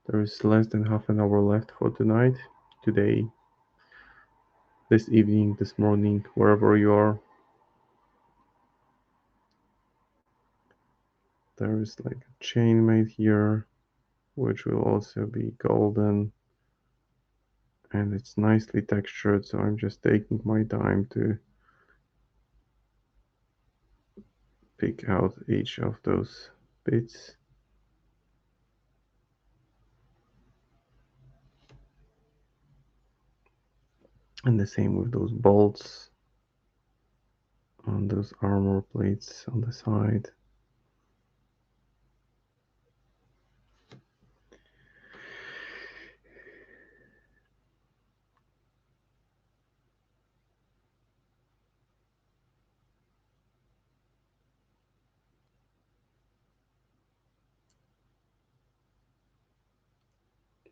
There is less than half an hour left for tonight, today, this evening, this morning, wherever you are. There is like a chain made here, which will also be golden. And it's nicely textured, so I'm just taking my time to pick out each of those bits. And the same with those bolts on those armor plates on the side.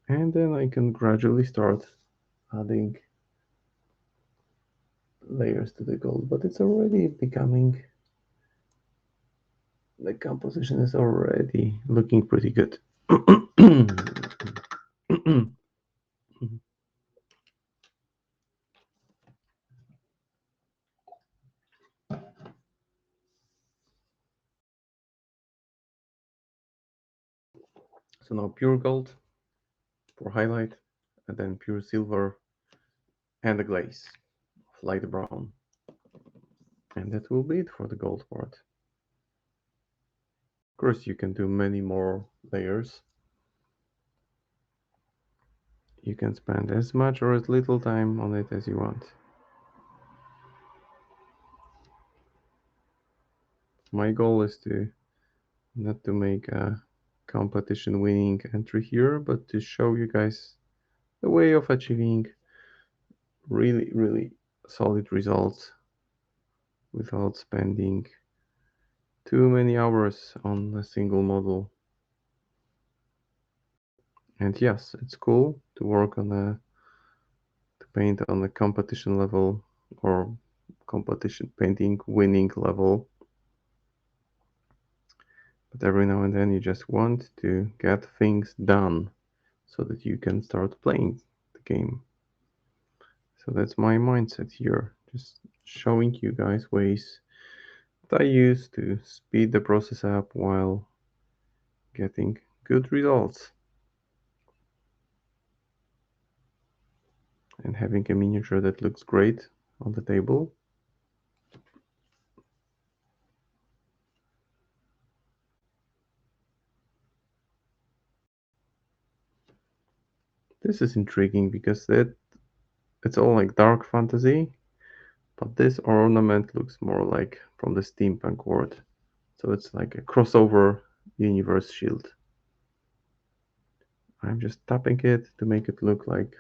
And then I can gradually start adding layers to the gold, but it's already becoming, the composition is already looking pretty good. So now pure gold for highlight, and then pure silver and a glaze of light brown. And that will be it for the gold part. Of course, you can do many more layers. You can spend as much or as little time on it as you want. My goal is to not to make a competition winning entry here, but to show you guys the way of achieving really solid results without spending too many hours on a single model. And yes, it's cool to work on to paint on a competition level or competition painting winning level. But every now and then you just want to get things done so that you can start playing the game. So that's my mindset here, just showing you guys ways that I use to speed the process up while getting good results. And having a miniature that looks great on the table. This is intriguing because it's all like dark fantasy, but this ornament looks more like from the steampunk world. So it's like a crossover universe shield. I'm just tapping it to make it look like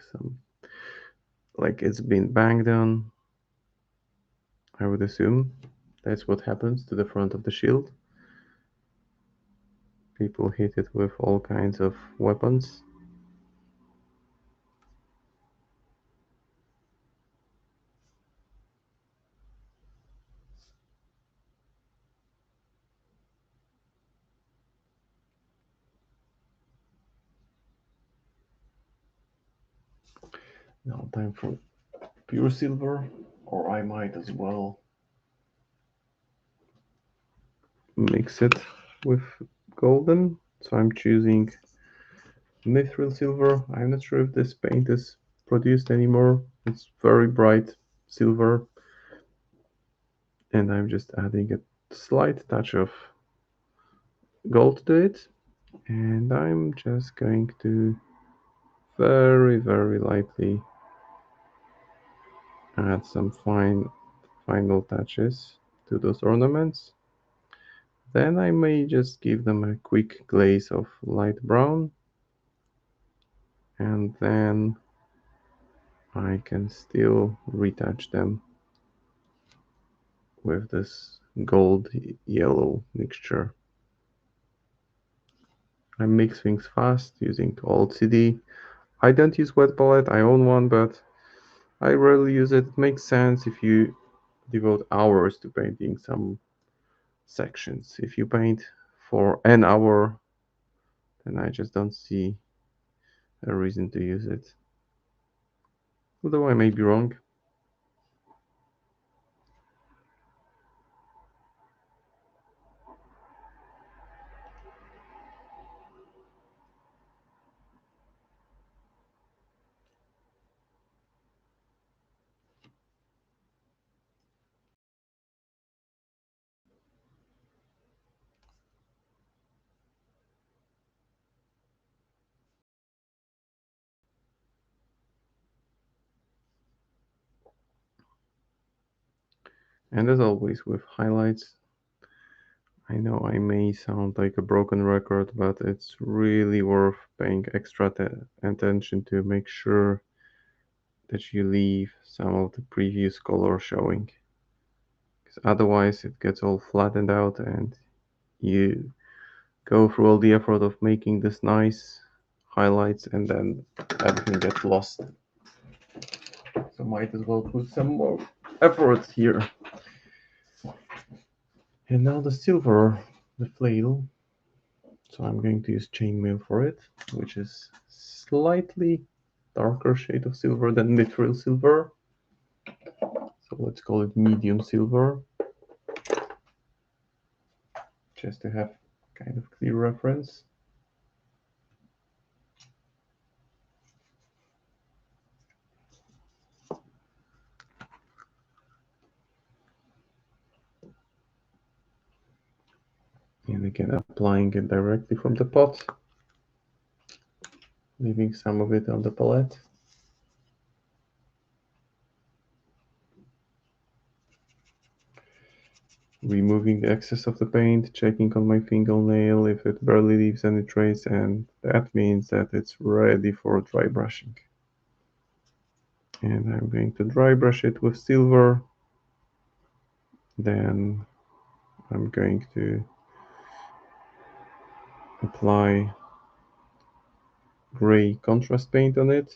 it's been banged on. I would assume that's what happens to the front of the shield. People hit it with all kinds of weapons. Now time for pure silver, or I might as well mix it with golden. So I'm choosing Mithril Silver. I'm not sure if this paint is produced anymore. It's very bright silver. And I'm just adding a slight touch of gold to it. And I'm just going to very lightly add some final touches to those ornaments. Then I may just give them a quick glaze of light brown, and then I can still retouch them with this gold yellow mixture. I mix things fast using old CD. I don't use wet palette, I own one, but I rarely use it. It makes sense if you devote hours to painting some sections. If you paint for an hour, then I just don't see a reason to use it. Although I may be wrong. And as always with highlights, I know I may sound like a broken record, but it's really worth paying extra attention to make sure that you leave some of the previous color showing. Because otherwise it gets all flattened out and you go through all the effort of making this nice highlights and then everything gets lost. So might as well put some more effort here. And now the silver, the flail. So I'm going to use chainmail for it, which is slightly darker shade of silver than mithril silver. So let's call it medium silver, just to have kind of clear reference. And again, applying it directly from the pot, leaving some of it on the palette. Removing the excess of the paint, checking on my fingernail if it barely leaves any trace, and that means that it's ready for dry brushing. And I'm going to dry brush it with silver. Then I'm going to apply gray contrast paint on it,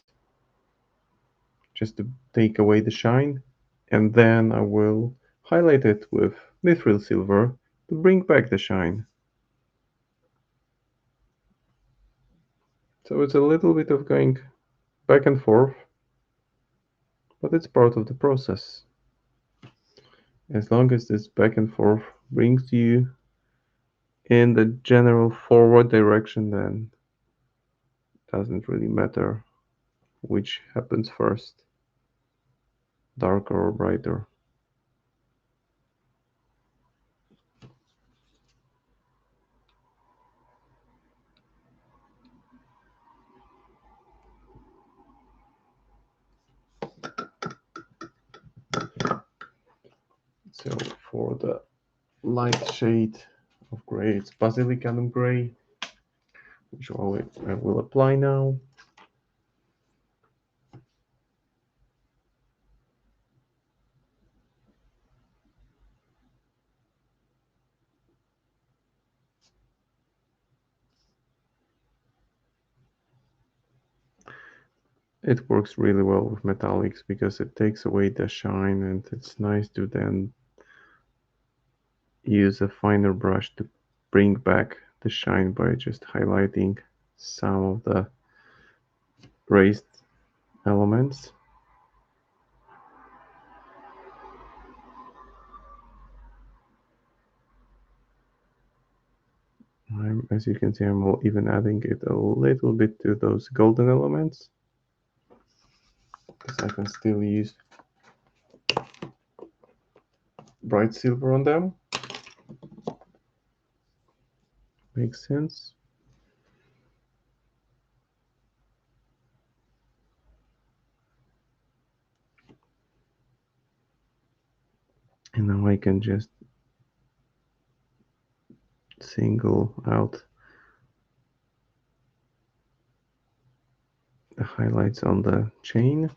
just to take away the shine, and then I will highlight it with mithril silver to bring back the shine. So it's a little bit of going back and forth, but it's part of the process. As long as this back and forth brings you in the general forward direction, then it doesn't really matter which happens first, darker or brighter. So for the light shade of gray, it's basilicanum gray, which I will apply now. It works really well with metallics because it takes away the shine, and it's nice to then use a finer brush to bring back the shine by just highlighting some of the raised elements. As you can see, I'm even adding it a little bit to those golden elements, because I can still use bright silver on them. Makes sense. And now I can just single out the highlights on the chain.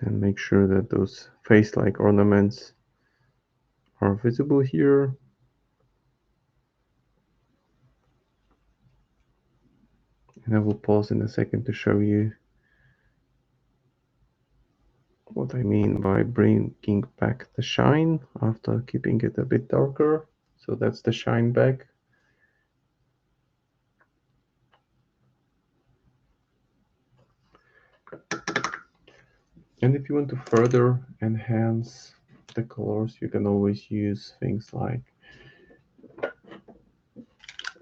And make sure that those face-like ornaments are visible here. And I will pause in a second to show you what I mean by bringing back the shine after keeping it a bit darker. So that's the shine back. And if you want to further enhance the colors, you can always use things like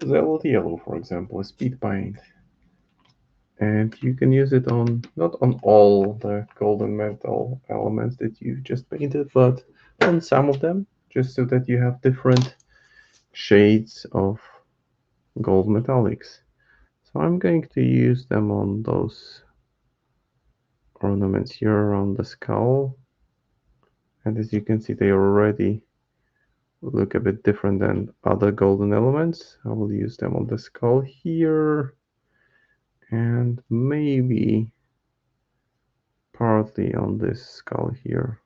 Zealot Yellow, for example, a speed paint. And you can use it on, not on all the golden metal elements that you've just painted, but on some of them, just so that you have different shades of gold metallics. So I'm going to use them on those ornaments here around the skull. And as you can see, they already look a bit different than other golden elements. I will use them on the skull here, and maybe partly on this skull here.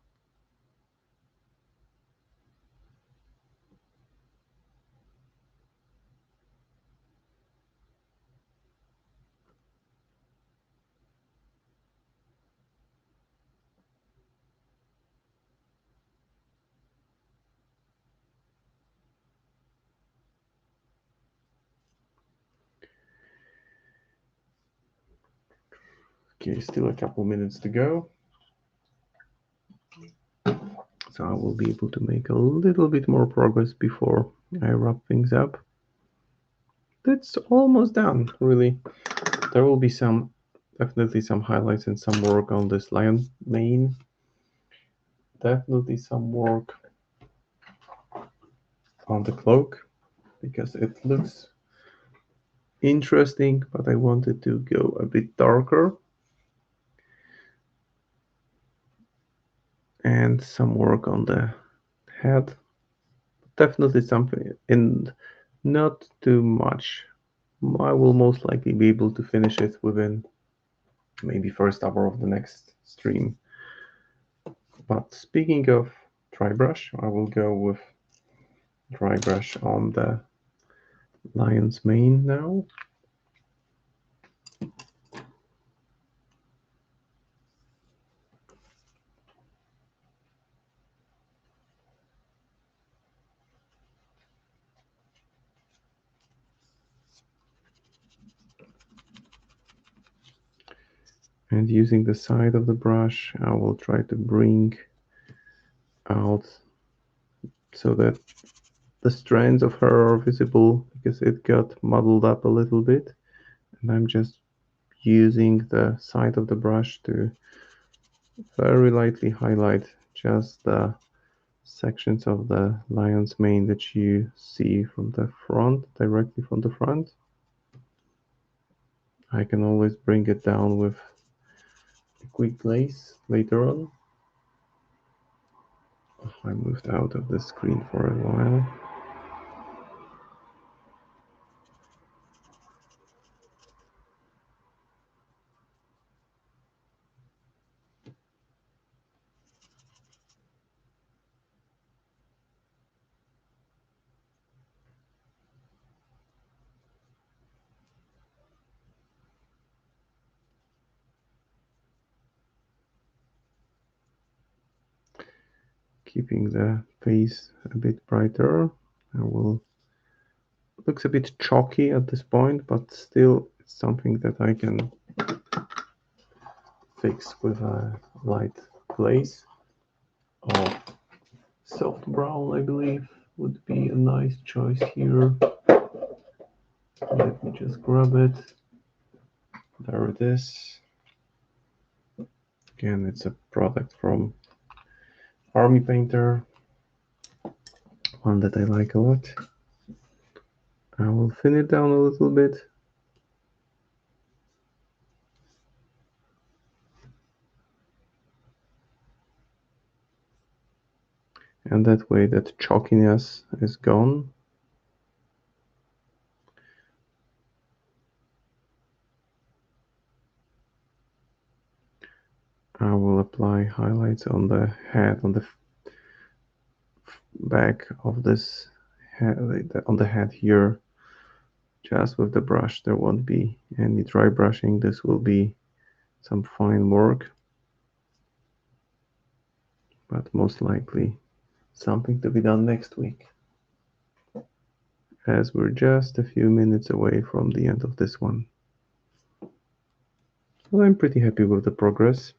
Okay, still a couple minutes to go. So I will be able to make a little bit more progress before I wrap things up. That's almost done, really. There will be definitely some highlights and some work on this lion mane. Definitely some work on the cloak, because it looks interesting, but I wanted to go a bit darker. And some work on the head. Definitely something, and not too much. I will most likely be able to finish it within maybe first hour of the next stream. But speaking of dry brush, I will go with dry brush on the lion's mane now. And using the side of the brush, I will try to bring out so that the strands of her are visible, because it got muddled up a little bit. And I'm just using the side of the brush to very lightly highlight just the sections of the lion's mane that you see from the front, directly from the front. I can always bring it down with a quick glaze later on. Oh, I moved out of the screen for a while. Keeping the face a bit brighter. Looks a bit chalky at this point, but still it's something that I can fix with a light glaze. Oh, soft brown, I believe, would be a nice choice here. Let me just grab it. There it is. Again, it's a product from Army Painter, one that I like a lot. I will thin it down a little bit. And that way that chalkiness is gone. I will apply highlights on the head, on the back of this head, on the head here, just with the brush. There won't be any dry brushing. This will be some fine work, but most likely something to be done next week, as we're just a few minutes away from the end of this one. Well, I'm pretty happy with the progress.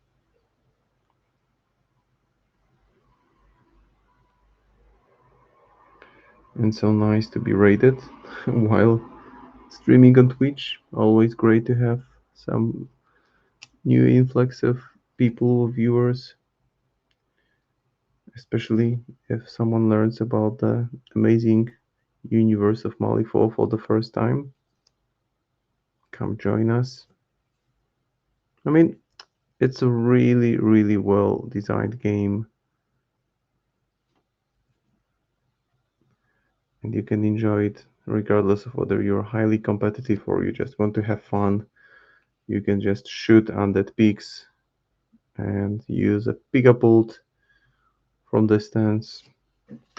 And so nice to be rated while streaming on Twitch. Always great to have some new influx of people, viewers, especially if someone learns about the amazing universe of Malifaux for the first time. Come join us. I mean, it's a really, really well designed game, and you can enjoy it regardless of whether you're highly competitive or you just want to have fun. You can just shoot undead pigs and use a pigapult from distance.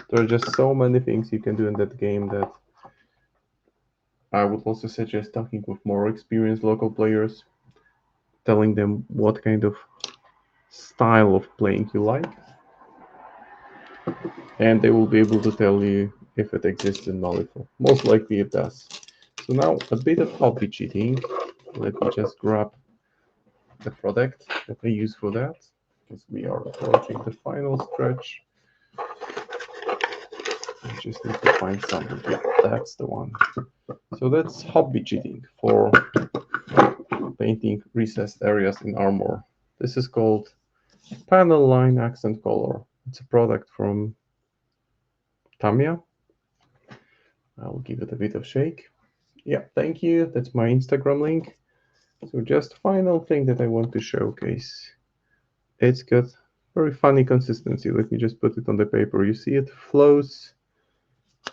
There are just so many things you can do in that game that I would also suggest talking with more experienced local players, telling them what kind of style of playing you like, and they will be able to tell you if it exists in Malifaux. Most likely it does. So now a bit of hobby cheating. Let me just grab the product that I use for that, because we are approaching the final stretch. I just need to find something. Yeah, that's the one. So that's hobby cheating for painting recessed areas in armor. This is called Panel Line Accent Color. It's a product from Tamiya. I'll give it a bit of shake. Yeah, thank you. That's my Instagram link. So just final thing that I want to showcase. It's got very funny consistency. Let me just put it on the paper. You see it flows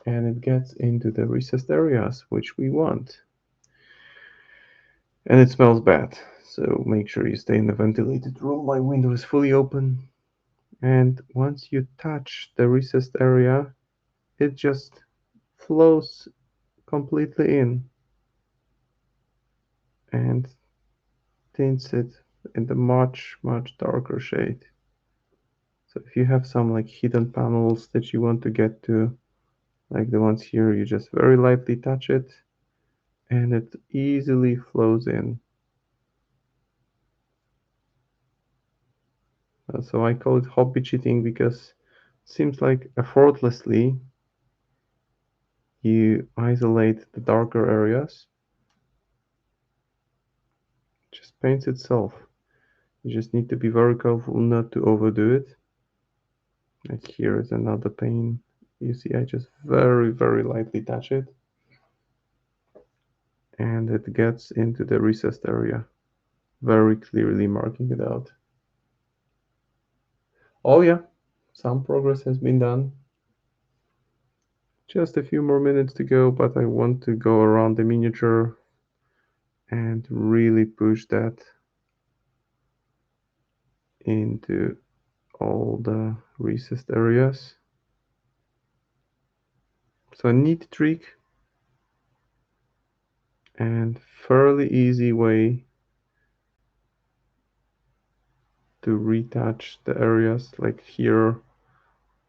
and it gets into the recessed areas, which we want. And it smells bad. So make sure you stay in a ventilated room. My window is fully open. And once you touch the recessed area, it just flows completely in and tints it in the much, much darker shade. So if you have some like hidden panels that you want to get to, like the ones here, you just very lightly touch it and it easily flows in. So I call it hobby cheating because it seems like effortlessly you isolate the darker areas. It just paints itself. You just need to be very careful not to overdo it. Like here is another pane. You see, I just very, very lightly touch it. And it gets into the recessed area, very clearly marking it out. Oh yeah, some progress has been done. Just a few more minutes to go, but I want to go around the miniature and really push that into all the recessed areas. So a neat trick and fairly easy way to retouch the areas. Like here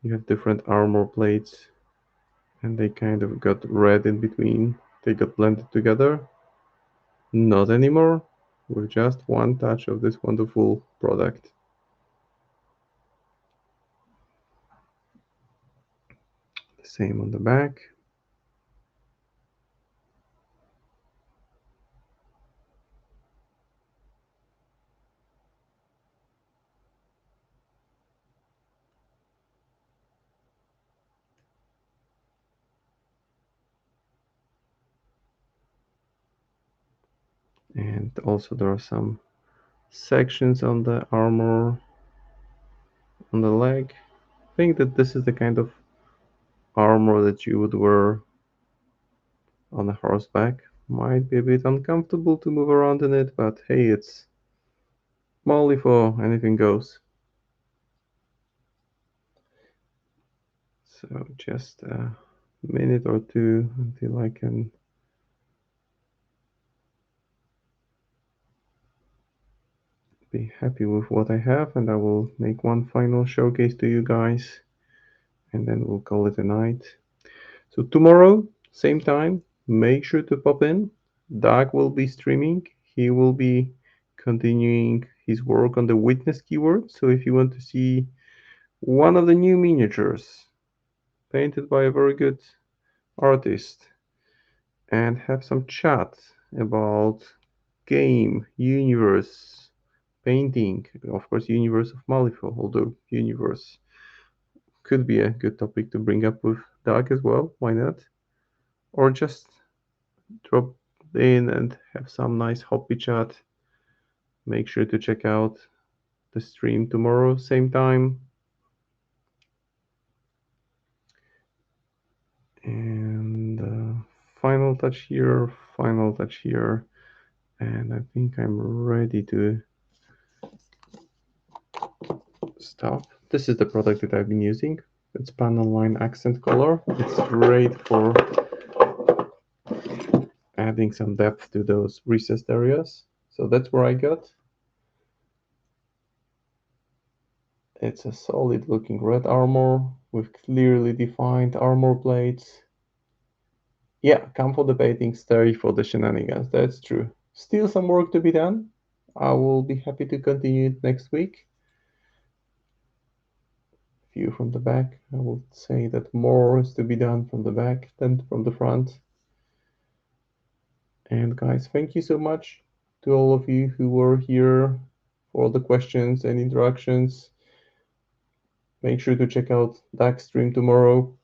you have different armor plates and they kind of got red in between. They got blended together. Not anymore, with just one touch of this wonderful product. The same on the back. And also there are some sections on the armor on the leg. I think that this is the kind of armor that you would wear on a horseback. Might be a bit uncomfortable to move around in it, but hey, it's Malifaux, anything goes. So just a minute or two until I can be happy with what I have, and I will make one final showcase to you guys, and then we'll call it a night. So tomorrow, same time, make sure to pop in. Doug will be streaming. He will be continuing his work on the witness keyword. So if you want to see one of the new miniatures painted by a very good artist and have some chat about game, universe, painting, of course, universe of Malifaux, although universe could be a good topic to bring up with Doug as well. Why not? Or just drop in and have some nice hobby chat. Make sure to check out the stream tomorrow, same time. And final touch here, and I think I'm ready to stop. This is the product that I've been using. It's panel line accent color. It's great for adding some depth to those recessed areas. So that's where I got. It's a solid looking red armor with clearly defined armor plates. Yeah, come for the baiting, stay for the shenanigans. That's true. Still some work to be done. I will be happy to continue it next week. View from the back. I would say that more is to be done from the back than from the front. And guys, thank you so much to all of you who were here for all the questions and interactions. Make sure to check out Dax stream tomorrow.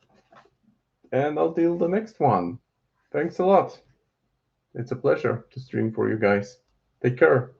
And until the next one, thanks a lot. It's a pleasure to stream for you guys. Take care.